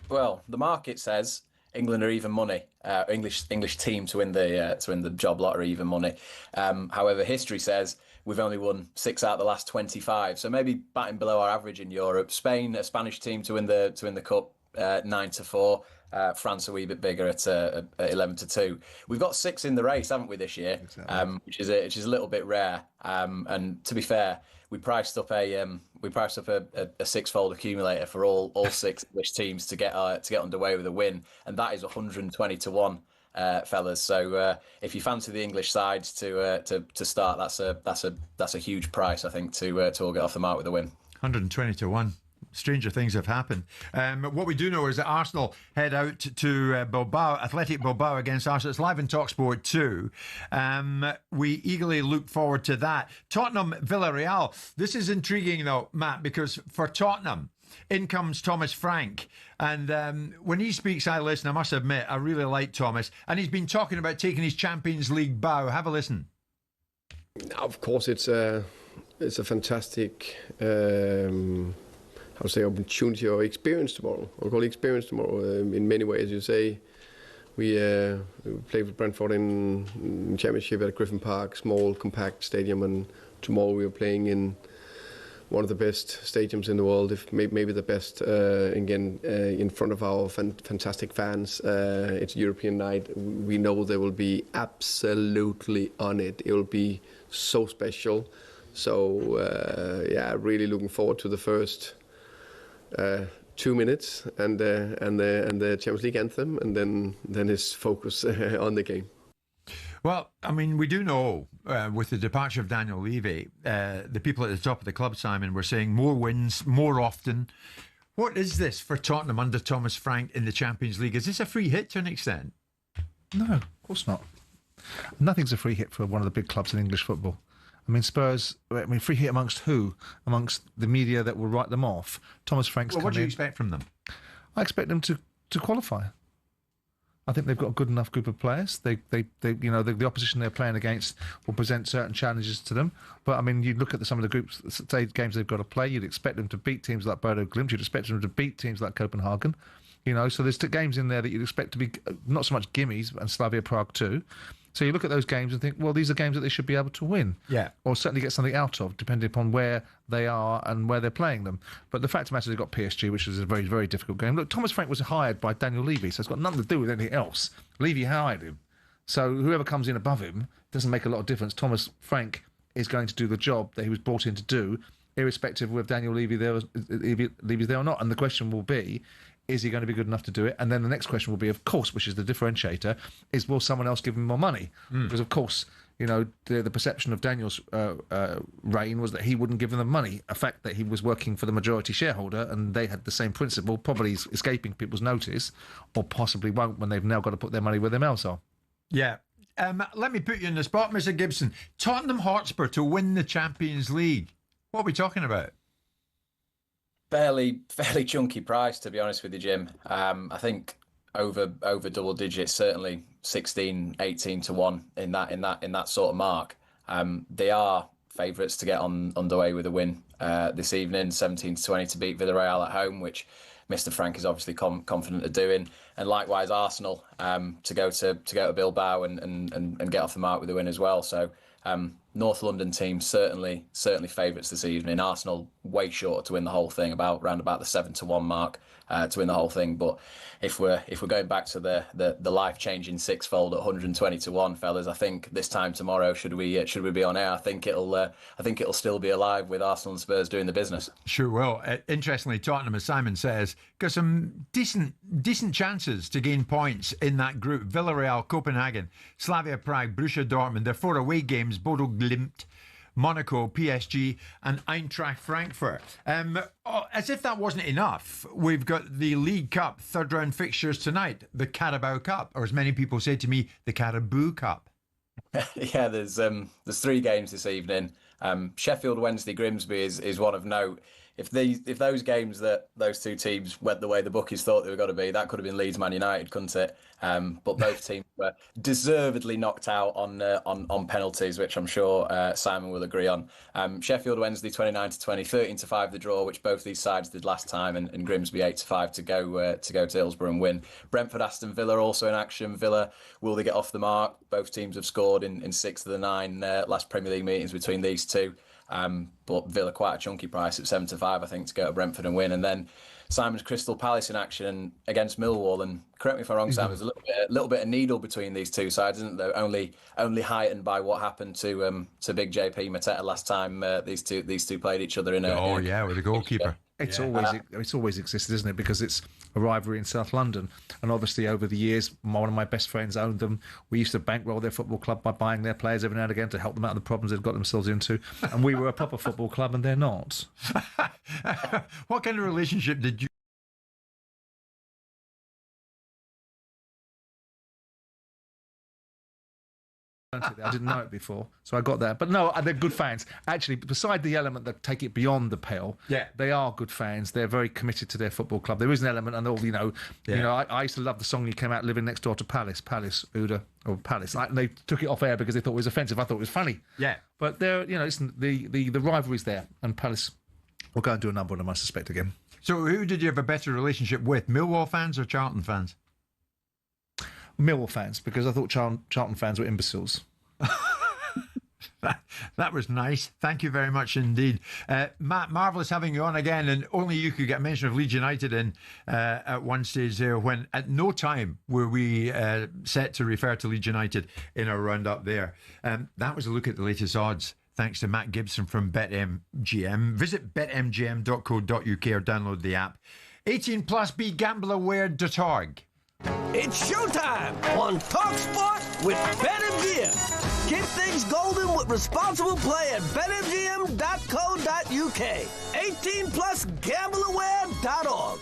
Well, the market says England are even money. English team to win the job lot are even money. However, history says we've only won 6 out of the last 25, so maybe batting below our average in Europe. Spain, a Spanish team to win the cup, 9-4. France a wee bit bigger at 11-2. We've got 6 in the race, haven't we, this year? Exactly. Which is a little bit rare. And to be fair, we priced up a 6-fold accumulator for all 6 English teams to get underway with a win, and that is 120-1. Fellas, so if you fancy the English sides to start, that's a huge price, I think, to all get off the mark with a win. 120-1. Stranger things have happened. What we do know is that Arsenal head out to Bilbao, Athletic Bilbao against Arsenal. It's live in talkSPORT 2. We eagerly look forward to that. Tottenham Villarreal. This is intriguing though, Matt, because for Tottenham, in comes Thomas Frank, and when he speaks, I listen. I must admit, I really like Thomas, and he's been talking about taking his Champions League bow. Have a listen. Of course, it's a fantastic, opportunity or experience tomorrow. I'll call it experience tomorrow. In many ways, you say, we played with Brentford in Championship at Griffin Park, small, compact stadium, and tomorrow we are playing in one of the best stadiums in the world, if maybe the best, again, in front of our fantastic fans. It's European night. We know they will be absolutely on it. It will be so special. So, really looking forward to the first 2 minutes and the Champions League anthem, and then his focus on the game. Well, I mean, we do know with the departure of Daniel Levy, the people at the top of the club, Simon, were saying more wins, more often. What is this for Tottenham under Thomas Frank in the Champions League? Is this a free hit to an extent? No, of course not. Nothing's a free hit for one of the big clubs in English football. I mean, Spurs, free hit amongst who? Amongst the media that will write them off. Thomas Frank's Well, what do you expect from them? I expect them to qualify. I think they've got a good enough group of players. The opposition they're playing against will present certain challenges to them. But I mean, you look at some of the groups, games they've got to play. You'd expect them to beat teams like Bodo Glimt. You'd expect them to beat teams like Copenhagen. So there's games in there that you'd expect to be not so much gimmies, and Slavia Prague too. So you look at those games and think, well, these are games that they should be able to win. Yeah. Or certainly get something out of, depending upon where they are and where they're playing them. But the fact of the matter is they've got PSG, which is a very, very difficult game. Look, Thomas Frank was hired by Daniel Levy, so it's got nothing to do with anything else. Levy hired him. So whoever comes in above him doesn't make a lot of difference. Thomas Frank is going to do the job that he was brought in to do, irrespective of whether Daniel Levy's there or not. And the question will be, is he going to be good enough to do it? And then the next question will be, of course, which is the differentiator, is will someone else give him more money? Because, of course, the perception of Daniel's reign was that he wouldn't give them the money, a fact that he was working for the majority shareholder and they had the same principle, probably escaping people's notice, or possibly won't when they've now got to put their money where their mouths are. Yeah. Let me put you in the spot, Mr. Gibson. Tottenham Hotspur to win the Champions League. What are we talking about? Fairly chunky price, to be honest with you, Jim. I think over double digits, certainly 16, 18-1 in that sort of mark. They are favourites to get underway with a win this evening, 17-20 to beat Villarreal at home, which Mr. Frank is obviously confident of doing, and likewise Arsenal to go to Bilbao and get off the mark with a win as well. So North London team certainly favourites this evening. Arsenal way short to win the whole thing, round about the 7-1 mark to win the whole thing. But if we're going back to the life-changing sixfold at 120-1, fellas, I think this time tomorrow, should we be on air, I think it'll still be alive with Arsenal and Spurs doing the business. Sure will. Interestingly, Tottenham, as Simon says, got some decent chances to gain points in that group. Villarreal, Copenhagen, Slavia Prague, Borussia Dortmund. Their 4 away games: Bodo Glimt, Monaco, PSG and Eintracht Frankfurt. As if that wasn't enough, we've got the League Cup third round fixtures tonight, the Carabao Cup, or as many people say to me, the Carabao Cup. Yeah, there's 3 games this evening. Sheffield Wednesday Grimsby is one of note. If those games that those two teams went the way the bookies thought they were going to be, that could have been Leeds Man United, couldn't it? But both teams were deservedly knocked out on penalties, which I'm sure Simon will agree on. Sheffield Wednesday 29-20, 13-5 the draw, which both these sides did last time, and Grimsby 8-5 to go to Hillsborough and win. Brentford Aston Villa also in action. Villa, will they get off the mark? Both teams have scored in 6 of the 9 last Premier League meetings between these two. But Villa quite a chunky price at 7-5, I think, to go to Brentford and win. And then Simon's Crystal Palace in action against Millwall. And correct me if I'm wrong, Simon, there's a little bit of needle between these two sides, isn't there? Only heightened by what happened to Big JP Mateta last time these two played each other in a. With the goalkeeper. It's always existed, isn't it? Because it's a rivalry in South London, and obviously over the years, one of my best friends owned them. We used to bankroll their football club by buying their players every now and again to help them out of the problems they'd got themselves into. And we were a proper football club, and they're not. What kind of relationship did you? I didn't know it before, so I got that. But no, they're good fans. Actually, beside the element that take it beyond the pale, they are good fans. They're very committed to their football club. There is an element, and I used to love the song you came out living next door to Palace, Uda, or Palace. And they took it off air because they thought it was offensive. I thought it was funny. Yeah. But listen, the rivalry's there, and Palace will go and do a number on them, I suspect, again. So who did you have a better relationship with, Millwall fans or Charlton fans? Millwall fans, because I thought Charlton fans were imbeciles. That was nice. Thank you very much indeed. Matt, marvellous having you on again, and only you could get mention of Leeds United in at one stage there, when at no time were we set to refer to Leeds United in our roundup there. That was a look at the latest odds, thanks to Matt Gibson from BetMGM. Visit betmgm.co.uk or download the app. 18 plus, begambleaware.org. It's showtime on talkSPORT with BetMGM. Keep things golden with responsible play at betmgm.co.uk. 18 plus, gambleaware.org.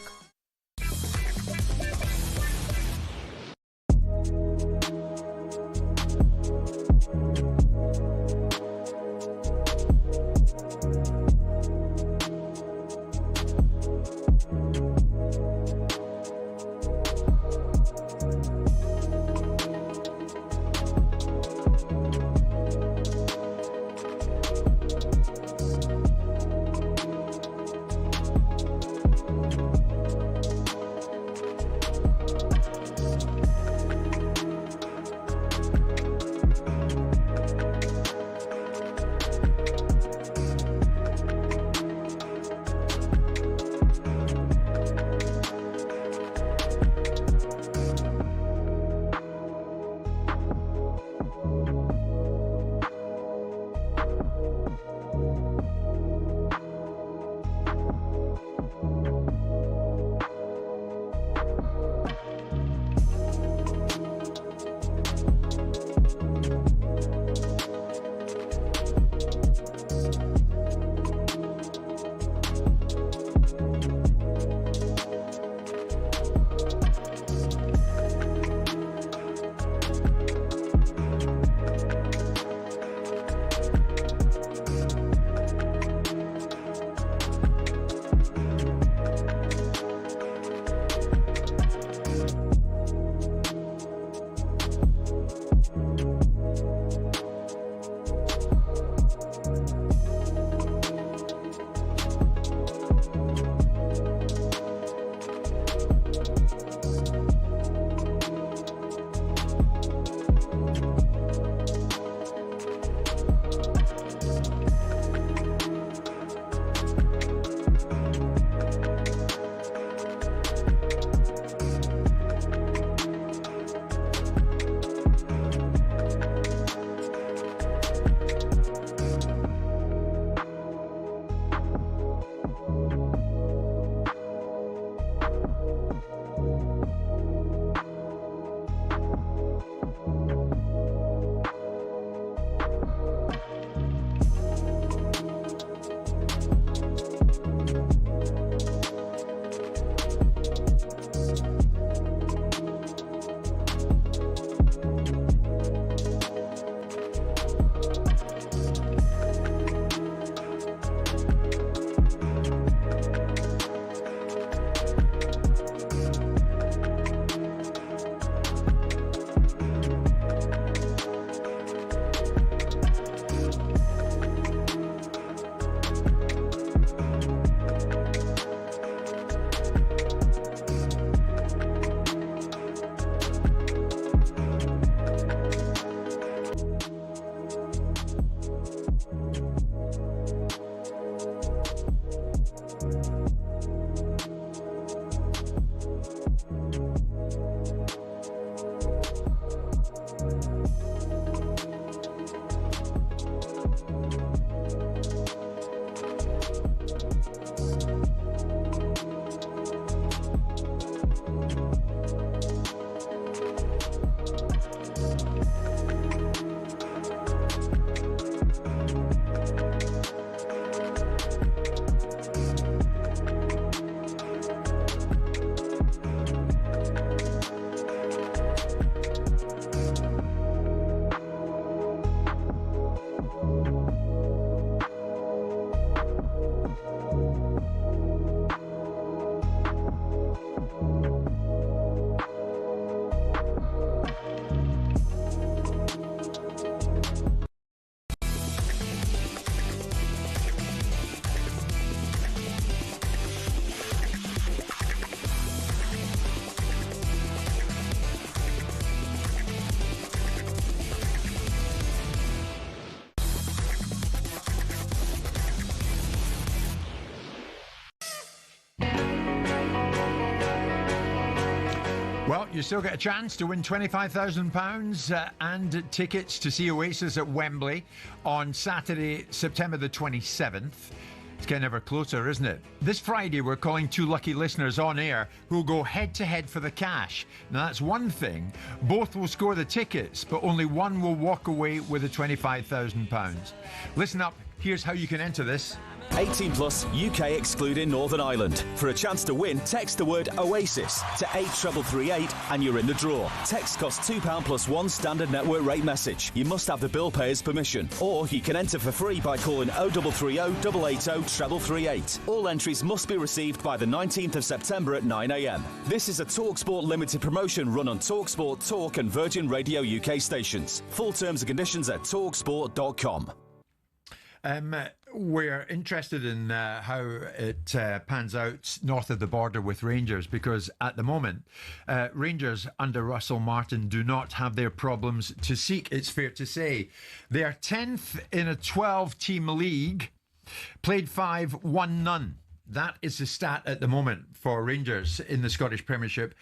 Well, you still get a chance to win £25,000 and tickets to see Oasis at Wembley on Saturday, September the 27th. It's getting ever closer, isn't it? This Friday, we're calling 2 lucky listeners on air who'll go head-to-head for the cash. Now, that's one thing. Both will score the tickets, but only one will walk away with the £25,000. Listen up. Here's how you can enter this. 18 plus, UK excluding Northern Ireland. For a chance to win, text the word Oasis to 83338 and you're in the draw. Text costs £2 plus one standard network rate message. You must have the bill payer's permission. Or you can enter for free by calling 0330 880 3338. All entries must be received by the 19th of September at 9 a.m. This is a talkSPORT limited promotion run on talkSPORT, Talk and Virgin Radio UK stations. Full terms and conditions at talksport.com. We're interested in how it pans out north of the border with Rangers, because at the moment, Rangers under Russell Martin do not have their problems to seek, it's fair to say. They are 10th in a 12-team league, played 5, won none. That is the stat at the moment for Rangers in the Scottish Premiership.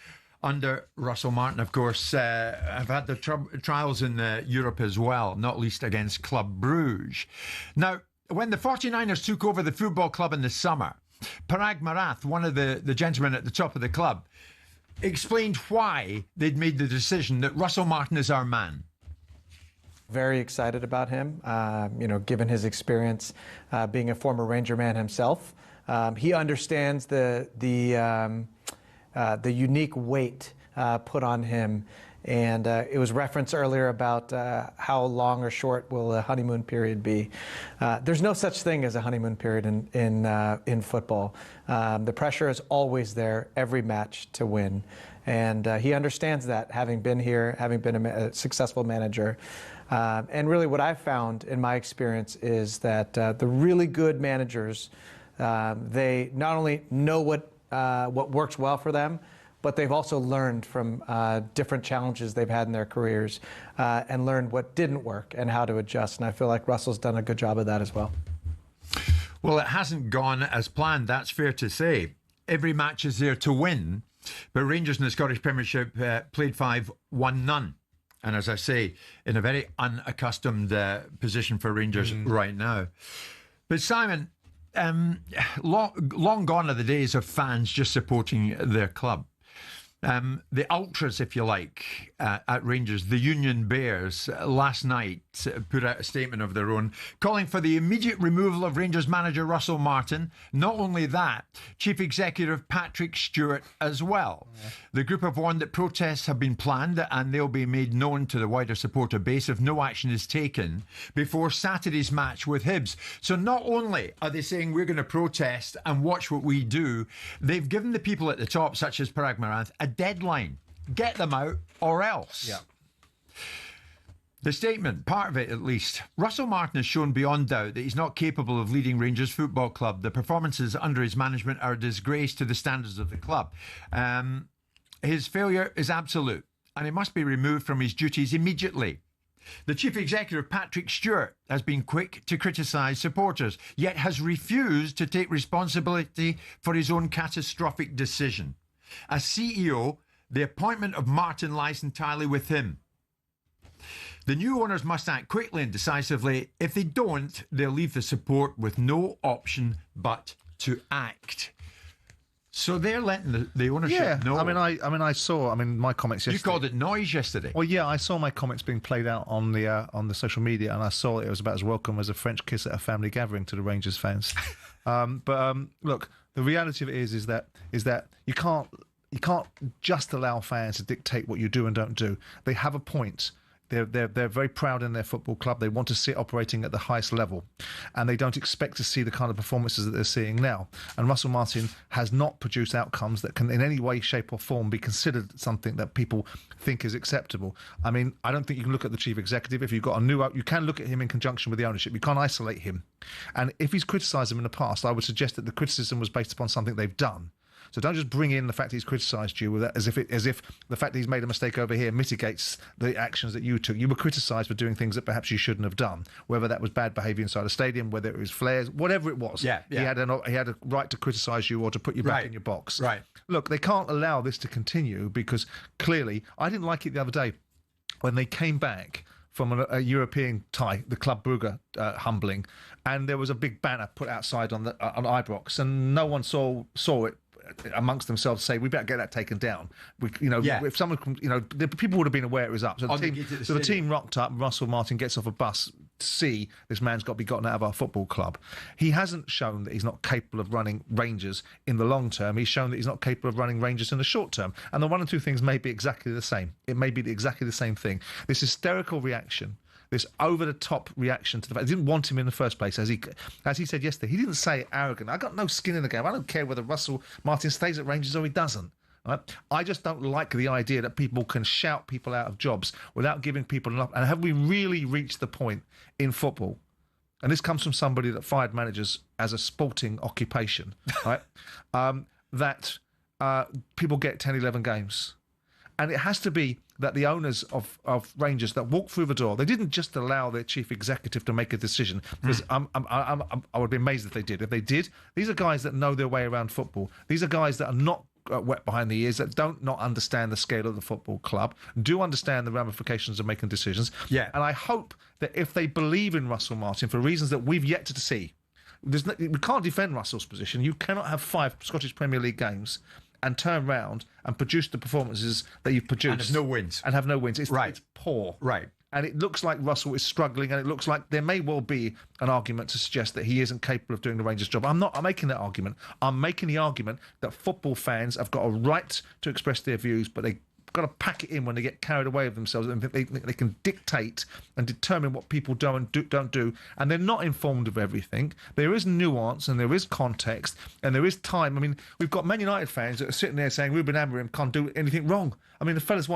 Under Russell Martin, of course, have had the trials in Europe as well, not least against Club Brugge. Now, when the 49ers took over the football club in the summer, Parag Marath, one of the gentlemen at the top of the club, explained why they'd made the decision that Russell Martin is our man. Very excited about him, given his experience being a former Ranger man himself. He understands the unique weight put on him. And it was referenced earlier about how long or short will a honeymoon period be. There's no such thing as a honeymoon period in football. The pressure is always there, every match to win. And he understands that, having been here, having been a successful manager. And really what I've found in my experience is that the really good managers, they not only know what works well for them, but they've also learned from different challenges they've had in their careers and learned what didn't work and how to adjust. And I feel like Russell's done a good job of that as well. Well, it hasn't gone as planned, that's fair to say. Every match is there to win, but Rangers in the Scottish Premiership played 5, won none. And as I say, in a very unaccustomed position for Rangers right now. But Simon, long gone are the days of fans just supporting their club. The ultras, if you like, at Rangers, the Union Bears, last night put out a statement of their own calling for the immediate removal of Rangers manager Russell Martin. Not only that, Chief Executive Patrick Stewart as well. Yeah. The group have warned that protests have been planned and they'll be made known to the wider supporter base if no action is taken before Saturday's match with Hibs. So not only are they saying we're going to protest and watch what we do, they've given the people at the top, such as Parag Marath, a deadline. Get them out or else. Yeah. The statement, part of it at least. Russell Martin has shown beyond doubt that he's not capable of leading Rangers Football Club. The performances under his management are a disgrace to the standards of the club. His failure is absolute and he must be removed from his duties immediately. The Chief Executive, Patrick Stewart, has been quick to criticise supporters, yet has refused to take responsibility for his own catastrophic decision. As CEO, the appointment of Martin lies entirely with him. The new owners must act quickly and decisively. If they don't, they'll leave the support with no option but to act. So they're letting the ownership know. I saw my comments yesterday. You called it noise yesterday. Well, yeah, I saw my comments being played out on the social media, and I saw it was about as welcome as a French kiss at a family gathering to the Rangers fans. Look, the reality of it is that you can't just allow fans to dictate what you do and don't do. They have a point. They're very proud in their football club. They want to see it operating at the highest level, and they don't expect to see the kind of performances that they're seeing now. And Russell Martin has not produced outcomes that can in any way, shape or form be considered something that people think is acceptable. I mean, I don't think you can look at the chief executive. If you've got you can look at him in conjunction with the ownership. You can't isolate him. And if he's criticised them in the past, I would suggest that the criticism was based upon something they've done. So don't just bring in the fact that he's criticised you with that as if the fact that he's made a mistake over here mitigates the actions that you took. You were criticised for doing things that perhaps you shouldn't have done, whether that was bad behaviour inside a stadium, whether it was flares, whatever it was. Yeah. He had a right to criticise you or to put you back in your box. Right. Look, they can't allow this to continue because clearly, I didn't like it the other day when they came back from a European tie, the Club Brugge humbling, and there was a big banner put outside on Ibrox, and no one saw it amongst themselves say we better get that taken down. If someone, the people would have been aware it was up. So the team rocked up. Russell Martin gets off a bus to see this man's got to be gotten out of our football club. He hasn't shown that he's not capable of running Rangers in the long term. He's shown that he's not capable of running Rangers in the short term. And the one or two things may be exactly the same. It may be exactly the same thing. This hysterical reaction, this over-the-top reaction to the fact they didn't want him in the first place, as he said yesterday. He didn't say arrogant. I got no skin in the game. I don't care whether Russell Martin stays at Rangers or he doesn't. Right? I just don't like the idea that people can shout people out of jobs without giving people enough. And have we really reached the point in football? And this comes from somebody that fired managers as a sporting occupation, right? That people get 10, 11 games. And it has to be that the owners of Rangers that walked through the door, they didn't just allow their chief executive to make a decision. Because I would be amazed if they did. If they did, these are guys that know their way around football. These are guys that are not wet behind the ears, that don't not understand the scale of the football club, do understand the ramifications of making decisions. Yeah. And I hope that if they believe in Russell Martin for reasons that we've yet to see, we can't defend Russell's position. You cannot have 5 Scottish Premier League games and turn round and produce the performances that you've produced. And have no wins. It's poor. Right. And it looks like Russell is struggling, and it looks like there may well be an argument to suggest that he isn't capable of doing the Rangers' job. I'm making that argument. I'm making the argument that football fans have got a right to express their views, but they've got to pack it in when they get carried away with themselves and they can dictate and determine what people don't do, and they're not informed of everything. There is nuance and there is context and there is time. I mean, we've got Man United fans that are sitting there saying Ruben Amorim can't do anything wrong. I mean, the fella's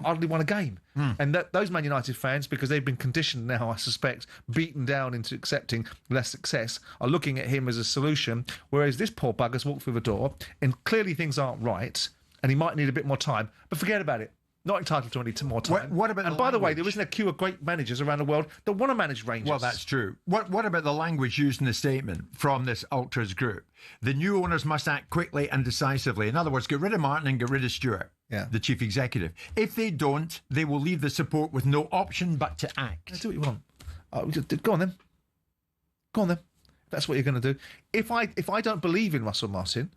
hardly won a game. And those Man United fans, because they've been conditioned now, I suspect, beaten down into accepting less success, are looking at him as a solution, whereas this poor bugger's walked through the door and clearly things aren't right and he might need a bit more time, but forget about it. Not entitled to any more time. What about? And by the way, there isn't a queue of great managers around the world that want to manage Rangers. Well, that's true. What about the language used in the statement from this Ultras group? The new owners must act quickly and decisively. In other words, get rid of Martin and get rid of Stewart, the chief executive. If they don't, they will leave the support with no option but to act. Do what you want. Go on then. Go on then. That's what you're going to do. If I don't believe in Russell Martin,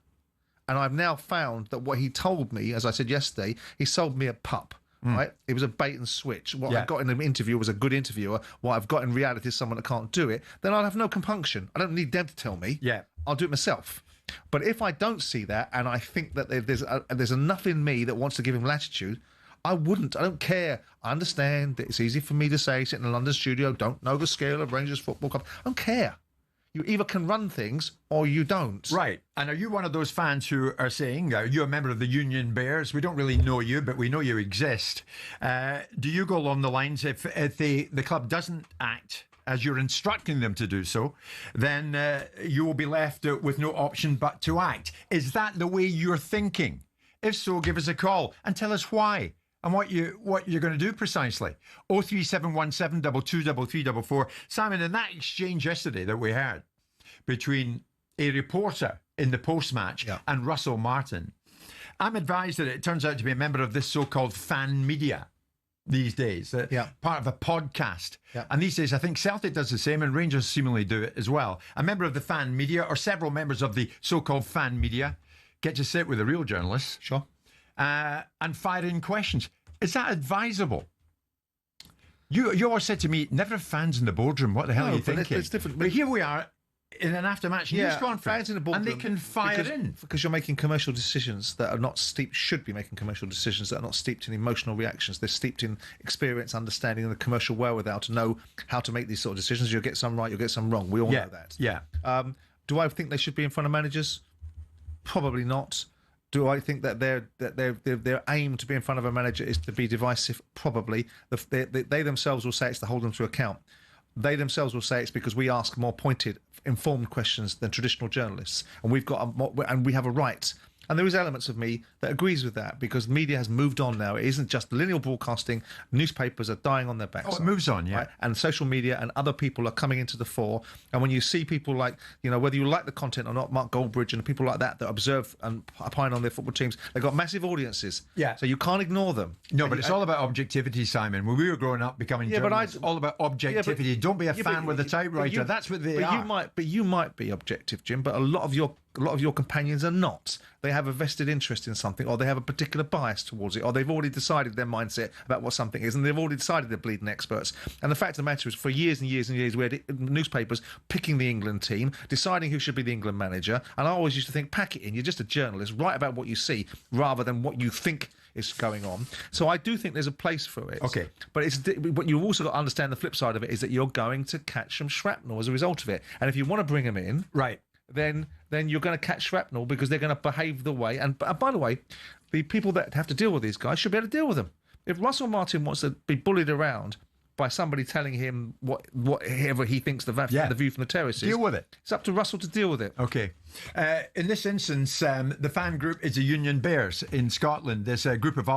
and I've now found that what he told me, as I said yesterday, he sold me a pup, right? It was a bait and switch. What I got in an interview was a good interviewer. What I've got in reality is someone that can't do it. Then I'll have no compunction. I don't need them to tell me. Yeah. I'll do it myself. But if I don't see that, and I think that there's enough in me that wants to give him latitude, I wouldn't. I don't care. I understand that it's easy for me to say, sit in a London studio, don't know the scale of Rangers Football Club. I don't care. You either can run things or you don't. Right. And are you one of those fans who are saying, you're a member of the Union Bears, we don't really know you, but we know you exist. Do you go along the lines, if the club doesn't act as you're instructing them to do so, then you will be left with no option but to act? Is that the way you're thinking? If so, give us a call and tell us why. And what you're going to do precisely. 03717 223344. Simon, in that exchange yesterday that we had between a reporter in the post-match and Russell Martin, I'm advised that it turns out to be a member of this so-called fan media. these days. Part of a podcast. Yeah. And these days, I think Celtic does the same and Rangers seemingly do it as well. A member of the fan media, or several members of the so-called fan media, get to sit with the real journalists. Sure. And fire in questions. Is that advisable? You always said to me, never have fans in the boardroom. What the hell are you thinking? It's different. But here we are in an after-match news conference, fans in the boardroom, and they can fire in. Because you're making commercial decisions that are not steeped, should be making commercial decisions that are not steeped in emotional reactions. They're steeped in experience, understanding, and the commercial wherewithal to know how to make these sort of decisions. You'll get some right, you'll get some wrong. We all know that. Yeah. Do I think they should be in front of managers? Probably not. Do I think that their aim to be in front of a manager is to be divisive? Probably. They themselves will say it's to hold them to account. They themselves will say it's because we ask more pointed, informed questions than traditional journalists, and we have a right. And there is elements of me that agrees with that, because media has moved on now. It isn't just linear broadcasting. Newspapers are dying on their backs. Oh, it moves on, yeah. Right? And social media and other people are coming into the fore. And when you see people like, whether you like the content or not, Mark Goldbridge and people like that observe and opine on their football teams, they've got massive audiences. Yeah. So you can't ignore them. No, but it's all about objectivity, Simon. When we were growing up becoming journalists, all about objectivity. Don't be a fan with a typewriter. That's what they are. You might be objective, Jim, but a lot of your companions are not. They have a vested interest in something, or they have a particular bias towards it, or they've already decided their mindset about what something is, and they've already decided they're bleeding experts. And the fact of the matter is, for years and years and years, we had newspapers picking the England team, deciding who should be the England manager, and I always used to think, pack it in, you're just a journalist, write about what you see, rather than what you think is going on. So I do think there's a place for it. Okay. But you've also got to understand the flip side of it is that you're going to catch some shrapnel as a result of it. And if you want to bring them in... Right. Then you're going to catch shrapnel, because they're going to behave the way. And by the way, the people that have to deal with these guys should be able to deal with them. If Russell Martin wants to be bullied around by somebody telling him whatever he thinks the view from the terrace is, deal with it. It's up to Russell to deal with it. Okay. In this instance, the fan group is the Union Bears in Scotland. There's a group of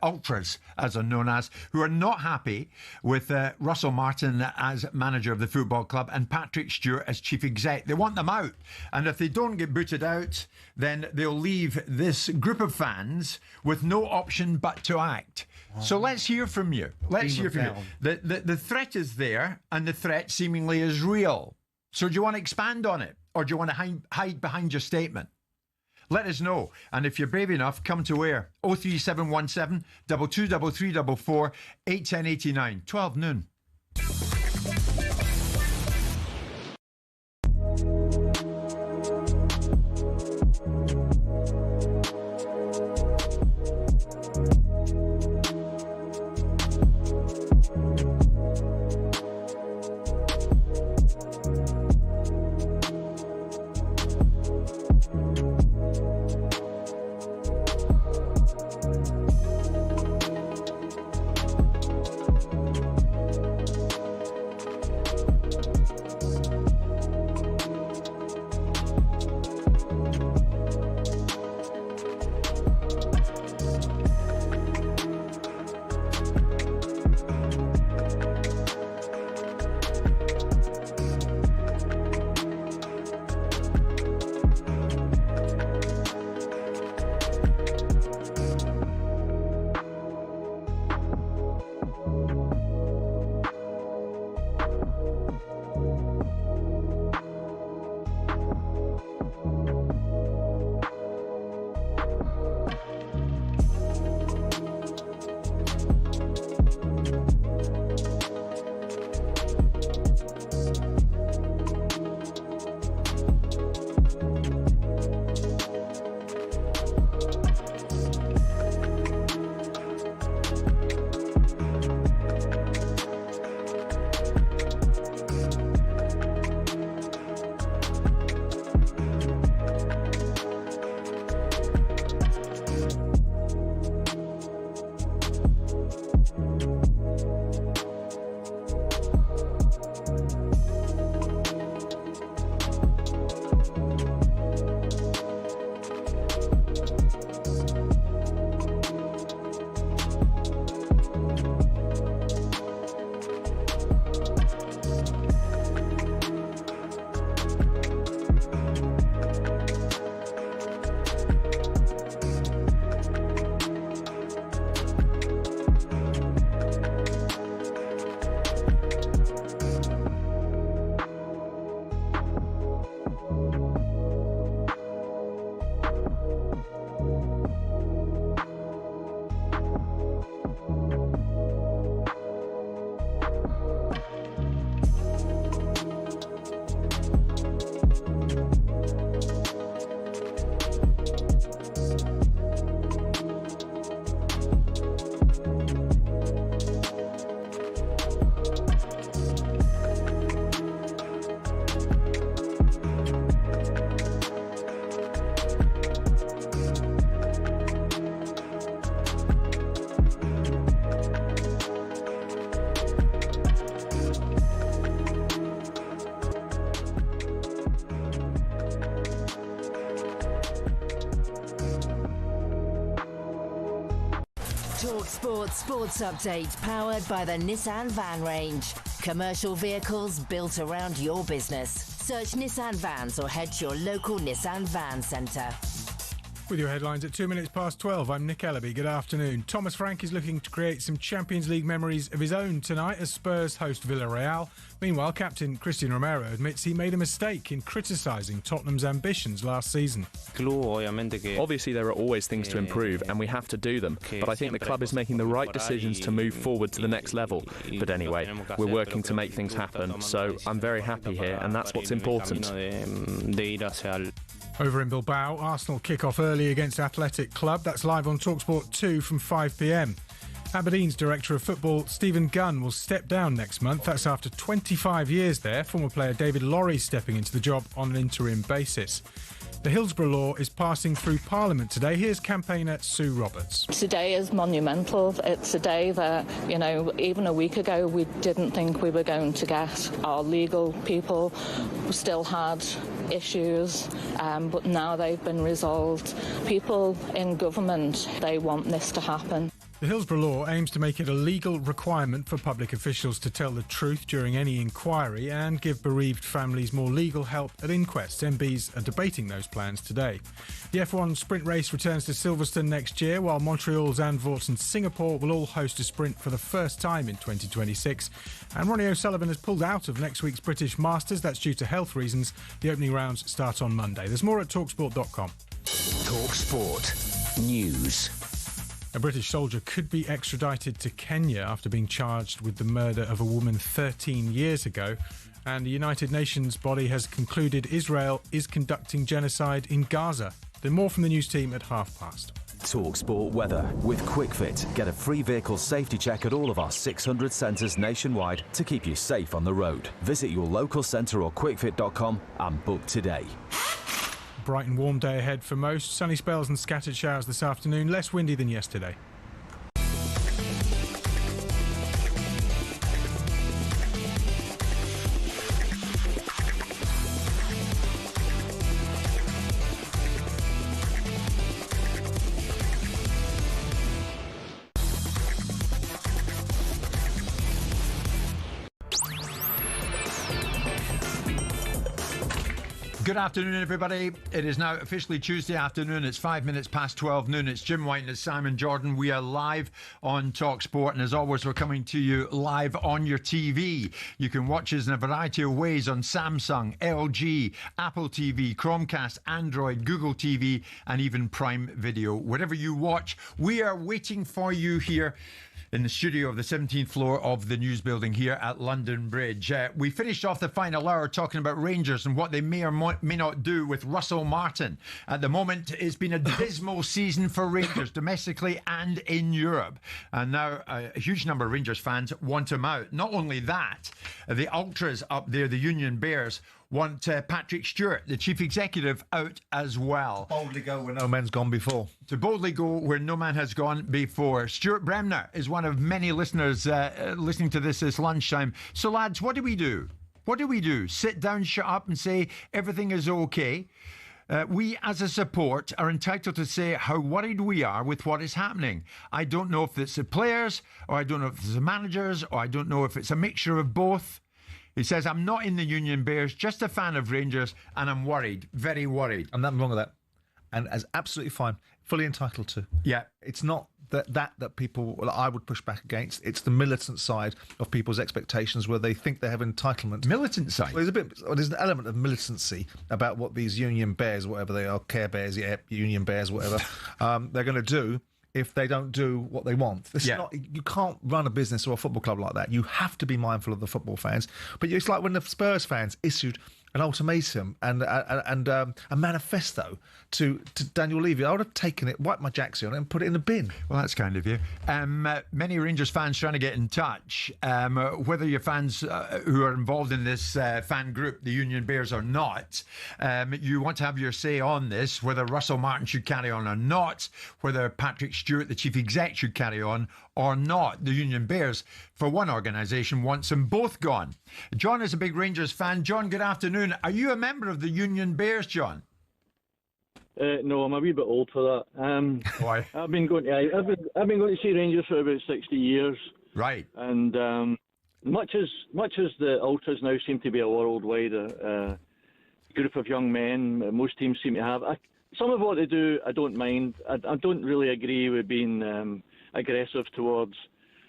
ultras, as they're known as, who are not happy with Russell Martin as manager of the football club and Patrick Stewart as chief exec. They want them out. And if they don't get booted out, then they'll leave this group of fans with no option but to act. So let's hear from you. Let's hear from you. The threat is there, and the threat seemingly is real. So do you want to expand on it, or do you want to hide behind your statement? Let us know. And if you're brave enough, come to air. 03717 223344 81089. 12 noon. talkSPORT Sports Update, powered by the Nissan Van Range. Commercial vehicles built around your business. Search Nissan Vans or head to your local Nissan Van Centre. With your headlines at 12:02, I'm Nick Ellaby. Good afternoon. Thomas Frank is looking to create some Champions League memories of his own tonight as Spurs host Villarreal. Meanwhile, captain Cristian Romero admits he made a mistake in criticising Tottenham's ambitions last season. Obviously, there are always things to improve, and we have to do them. But I think the club is making the right decisions to move forward to the next level. But anyway, we're working to make things happen, so I'm very happy here, and that's what's important. Over in Bilbao, Arsenal kick off early against Athletic Club. That's live on talkSPORT 2 from 5 p.m. Aberdeen's Director of Football, Stephen Gunn, will step down next month. That's after 25 years there. Former player David Lorry stepping into the job on an interim basis. The Hillsborough law is passing through Parliament today. Here's campaigner Sue Roberts. Today is monumental. It's a day that, even a week ago we didn't think we were going to get. Our legal people still had issues, but now they've been resolved. People in government, they want this to happen. The Hillsborough law aims to make it a legal requirement for public officials to tell the truth during any inquiry and give bereaved families more legal help at inquests. MPs are debating those plans today. The F1 sprint race returns to Silverstone next year, while Montreal, Zandvoort and Singapore will all host a sprint for the first time in 2026. And Ronnie O'Sullivan has pulled out of next week's British Masters. That's due to health reasons. The opening rounds start on Monday. There's more at talksport.com. talkSPORT News. A British soldier could be extradited to Kenya after being charged with the murder of a woman 13 years ago. And the United Nations body has concluded Israel is conducting genocide in Gaza. Then more from the news team at past. talkSPORT weather with QuickFit. Get a free vehicle safety check at all of our 600 centres nationwide to keep you safe on the road. Visit your local centre or quickfit.com and book today. Bright and warm day ahead for most. Sunny spells and scattered showers this afternoon. Less windy than yesterday. Good afternoon, everybody. It is now officially Tuesday afternoon. It's 5 minutes past 12 noon. It's Jim White and it's Simon Jordan. We are live on talkSPORT, and as always, we're coming to you live on your TV. You can watch us in a variety of ways on Samsung, LG, Apple TV, Chromecast, Android, Google TV, and even Prime Video. Whatever you watch, we are waiting for you here in the studio of the 17th floor of the news building here at London Bridge. We finished off the final hour talking about Rangers and what they may or may not do with Russell Martin. At the moment, it's been a dismal season for Rangers, domestically and in Europe. And now a huge number of Rangers fans want him out. Not only that, the Ultras up there, the Union Bears, want Patrick Stewart, the chief executive, out as well. Boldly go where no man's gone before. To boldly go where no man has gone before. Stuart Bremner is one of many listeners listening to this lunchtime. So, lads, what do we do? What do we do? Sit down, shut up and say everything is okay? We, as a support, are entitled to say how worried we are with what is happening. I don't know if it's the players, or I don't know if it's the managers, or I don't know if it's a mixture of both. He says, I'm not in the Union Bears, just a fan of Rangers, and I'm worried, very worried. I'm nothing wrong with that. And as absolutely fine, fully entitled to. Yeah. It's not that people, I would push back against. It's the militant side of people's expectations where they think they have entitlement. Militant side? Well, there's an element of militancy about what these Union Bears, whatever they are, Care Bears, yeah, Union Bears, whatever, they're going to do if they don't do what they want. You can't run a business or a football club like that. You have to be mindful of the football fans. But it's like when the Spurs fans issued an ultimatum and a manifesto to Daniel Levy. I would have taken it, wiped my jacksie on it and put it in the bin. Well, that's kind of you. Many Rangers fans trying to get in touch. Whether you're fans who are involved in this fan group, the Union Bears, or not, you want to have your say on this, whether Russell Martin should carry on or not, whether Patrick Stewart, the chief exec, should carry on or not. The Union Bears, for one organisation, wants them both gone. John is a big Rangers fan. John, good afternoon. Are you a member of the Union Bears, John? No, I'm a wee bit old for that. Why? I've been going to see Rangers for about 60 years. Right. And much as the Ultras now seem to be a worldwide group of young men, most teams seem to have. Some of what they do, I don't mind. I don't really agree with being aggressive towards.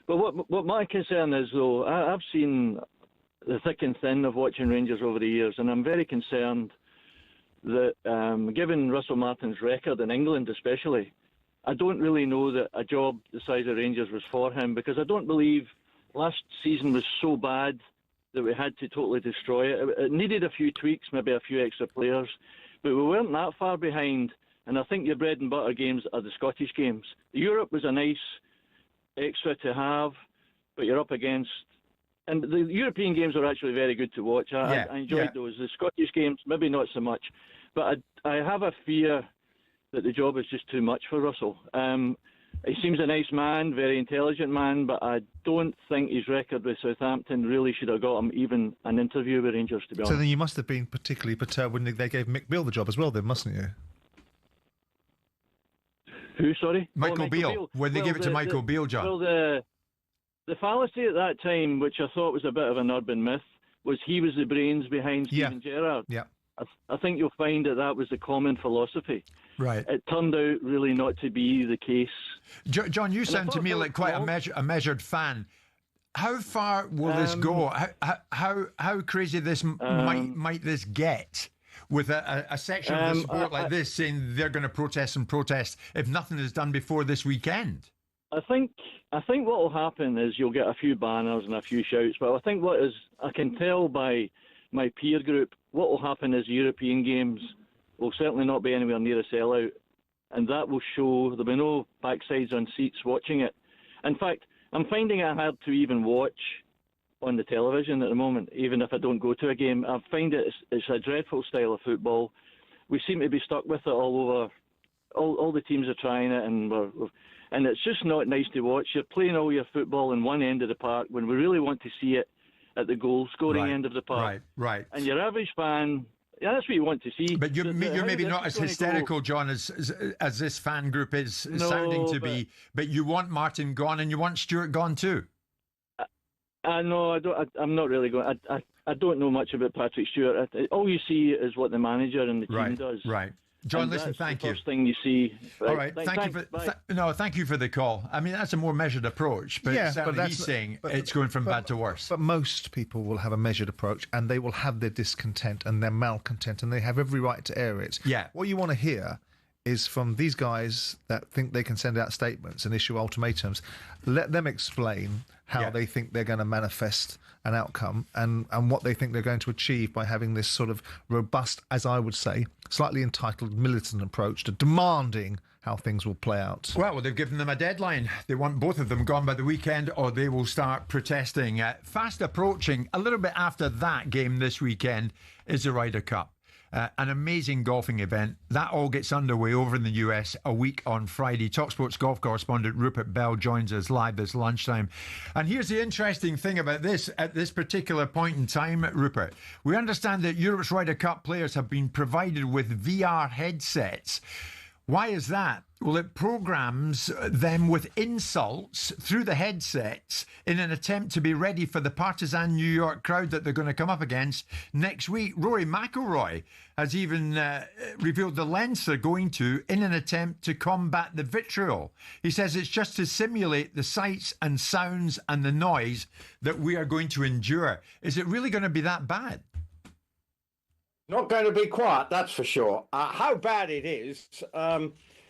But what my concern is, though, I've seen the thick and thin of watching Rangers over the years, and I'm very concerned that, given Russell Martin's record in England especially, I don't really know that a job the size of Rangers was for him, because I don't believe last season was so bad that we had to totally destroy it. It needed a few tweaks, maybe a few extra players, but we weren't that far behind, and I think your bread and butter games are the Scottish games. Europe was a nice extra to have, but you're up against... And the European games are actually very good to watch. I enjoyed those. The Scottish games, maybe not so much. But I have a fear that the job is just too much for Russell. He seems a nice man, very intelligent man, but I don't think his record with Southampton really should have got him even an interview with Rangers, to be honest. So then you must have been particularly perturbed when they gave Mick Beale the job as well, then, mustn't you? Who, sorry? Michael Beale. When they gave it to Michael Beale, John. Well, the fallacy at that time, which I thought was a bit of an urban myth, was he was the brains behind Steven Gerrard. Yeah. I think you'll find that was the common philosophy. Right. It turned out really not to be the case. John, you sound to me like quite a measured fan. How far will this go? How crazy might this get? With a section of the sport like this saying they're going to protest and protest if nothing is done before this weekend? I think what will happen is you'll get a few banners and a few shouts, but I think I can tell by my peer group, what will happen is European games will certainly not be anywhere near a sellout, and that will show there'll be no backsides on seats watching it. In fact, I'm finding it hard to even watch on the television at the moment, even if I don't go to a game. I find it's a dreadful style of football. We seem to be stuck with it all over. All the teams are trying it, and it's just not nice to watch. You're playing all your football in one end of the park when we really want to see it at the goal-scoring end of the park. Right. And your average fan, that's what you want to see. But you're maybe not as hysterical, John, as this fan group is sounding to be. But you want Martin gone, and you want Stewart gone too. No, I don't. I'm not really going. I don't know much about Patrick Stewart. All you see is what the manager and the team does. Right. John, and listen, thank you. First thing you see. All right, thank you for the call. I mean, that's a more measured approach, but certainly he's saying it's going from bad to worse. But most people will have a measured approach, and they will have their discontent and their malcontent, and they have every right to air it. Yeah. What you want to hear is from these guys that think they can send out statements and issue ultimatums. Let them explain how they think they're going to manifest an outcome and what they think they're going to achieve by having this sort of robust, as I would say, slightly entitled militant approach to demanding how things will play out. Well, they've given them a deadline. They want both of them gone by the weekend or they will start protesting. Fast approaching, a little bit after that game this weekend, is the Ryder Cup. An amazing golfing event. That all gets underway over in the US a week on Friday. talkSPORT's golf correspondent Rupert Bell joins us live this lunchtime. And here's the interesting thing about this. At this particular point in time, Rupert, we understand that Europe's Ryder Cup players have been provided with VR headsets. Why is that? Well, it programs them with insults through the headsets in an attempt to be ready for the partisan New York crowd that they're going to come up against next week. Rory McIlroy has even revealed the lengths they're going to in an attempt to combat the vitriol. He says it's just to simulate the sights and sounds and the noise that we are going to endure. Is it really going to be that bad? Not going to be quiet, that's for sure. How bad it is,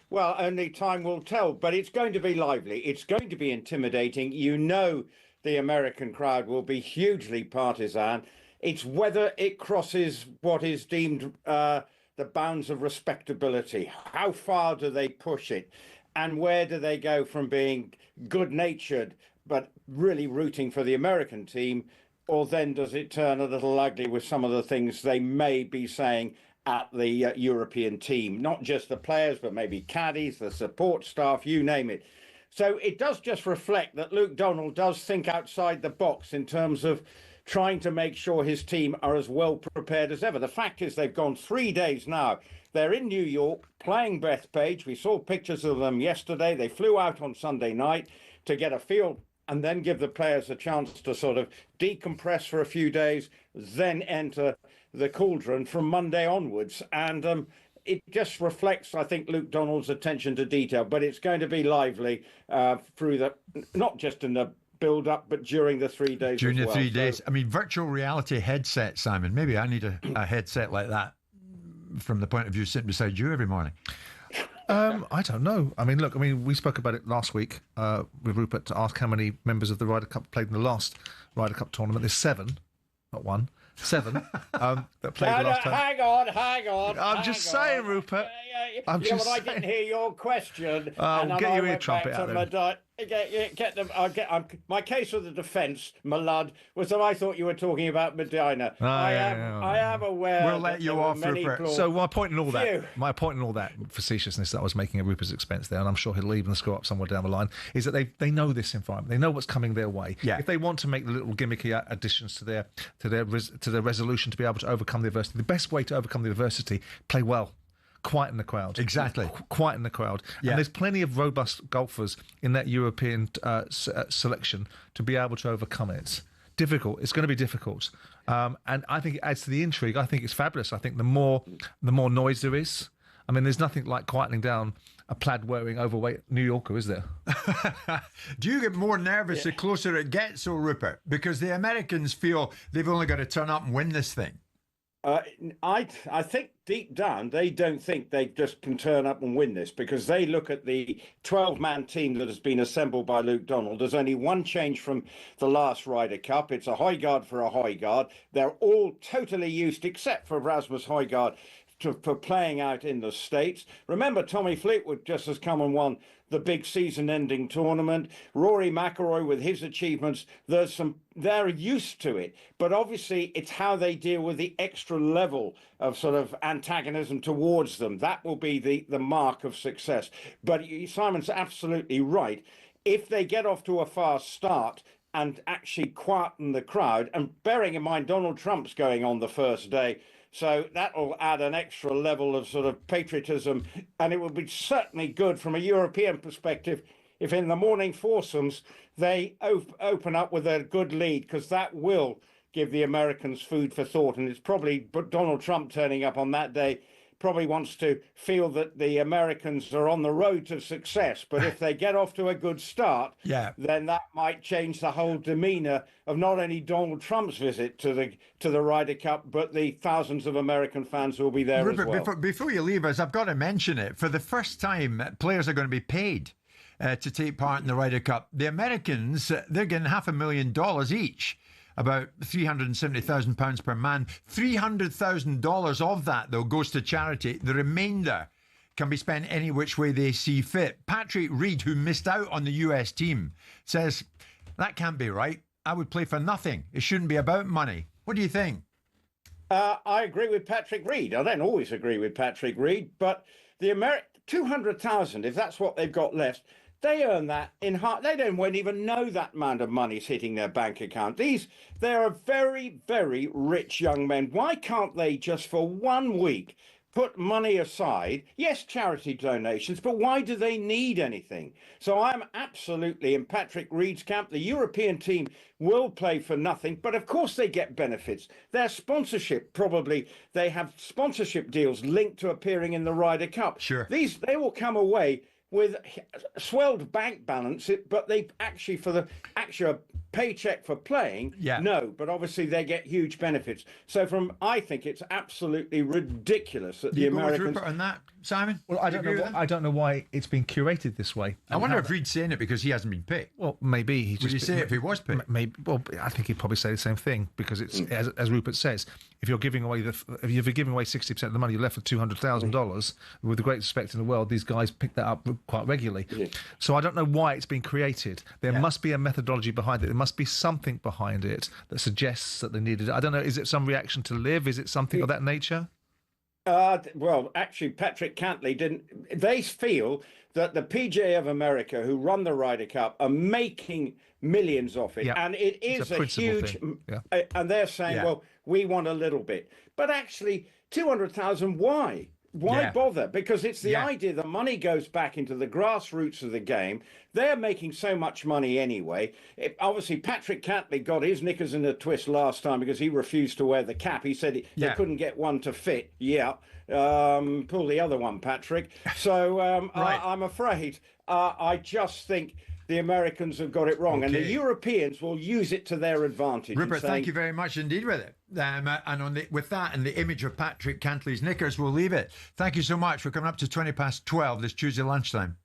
well, only time will tell, but it's going to be lively. It's going to be intimidating. You know the American crowd will be hugely partisan. It's whether it crosses what is deemed the bounds of respectability. How far do they push it? And where do they go from being good-natured but really rooting for the American team, or then does it turn a little ugly with some of the things they may be saying at the European team? Not just the players, but maybe caddies, the support staff, you name it. So it does just reflect that Luke Donald does think outside the box in terms of trying to make sure his team are as well prepared as ever. The fact is they've gone 3 days now. They're in New York playing Bethpage. We saw pictures of them yesterday. They flew out on Sunday night to get a feel and then give the players a chance to sort of decompress for a few days, then enter the cauldron from Monday onwards. And it just reflects, I think, Luke Donald's attention to detail. But it's going to be lively through the, not just in the build-up, but during the 3 days During as the well. 3 days. I mean, virtual reality headset, Simon. Maybe I need a headset like that from the point of view sitting beside you every morning. I don't know. I mean, look, we spoke about it last week with Rupert to ask how many members of the Ryder Cup played in the last Ryder Cup tournament. There's 7, not 1. 7 that played the last time. Hang on. I'm just saying, Rupert. I'm just saying. I didn't hear your question. We'll get your ear trumpet out there. Get them. My case for the defence, my lad, was that I thought you were talking about Medina. I am aware. We'll let you off, Rupert. So my point in all that facetiousness that I was making at Rupert's expense there, and I'm sure he'll even screw up somewhere down the line, is that they know this environment. They know what's coming their way. Yeah. If they want to make the little gimmicky additions to their resolution to be able to overcome the adversity, the best way to overcome the adversity, play well. Quieten the crowd. Exactly. Quieten the crowd. Yeah. And there's plenty of robust golfers in that European selection to be able to overcome it. Difficult. It's going to be difficult. And I think it adds to the intrigue. I think it's fabulous. I think the more noise there is, I mean, there's nothing like quietening down a plaid-wearing, overweight New Yorker, is there? Do you get more nervous the closer it gets, though, Rupert? Because the Americans feel they've only got to turn up and win this thing. I think deep down they don't think they just can turn up and win this, because they look at the 12-man team that has been assembled by Luke Donald. There's only one change from the last Ryder Cup. It's a Højgaard for a Højgaard. They're all totally used, except for Rasmus Højgaard, for playing out in the States. Remember, Tommy Fleetwood just has come and won the big season-ending tournament. Rory McIlroy, with his achievements, they're used to it. But obviously, it's how they deal with the extra level of sort of antagonism towards them. That will be the mark of success. But Simon's absolutely right. If they get off to a fast start and actually quieten the crowd, and bearing in mind Donald Trump's going on the first day, so that will add an extra level of sort of patriotism, and it would be certainly good from a European perspective if in the morning foursomes they open up with a good lead, because that will give the Americans food for thought. And it's probably Donald Trump turning up on that day probably wants to feel that the Americans are on the road to success. But if they get off to a good start, then that might change the whole demeanour of not only Donald Trump's visit to the Ryder Cup, but the thousands of American fans who will be there Rupert, as well. Before you leave us, I've got to mention it. For the first time, players are going to be paid to take part in the Ryder Cup. The Americans, they're getting $500,000 each. About £370,000 per man. $300,000 of that, though, goes to charity. The remainder can be spent any which way they see fit. Patrick Reed, who missed out on the US team, says, that can't be right. I would play for nothing. It shouldn't be about money. What do you think? I agree with Patrick Reed. I don't always agree with Patrick Reed, but the $200,000, if that's what they've got left, they earn that in heart. They won't even know that amount of money's hitting their bank account. They are very, very rich young men. Why can't they just for 1 week put money aside? Yes, charity donations, but why do they need anything? So I'm absolutely in Patrick Reed's camp. The European team will play for nothing, but of course they get benefits. Their sponsorship, probably they have sponsorship deals linked to appearing in the Ryder Cup. Sure. They will come away with swelled bank balance, but they actually, for the actual paycheck for playing, no, but obviously they get huge benefits. So I think it's absolutely ridiculous that the Americans... Go with Rupert on that, Simon? Well, I don't know why it's been curated this way. I wonder if Reed's saying it because he hasn't been picked. Well, maybe he just... Would he say it if he was picked? Maybe. Well, I think he'd probably say the same thing, because it's as Rupert says, if you're giving away 60% of the money, you're left with $200,000. With the greatest respect in the world, these guys pick that up quite regularly. Yeah. So I don't know why it's been created. There must be a methodology behind it. There must be something behind it that suggests that they needed it. I don't know. Is it some reaction to live? Is it something of that nature? Well, actually, Patrick Cantley didn't. They feel that the PGA of America, who run the Ryder Cup, are making millions off it. Yeah. And it is It's a a huge... principle thing. Yeah. And they're saying, Yeah. well, we want a little bit. But actually, 200,000, why? Why Yeah. bother? Because it's the Yeah. idea that money goes back into the grassroots of the game. They're making so much money anyway. Obviously, Patrick Cantley got his knickers in a twist last time because he refused to wear the cap. He said they couldn't get one to fit. Yeah. Pull the other one, Patrick. So Right. I'm afraid I just think the Americans have got it wrong, and the Okay. Europeans will use it to their advantage. Rupert, saying, thank you very much indeed with it. And with that and the image of Patrick Cantley's knickers, we'll leave it. Thank you so much. We're coming up to 12:20 this Tuesday lunchtime.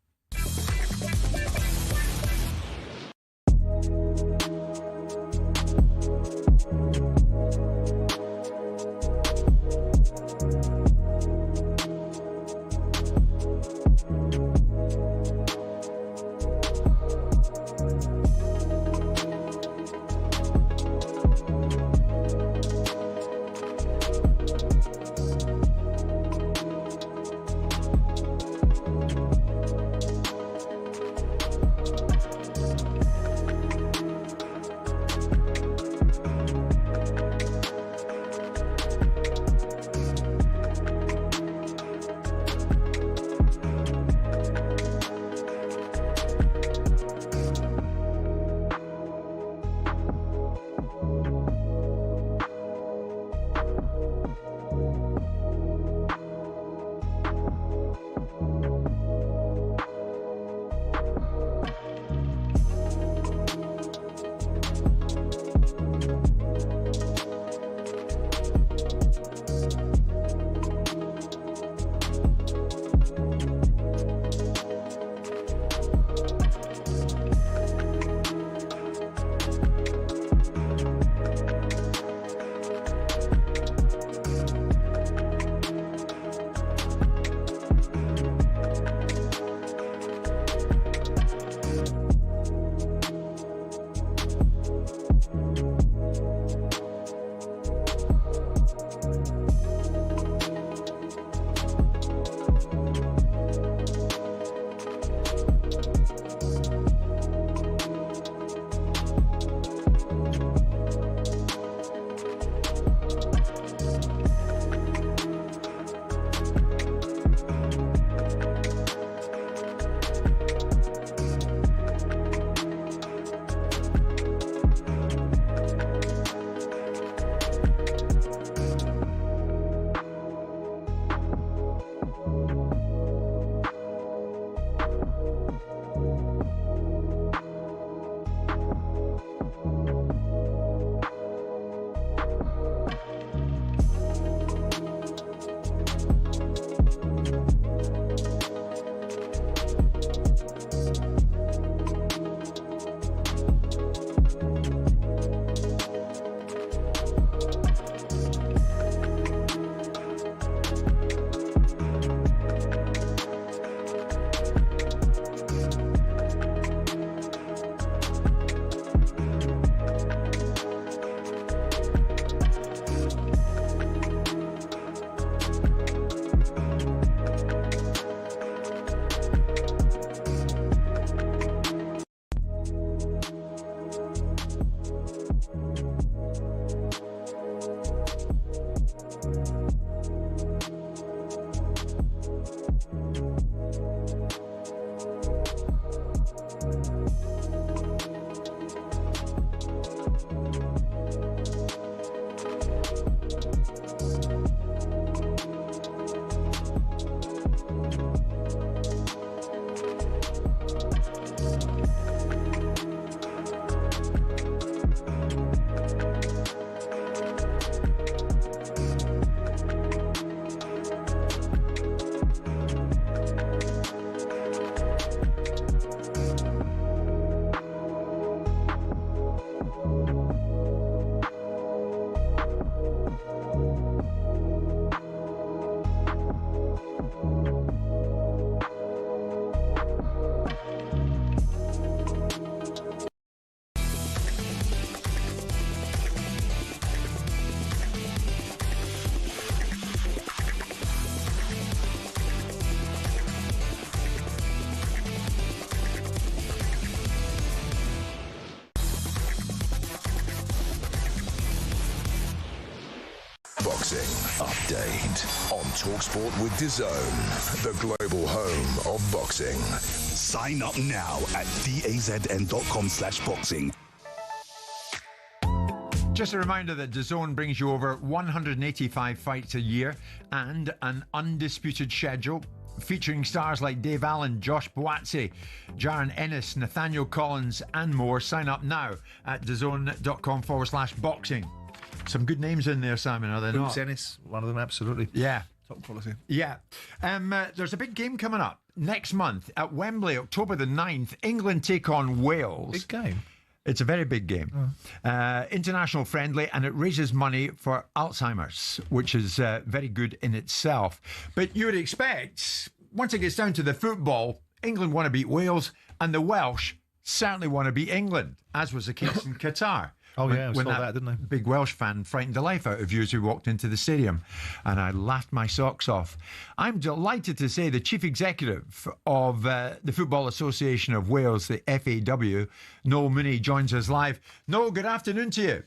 boxing update on talkSPORT with DAZN, the global home of boxing. Sign up now at dazn.com/boxing. Just a reminder that DAZN brings you over 185 fights a year and an undisputed schedule featuring stars like Dave Allen, Josh Boazzi, Jaron Ennis, Nathaniel Collins and more. Sign up now at dazn.com/boxing. Some good names in there, Simon, are there not? Ennis, one of them, absolutely. Yeah. Top quality. Yeah. There's a big game coming up next month at Wembley, October the 9th. England take on Wales. Big game. It's a very big game. International friendly, and it raises money for Alzheimer's, which is very good in itself. But you would expect, once it gets down to the football, England want to beat Wales, and the Welsh certainly want to beat England, as was the case in Qatar. Oh, yeah, I when saw that, didn't I? Big Welsh fan frightened the life out of you as we walked into the stadium, and I laughed my socks off. I'm delighted to say the Chief Executive of the Football Association of Wales, the FAW, Noel Mooney, joins us live. Noel, good afternoon to you.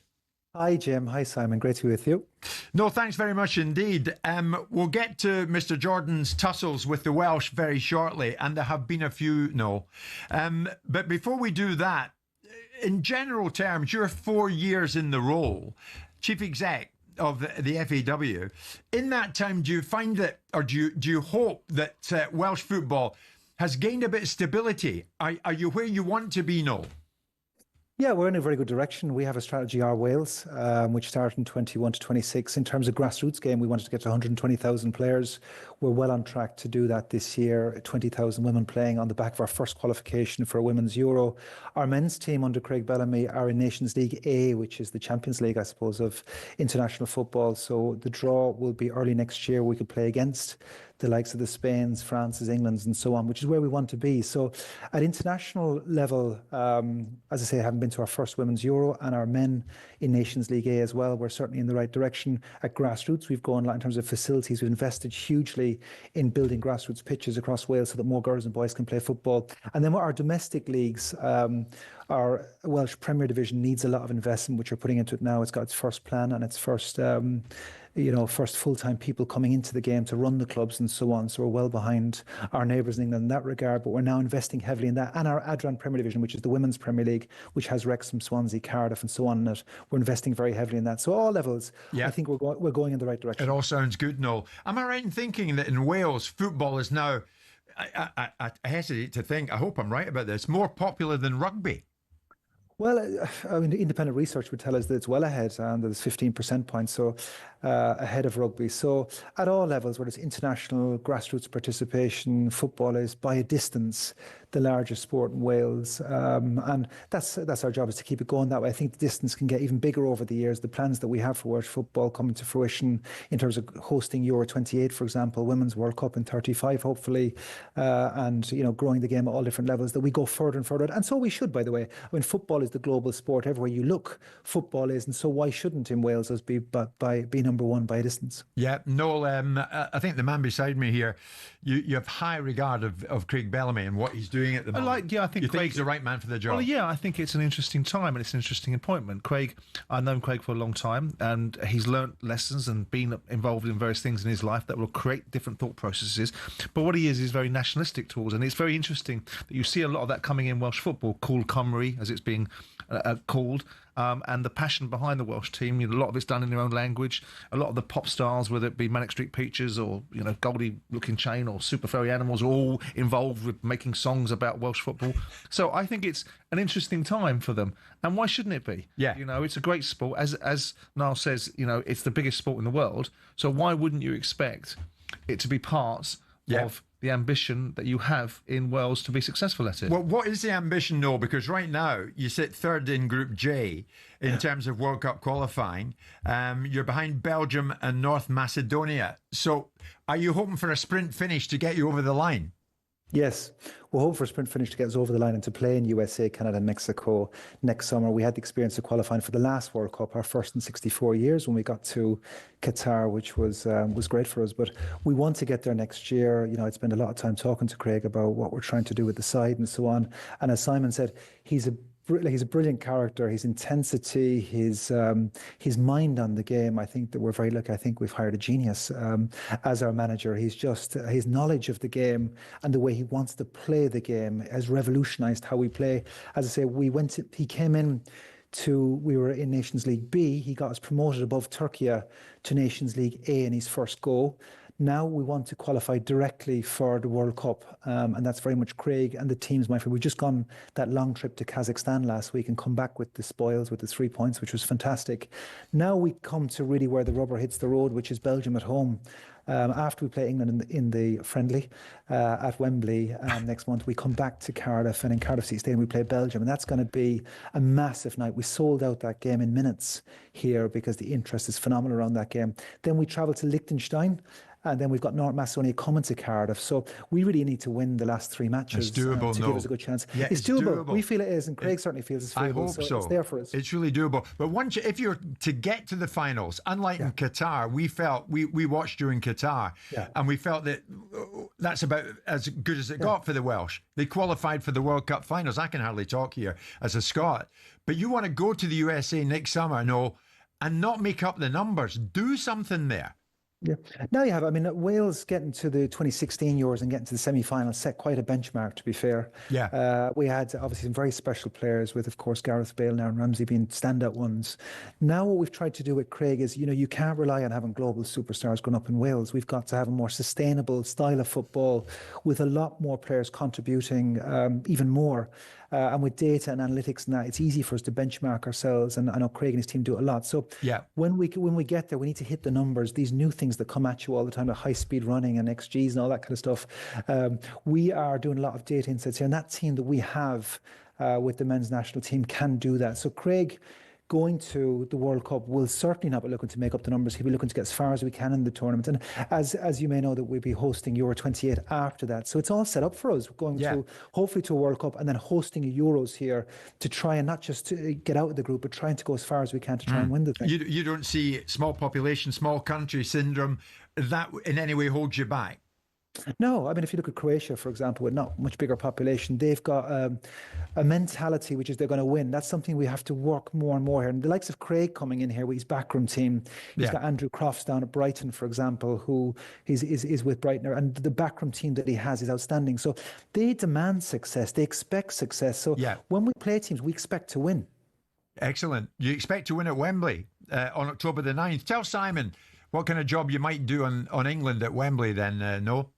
Hi, Jim. Hi, Simon. Great to be with you. No, thanks very much indeed. We'll get to Mr. Jordan's tussles with the Welsh very shortly, and there have been a few, Noel. But before we do that, in general terms, you're 4 years in the role, Chief Exec of the FAW. In that time, do you find that, or do you hope that Welsh football has gained a bit of stability? Are you where you want to be, Noel? Yeah, we're in a very good direction. We have a strategy, Our Wales, which started in 21 to 26. In terms of grassroots game, we wanted to get to 120,000 players. We're well on track to do that this year. 20,000 women playing on the back of our first qualification for a Women's Euro. Our men's team under Craig Bellamy are in Nations League A, which is the Champions League, I suppose, of international football. So the draw will be early next year. We could play against the likes of the Spains, France's, England's and so on, which is where we want to be. So at international level, as I say, having been to our first Women's Euro and our men in Nations League A as well, we're certainly in the right direction. At grassroots, we've gone a lot in terms of facilities. We've invested hugely in building grassroots pitches across Wales so that more girls and boys can play football. And then our domestic leagues, our Welsh Premier Division needs a lot of investment, which we're putting into it now. It's got its first plan and its first first full-time people coming into the game to run the clubs and so on. So we're well behind our neighbours in England in that regard, but we're now investing heavily in that. And our Adran Premier Division, which is the Women's Premier League, which has Wrexham, Swansea, Cardiff and so on in it. We're investing very heavily in that. So all levels, I think we're going in the right direction. It all sounds good, Noel. Am I right in thinking that in Wales, football is now, I hesitate to think, I hope I'm right about this, more popular than rugby? Well, I mean, independent research would tell us that it's well ahead, and there's 15% points, so ahead of rugby. So at all levels, whether it's international, grassroots participation, football is by a distance the largest sport in Wales, and that's our job, is to keep it going that way. I think the distance can get even bigger over the years. The plans that we have for Welsh football coming to fruition in terms of hosting Euro 28, for example, Women's World Cup in 35, hopefully, and growing the game at all different levels. That we go further and further, and so we should. By the way, I mean, football is the global sport. Everywhere you look, football is, and so why shouldn't in Wales us be number one by a distance? Yeah, Noel, I think the man beside me here, you have high regard of Craig Bellamy and what he's doing at the moment. I think you think he's the right man for the job. Well, yeah, I think it's an interesting time and it's an interesting appointment. Craig, I've known Craig for a long time, and he's learnt lessons and been involved in various things in his life that will create different thought processes. But what he is very nationalistic towards, and it's very interesting that you see a lot of that coming in Welsh football, Cool Cymru, as it's being called, and the passion behind the Welsh team. A lot of it's done in their own language. A lot of the pop stars, whether it be Manic Street Preachers or Goldie Looking Chain or Super Furry Animals, are all involved with making songs about Welsh football. So I think it's an interesting time for them, and why shouldn't it be? Yeah, it's a great sport. As Niall says, it's the biggest sport in the world. So why wouldn't you expect it to be part of the ambition that you have in Wales to be successful at it? Well, what is the ambition, Noel? Because right now you sit third in Group J in terms of World Cup qualifying. You're behind Belgium and North Macedonia. So are you hoping for a sprint finish to get you over the line? Yes, we're hoping for a sprint finish to get us over the line and to play in USA, Canada and Mexico next summer. We had the experience of qualifying for the last World Cup, our first in 64 years, when we got to Qatar, which was great for us. But we want to get there next year. I'd spent a lot of time talking to Craig about what we're trying to do with the side and so on. And as Simon said, he's a he's a brilliant character. His intensity, his mind on the game. I think that we're very lucky. I think we've hired a genius as our manager. He's just his knowledge of the game and the way he wants to play the game has revolutionised how we play. As I say, he came in. We were in Nations League B. He got us promoted above Turkey to Nations League A in his first go. Now we want to qualify directly for the World Cup, and that's very much Craig and the teams. My friend, we've just gone that long trip to Kazakhstan last week and come back with the spoils, with the 3 points, which was fantastic. Now we come to really where the rubber hits the road, which is Belgium at home. After we play England in the friendly at Wembley next month, we come back to Cardiff, and in Cardiff City Stadium we play Belgium, and that's going to be a massive night. We sold out that game in minutes here because the interest is phenomenal around that game. Then we travel to Liechtenstein, and then we've got North Macedonia coming to Cardiff. So we really need to win the last 3 matches to give us a good chance. Yeah, it's doable. We feel it is, and Craig certainly feels it's doable. I hope so. It's there for us. It's really doable. But if you're to get to the finals, unlike in Qatar, we felt we watched during Qatar, and we felt that that's about as good as it got for the Welsh. They qualified for the World Cup finals. I can hardly talk here as a Scot. But you want to go to the USA next summer, and not make up the numbers. Do something there. Yeah, now you have. I mean, Wales getting to the 2016 Euros and getting to the semi-final set quite a benchmark, to be fair. Yeah. We had obviously some very special players with, of course, Gareth Bale and Aaron Ramsey being standout ones. Now what we've tried to do with Craig is, you can't rely on having global superstars growing up in Wales. We've got to have a more sustainable style of football with a lot more players contributing even more. And with data and analytics and that, it's easy for us to benchmark ourselves. And I know Craig and his team do it a lot. So when we get there, we need to hit the numbers, these new things that come at you all the time, like high-speed running and XGs and all that kind of stuff. We are doing a lot of data insights here. And that team that we have with the men's national team can do that. So Craig, going to the World Cup, will certainly not be looking to make up the numbers. He'll be looking to get as far as we can in the tournament. And as you may know, that we'll be hosting Euro 28 after that. So it's all set up for us. We're going to hopefully to a World Cup and then hosting a Euros here to try and not just to get out of the group, but trying to go as far as we can to try and win the thing. You don't see small population, small country syndrome that in any way holds you back? No, I mean, if you look at Croatia, for example, with not much bigger population, they've got a mentality which is they're going to win. That's something we have to work more and more here. And the likes of Craig coming in here with his backroom team, he's got Andrew Crofts down at Brighton, for example, who is with Brighton, and the backroom team that he has is outstanding. So they demand success, they expect success. So when we play teams, we expect to win. Excellent. You expect to win at Wembley on October the 9th. Tell Simon what kind of job you might do on England at Wembley then, no?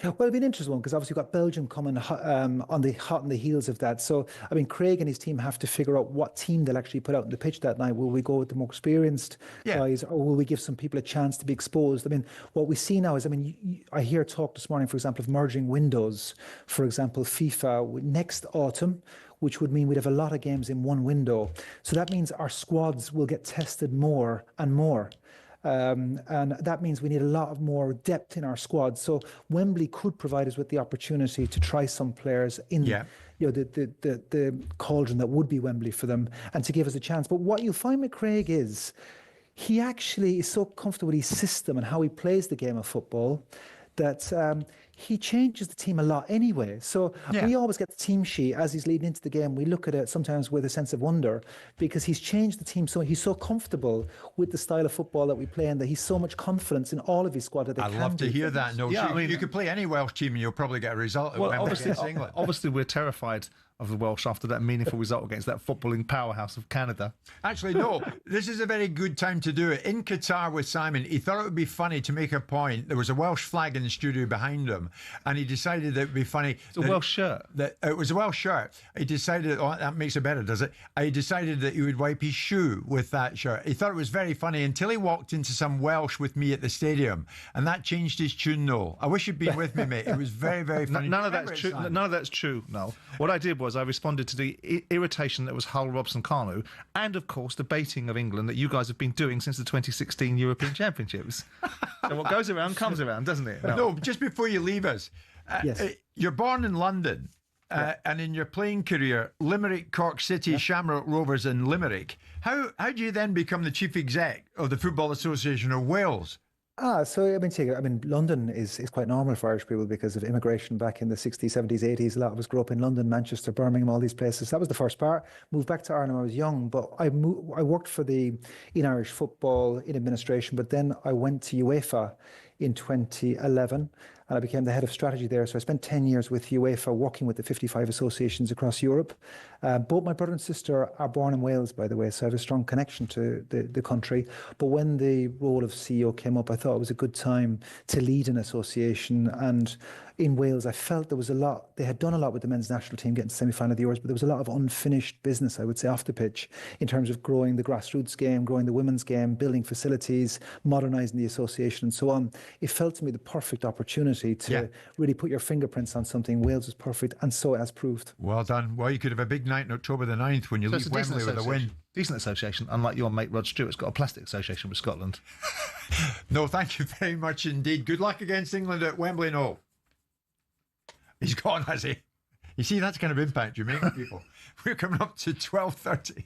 Well, it'll be an interesting one because obviously we've got Belgium coming on the heels of that. So, I mean, Craig and his team have to figure out what team they'll actually put out on the pitch that night. Will we go with the more experienced guys, or will we give some people a chance to be exposed? I mean, what we see now is, I hear talk this morning, for example, of merging windows. For example, FIFA next autumn, which would mean we'd have a lot of games in one window. So that means our squads will get tested more and more. And that means we need a lot of more depth in our squad. So Wembley could provide us with the opportunity to try some players in the cauldron that would be Wembley for them, and to give us a chance. But what you'll find with Craig is he actually is so comfortable with his system and how he plays the game of football that he changes the team a lot anyway. So we always get the team sheet as he's leading into the game. We look at it sometimes with a sense of wonder because he's changed the team. So he's so comfortable with the style of football that we play and that he's so much confidence in all of his squad that they can. I'd love to hear that. No, you could play any Welsh team and you'll probably get a result. Well, obviously we're terrified of the Welsh after that meaningful result against that footballing powerhouse of Canada. Actually, no, this is a very good time to do it. In Qatar with Simon, he thought it would be funny to make a point. There was a Welsh flag in the studio behind him, and he decided that it would be funny. It's a Welsh shirt. It was a Welsh shirt. He decided, that makes it better, does it? He decided that he would wipe his shoe with that shirt. He thought it was very funny until he walked into some Welsh with me at the stadium, and that changed his tune, Noel. I wish you'd been with me, mate. It was very, very funny. None of that's true. None of that's true, Noel. What I did was I responded to the irritation that was Hull, Robson, Carnu, and of course the baiting of England that you guys have been doing since the 2016 European Championships. So what goes around comes around, doesn't it? No, just before you leave us, you're born in London, and in your playing career, Limerick, Cork City, Shamrock Rovers, and Limerick. How do you then become the chief exec of the Football Association of Wales? London is quite normal for Irish people because of immigration back in the 60s, 70s, 80s. A lot of us grew up in London, Manchester, Birmingham, all these places. That was the first part. Moved back to Ireland when I was young, but I worked in Irish football, in administration, but then I went to UEFA in 2011 and I became the head of strategy there. So I spent 10 years with UEFA working with the 55 associations across Europe. Both my brother and sister are born in Wales, by the way, so I have a strong connection to the country. But when the role of CEO came up, I thought it was a good time to lead an association. And in Wales, I felt there was a lot, they had done a lot with the men's national team getting to semi-final of the Euros, but there was a lot of unfinished business, I would say, off the pitch in terms of growing the grassroots game, growing the women's game, building facilities, modernising the association and so on. It felt to me the perfect opportunity to really put your fingerprints on something. Wales was perfect, and so it has proved. Well done. Well, you could have a big night on October the 9th when you leave Wembley with a win. Decent association, unlike your mate Rod Stewart's got a plastic association with Scotland. No, thank you very much indeed. Good luck against England at Wembley. No. He's gone, has he? You see, that's kind of impact you make on people. We're coming up to 12:30.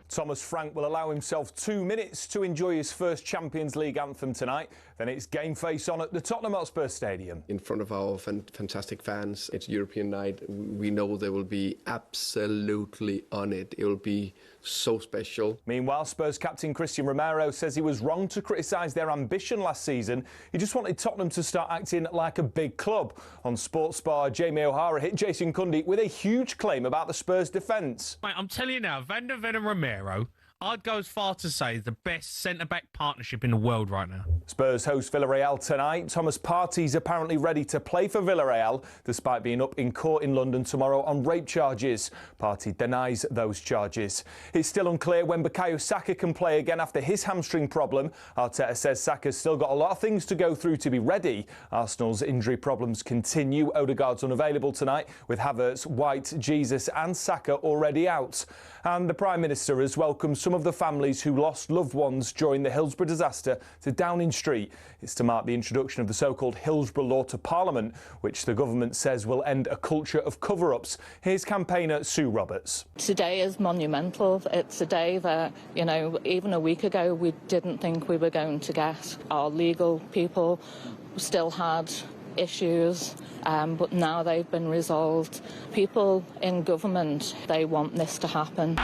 Thomas Frank will allow himself 2 minutes to enjoy his first Champions League anthem tonight. Then it's game face on at the Tottenham Hotspur Stadium. In front of our fantastic fans, it's European night. We know they will be absolutely on it. It will be so special. Meanwhile, Spurs captain Christian Romero says he was wrong to criticise their ambition last season. He just wanted Tottenham to start acting like a big club. On Sports Bar, Jamie O'Hara hit Jason Cundy with a huge claim about the Spurs defence. Mate, I'm telling you now, Van der Ven and Romero I'd go as far to say the best centre-back partnership in the world right now. Spurs host Villarreal tonight. Thomas Partey's apparently ready to play for Villarreal, despite being up in court in London tomorrow on rape charges. Partey denies those charges. It's still unclear when Bukayo Saka can play again after his hamstring problem. Arteta says Saka's still got a lot of things to go through to be ready. Arsenal's injury problems continue. Odegaard's unavailable tonight, with Havertz, White, Jesus and Saka already out. And the Prime Minister has welcomed some of the families who lost loved ones during the Hillsborough disaster to Downing Street. It's to mark the introduction of the so-called Hillsborough Law to Parliament, which the government says will end a culture of cover-ups. Here's campaigner Sue Roberts. Today is monumental. It's a day that, even a week ago we didn't think we were going to get. Our legal people still had issues, but now they've been resolved. People in government, they want this to happen.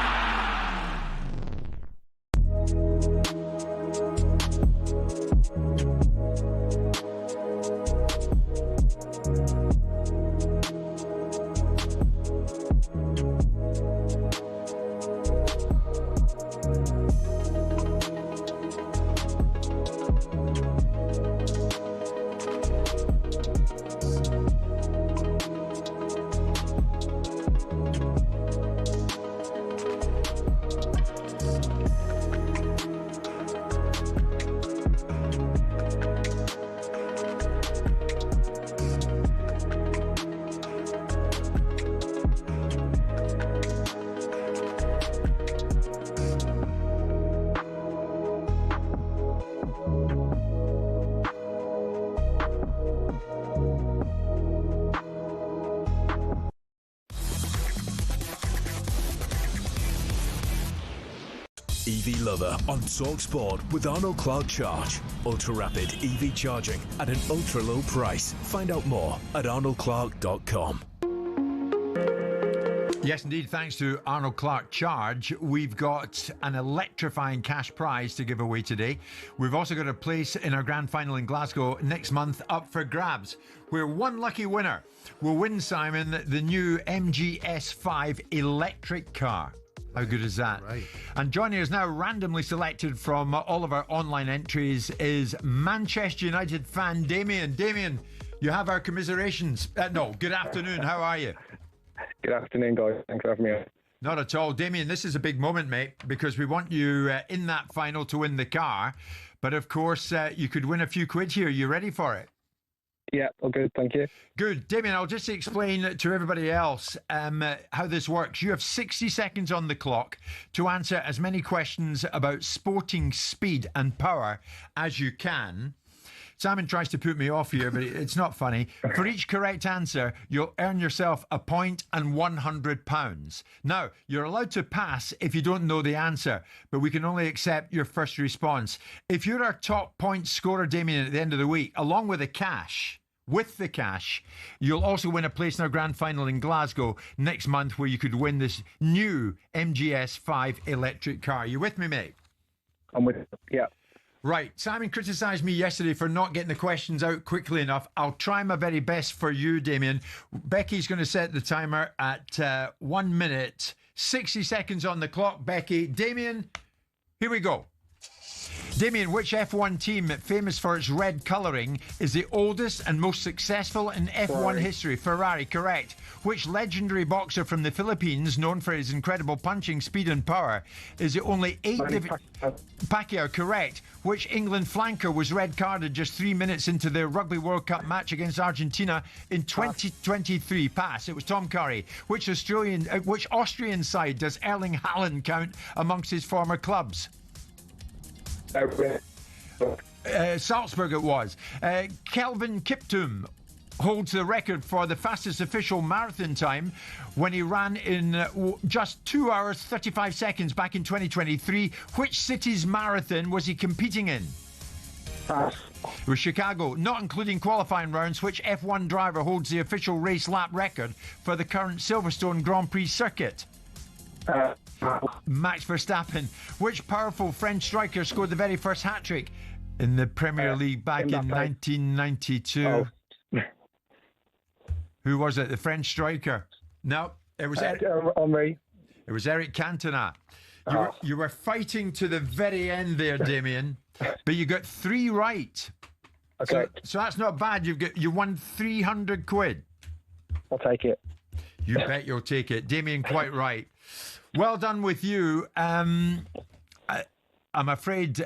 EV Lover on talkSPORT with Arnold Clark Charge. Ultra-rapid EV charging at an ultra-low price. Find out more at arnoldclark.com. Yes, indeed. Thanks to Arnold Clark Charge, we've got an electrifying cash prize to give away today. We've also got a place in our grand final in Glasgow next month up for grabs, where one lucky winner will win, Simon, the new MG S5 electric car. How good is that? Right. And joining us now, randomly selected from all of our online entries, is Manchester United fan Damien. Damien, you have our commiserations. No, good afternoon. How are you? Good afternoon, guys. Thanks for having me on. Not at all. Damien, this is a big moment, mate, because we want you in that final to win the car. But of course, you could win a few quid here. You ready for it? Yeah, all good, thank you. Good. Damien, I'll just explain to everybody else how this works. You have 60 seconds on the clock to answer as many questions about sporting speed and power as you can. Simon tries to put me off here, but it's not funny. For each correct answer, you'll earn yourself a point and £100. Now, you're allowed to pass if you don't know the answer, but we can only accept your first response. If you're our top point scorer, Damien, at the end of the week, along with the cash, you'll also win a place in our grand final in Glasgow next month, where you could win this new MGS 5 electric car. You with me, mate? I'm with you, yeah. Right. Simon criticised me yesterday for not getting the questions out quickly enough. I'll try my very best for you, Damien. Becky's going to set the timer at 1 minute, 60 seconds on the clock. Becky, Damien, here we go. Damien, which F1 team, famous for its red colouring, is the oldest and most successful in F1 history? Ferrari, correct. Which legendary boxer from the Philippines, known for his incredible punching speed and power, is the only Pacquiao, correct. Which England flanker was red carded just 3 minutes into the Rugby World Cup match against Argentina in 2023? Pass. It was Tom Curry. Which Austrian side does Erling Haaland count amongst his former clubs? Salzburg it was. Kelvin Kiptum holds the record for the fastest official marathon time when he ran in just 2 hours 35 seconds back in 2023. Which city's marathon was he competing in? Pass. It was Chicago. Not including qualifying rounds, which F1 driver holds the official race lap record for the current Silverstone Grand Prix circuit? Max Verstappen. Which powerful French striker scored the very first hat-trick in the Premier League back in 1992? Oh. Who was it? The French striker? No, it was Henry. It was Eric Cantona. You were fighting to the very end there, Damien, but you got 3 right. Okay. So that's not bad. You won 300 quid. I'll take it. You bet you'll take it. Damien, quite right. Well done with you. I'm afraid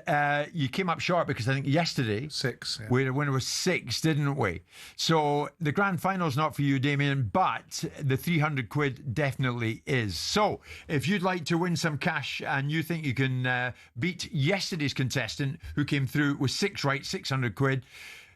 you came up short because I think yesterday 6. Yeah. we winner was 6, didn't we? So the grand final's not for you, Damien, but the 300 quid definitely is. So if you'd like to win some cash and you think you can beat yesterday's contestant who came through with 6 right, 600 quid,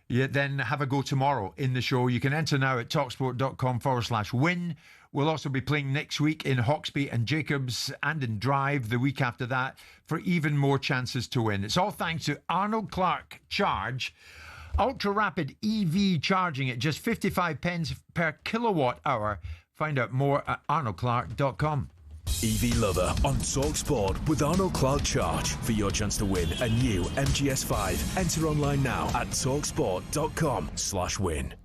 then have a go tomorrow in the show. You can enter now at talksport.com/win. We'll also be playing next week in Hawksby and Jacobs and in Drive the week after that for even more chances to win. It's all thanks to Arnold Clark Charge. Ultra rapid EV charging at just 55 pence per kilowatt hour. Find out more at arnoldclark.com. EV Lover on talkSPORT with Arnold Clark Charge for your chance to win a new MGS5. Enter online now at talksport.com/win.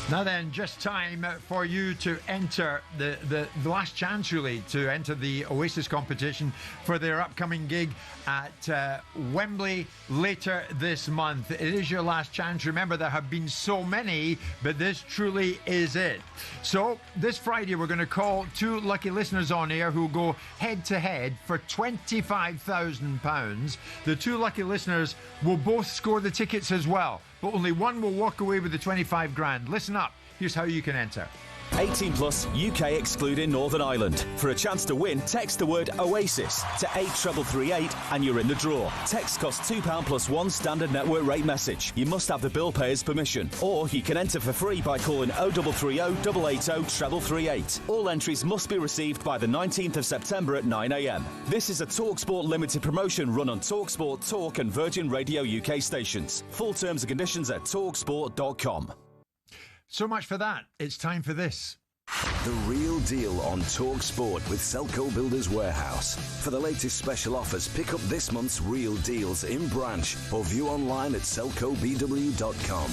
Now then, just time for you to enter the last chance, really, to enter the Oasis competition for their upcoming gig at Wembley later this month. It is your last chance. Remember, there have been so many, but this truly is it. So this Friday, we're going to call 2 lucky listeners on air who will go head-to-head for £25,000. The 2 lucky listeners will both score the tickets as well, but only one will walk away with the 25 grand. Listen up. Here's how you can enter. 18 plus, UK excluding Northern Ireland. For a chance to win, text the word Oasis to 83338 and you're in the draw. Text costs £2 plus 1 standard network rate message. You must have the bill payer's permission. Or you can enter for free by calling 0330 880 338. All entries must be received by the 19th of September at 9 a.m. This is a talkSPORT limited promotion run on talkSPORT, Talk and Virgin Radio UK stations. Full terms and conditions at talksport.com. So much for that. It's time for this. The Real Deal on talkSPORT with Selco Builders Warehouse. For the latest special offers, pick up this month's Real Deals in branch or view online at selcobw.com.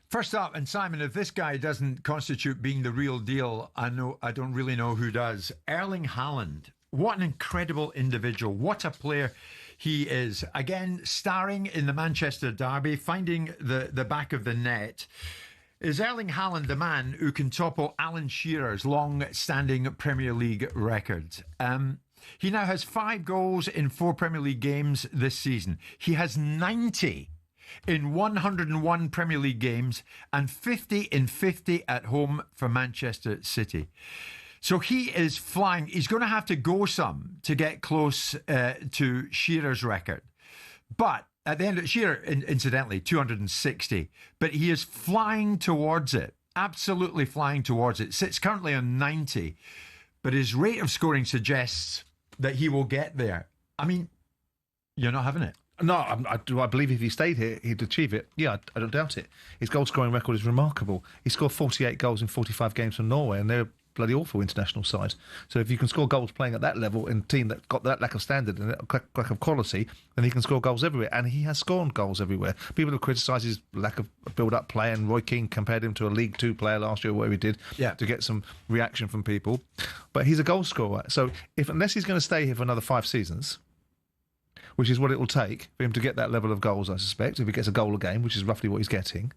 First up, and Simon, if this guy doesn't constitute being the real deal, I don't really know who does. Erling Haaland. What an incredible individual. What a player he is. Again, starring in the Manchester derby, finding the back of the net. Is Erling Haaland the man who can topple Alan Shearer's long-standing Premier League record? He now has 5 goals in 4 Premier League games this season. He has 90 in 101 Premier League games and 50 in 50 at home for Manchester City. So he is flying. He's going to have to go some to get close to Shearer's record. But at the end of Shearer, incidentally, 260. But he is flying towards it. Absolutely flying towards it. Sits currently on 90. But his rate of scoring suggests that he will get there. I mean, you're not having it. No, I believe if he stayed here, he'd achieve it. Yeah, I don't doubt it. His goal-scoring record is remarkable. He scored 48 goals in 45 games for Norway, and they're bloody awful international side. So if you can score goals playing at that level in a team that got that lack of standard and that lack of quality, then he can score goals everywhere. And he has scored goals everywhere. People have criticised his lack of build-up play, and Roy Keane compared him to a League Two player last year, whatever he did, to get some reaction from people. But he's a goal scorer. So unless he's going to stay here for another 5 seasons, which is what it will take for him to get that level of goals, I suspect, if he gets a goal a game, which is roughly what he's getting,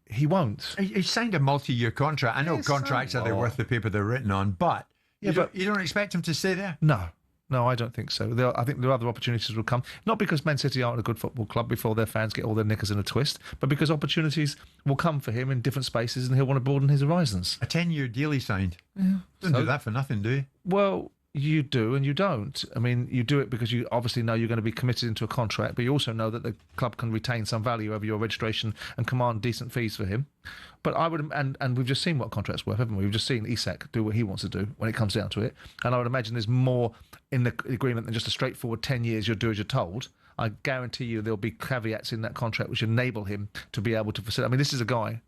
he won't. He signed a multi-year contract. I know contracts are worth the paper they're written on, but you don't expect him to stay there? No, I don't think so. I think there are other opportunities will come, not because Man City aren't a good football club before their fans get all their knickers in a twist, but because opportunities will come for him in different spaces and he'll want to broaden his horizons. A 10-year deal he signed. Yeah. Doesn't do that for nothing, do you? Well, you do and you don't. I mean, you do it because you obviously know you're going to be committed into a contract, but you also know that the club can retain some value over your registration and command decent fees for him. But I would, and we've just seen what contract's worth, haven't we? We've just seen Isak do what he wants to do when it comes down to it. And I would imagine there's more in the agreement than just a straightforward 10 years you'll do as you're told. I guarantee you there'll be caveats in that contract which enable him to be able to facilitate. I mean, this is a guy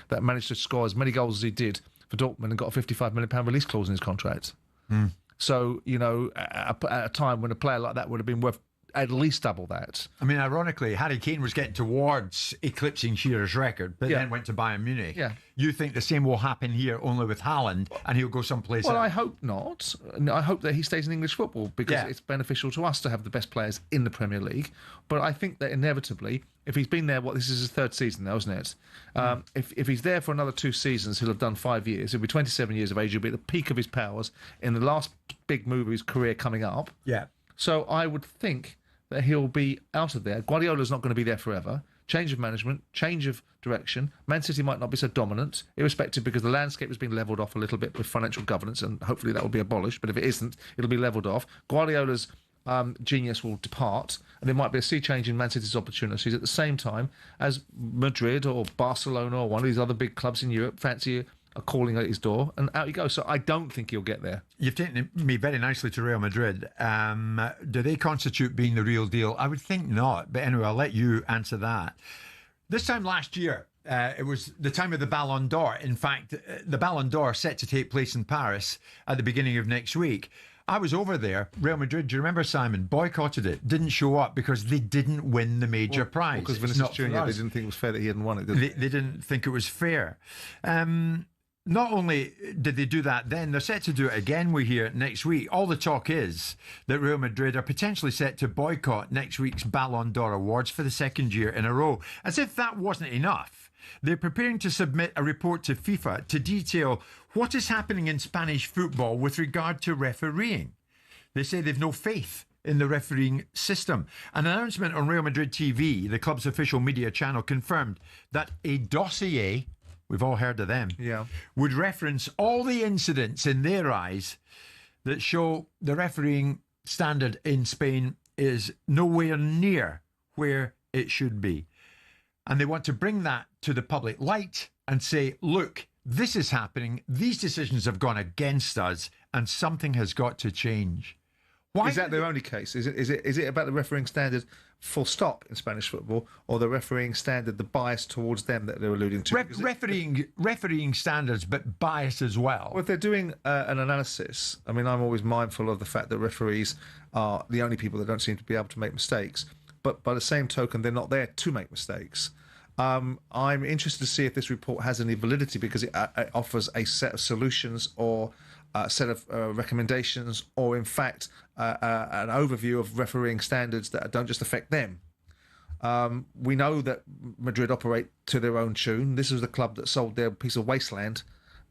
that managed to score as many goals as he did for Dortmund and got a £55 million release clause in his contract. Mm. So, you know, at a time when a player like that would have been worth at least double that. I mean, ironically, Harry Kane was getting towards eclipsing Shearer's record, but then went to Bayern Munich. Yeah. You think the same will happen here, only with Haaland, and he'll go someplace else? Well, I hope not. I hope that he stays in English football because it's beneficial to us to have the best players in the Premier League. But I think that inevitably, if he's been there, this is his 3rd season now, isn't it? If he's there for another 2 seasons, he'll have done 5 years. He'll be 27 years of age. He'll be at the peak of his powers in the last big move of his career coming up. Yeah. So I would think that he'll be out of there. Guardiola's not going to be there forever. Change of management, change of direction. Man City might not be so dominant, irrespective, because the landscape has been levelled off a little bit with financial governance, and hopefully that will be abolished. But if it isn't, it'll be levelled off. Guardiola's genius will depart, and there might be a sea change in Man City's opportunities at the same time as Madrid or Barcelona or one of these other big clubs in Europe fancy are calling at his door, and out you go. So I don't think he'll get there. You've taken me very nicely to Real Madrid. Do they constitute being the real deal? I would think not, but anyway, I'll let you answer that. This time last year, it was the time of the Ballon d'Or. In fact, the Ballon d'Or set to take place in Paris at the beginning of next week. I was over there. Real Madrid, do you remember, Simon? Boycotted it. Didn't show up because they didn't win the major prize. Because Vinicius Junior, they didn't think it was fair that he hadn't won it, did they? They didn't think it was fair. Not only did they do that then, they're set to do it again, we hear, next week. All the talk is that Real Madrid are potentially set to boycott next week's Ballon d'Or awards for the second year in a row. As if that wasn't enough, they're preparing to submit a report to FIFA to detail what is happening in Spanish football with regard to refereeing. They say they've no faith in the refereeing system. An announcement on Real Madrid TV, the club's official media channel, confirmed that a dossier, we've all heard of them, would reference all the incidents in their eyes that show the refereeing standard in Spain is nowhere near where it should be. And they want to bring that to the public light and say, look, this is happening, these decisions have gone against us, and something has got to change. Why is that their only case? Is it about the refereeing standard full stop in Spanish football, or the refereeing standard, the bias towards them that they're alluding to? Refereeing standards, but bias as well. Well, if they're doing an analysis, I mean, I'm always mindful of the fact that referees are the only people that don't seem to be able to make mistakes. But by the same token, they're not there to make mistakes. I'm interested to see if this report has any validity, because it offers a set of solutions or a set of recommendations, or in fact an overview of refereeing standards that don't just affect them. We know that Madrid operate to their own tune. This was the club that sold their piece of wasteland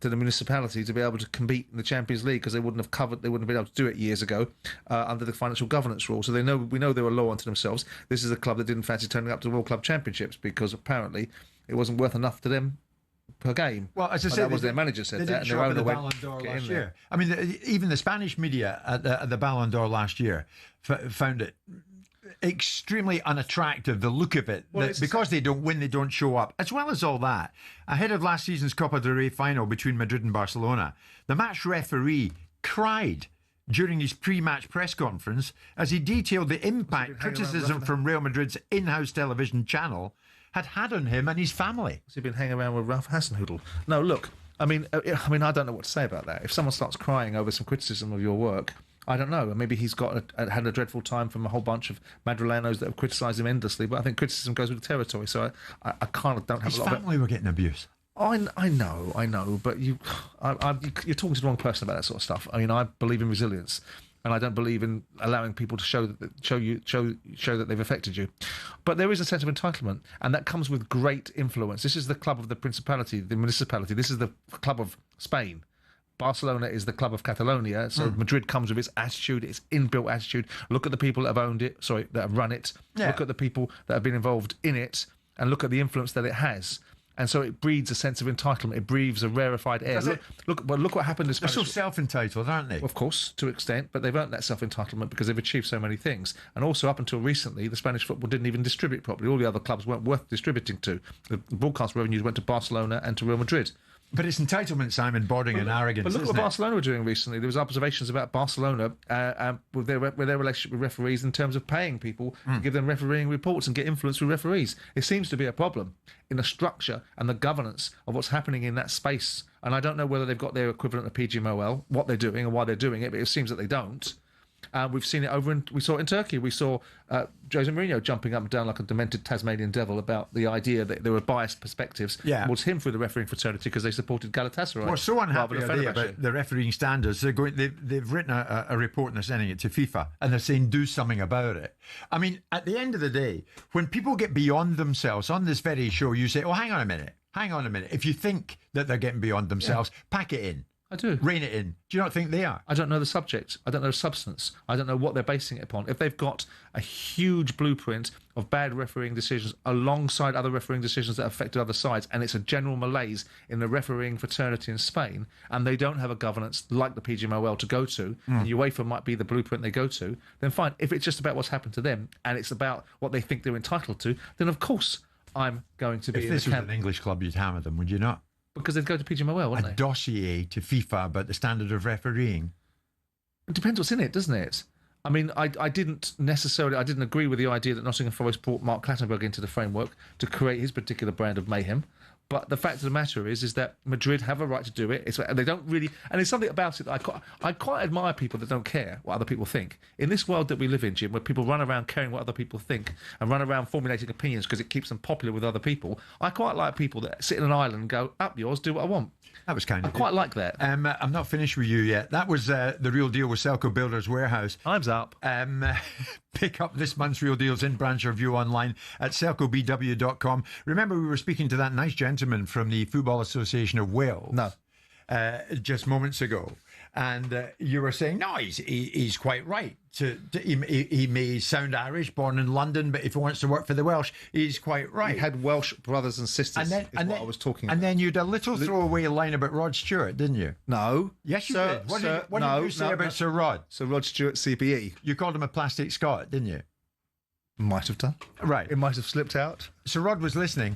to the municipality to be able to compete in the Champions League, because they wouldn't have been able to do it years ago under the financial governance rule. So we know they were low onto themselves. This is a club that didn't fancy turning up to World Club Championships because apparently it wasn't worth enough to them per game. Well, as I said, that was their manager said they that, didn't show up at the Ballon d'Or last year. I mean, even the Spanish media at the Ballon d'Or last year found it extremely unattractive, the look of it, because they don't win, they don't show up. As well as all that, ahead of last season's Copa del Rey final between Madrid and Barcelona, the match referee cried during his pre-match press conference as he detailed the impact criticism from Real Madrid's in-house television channel had on him and his family. Has he been hanging around with Ralph Hasenhüttl? No, look, I mean, I don't know what to say about that. If someone starts crying over some criticism of your work, I don't know. Maybe he's had a dreadful time from a whole bunch of Madrilenos that have criticised him endlessly. But I think criticism goes with the territory. So I kind of don't have his a lot of family were getting abuse. I know. But you're talking to the wrong person about that sort of stuff. I mean, I believe in resilience, and I don't believe in allowing people to show that they've affected you. But there is a sense of entitlement, and that comes with great influence. This is the club of the Principality, the municipality. This is the club of Spain. Barcelona is the club of Catalonia, so Madrid comes with its attitude, its inbuilt attitude. Look at the people that have owned it, that have run it. Yeah. Look at the people that have been involved in it, and look at the influence that it has. And so it breeds a sense of entitlement. It breathes a rarefied air. Look what happened. They're so self-entitled, aren't they? Of course, to an extent, but they've earned that self-entitlement because they've achieved so many things. And also, up until recently, the Spanish football didn't even distribute properly. All the other clubs weren't worth distributing to. The broadcast revenues went to Barcelona and to Real Madrid. But it's entitlement, Simon, bordering on arrogance. But look what Barcelona were doing recently. There was observations about Barcelona with their relationship with referees in terms of paying people to give them refereeing reports and get influence with referees. It seems to be a problem in the structure and the governance of what's happening in that space. And I don't know whether they've got their equivalent of PGMOL, what they're doing and why they're doing it, but it seems that they don't. We've seen it we saw it in Turkey. We saw Jose Mourinho jumping up and down like a demented Tasmanian devil about the idea that there were biased perspectives towards him through the refereing fraternity because they supported Galatasaray. We're so unhappy about the refereeing standards. They've written a report and they're sending it to FIFA and they're saying do something about it. I mean, at the end of the day, when people get beyond themselves on this very show, you say, oh, hang on a minute. If you think that they're getting beyond themselves, pack it in. I do. Rein it in. Do you not think they are? I don't know the subject. I don't know the substance. I don't know what they're basing it upon. If they've got a huge blueprint of bad refereeing decisions alongside other refereeing decisions that affected other sides, and it's a general malaise in the refereeing fraternity in Spain, and they don't have a governance like the PGMOL to go to, and UEFA might be the blueprint they go to, then fine. If it's just about what's happened to them, and it's about what they think they're entitled to, then of course I'm going to be If this was an English club, you'd hammer them, would you not? Because they'd go to PGMOL, wouldn't they? A dossier to FIFA about the standard of refereeing. It depends what's in it, doesn't it? I mean, I didn't agree with the idea that Nottingham Forest brought Mark Clattenburg into the framework to create his particular brand of mayhem. But the fact of the matter is that Madrid have a right to do it. They don't really, and there's something about it that I quite admire people that don't care what other people think. In this world that we live in, Jim, where people run around caring what other people think and run around formulating opinions because it keeps them popular with other people, I quite like people that sit in an island and go, up yours, do what I want. That was kind of I quite like that. I'm not finished with you yet. That was the Real Deal with Selco Builders Warehouse. Time's up. Pick up this month's Real Deals in branch or view online at selcobw.com. Remember, we were speaking to that nice gentleman from the Football Association of Wales. No. Just moments ago. And you were saying, no, he's quite right. He may sound Irish, born in London, but if he wants to work for the Welsh, he's quite right. He had Welsh brothers and sisters, what I was talking about. And then you had a little throwaway line about Rod Stewart, didn't you? No. Yes, you did. What did you say about Sir Rod? Sir Rod Stewart, CBE. You called him a plastic Scot, didn't you? Might have done. Right. It might have slipped out. Sir Rod was listening.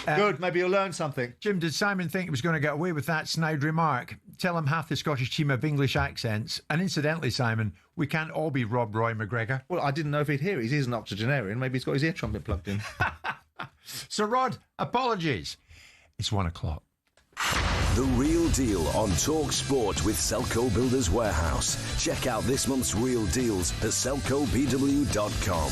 Good, maybe you'll learn something. Jim, did Simon think he was going to get away with that snide remark? Tell him half the Scottish team have English accents. And incidentally, Simon, we can't all be Rob Roy McGregor. Well, I didn't know if he'd hear it. He's an octogenarian. Maybe he's got his ear trumpet plugged in. Sir Rod, apologies. It's 1 o'clock. The Real Deal on talkSPORT with Selco Builders Warehouse. Check out this month's Real Deals at selcobw.com.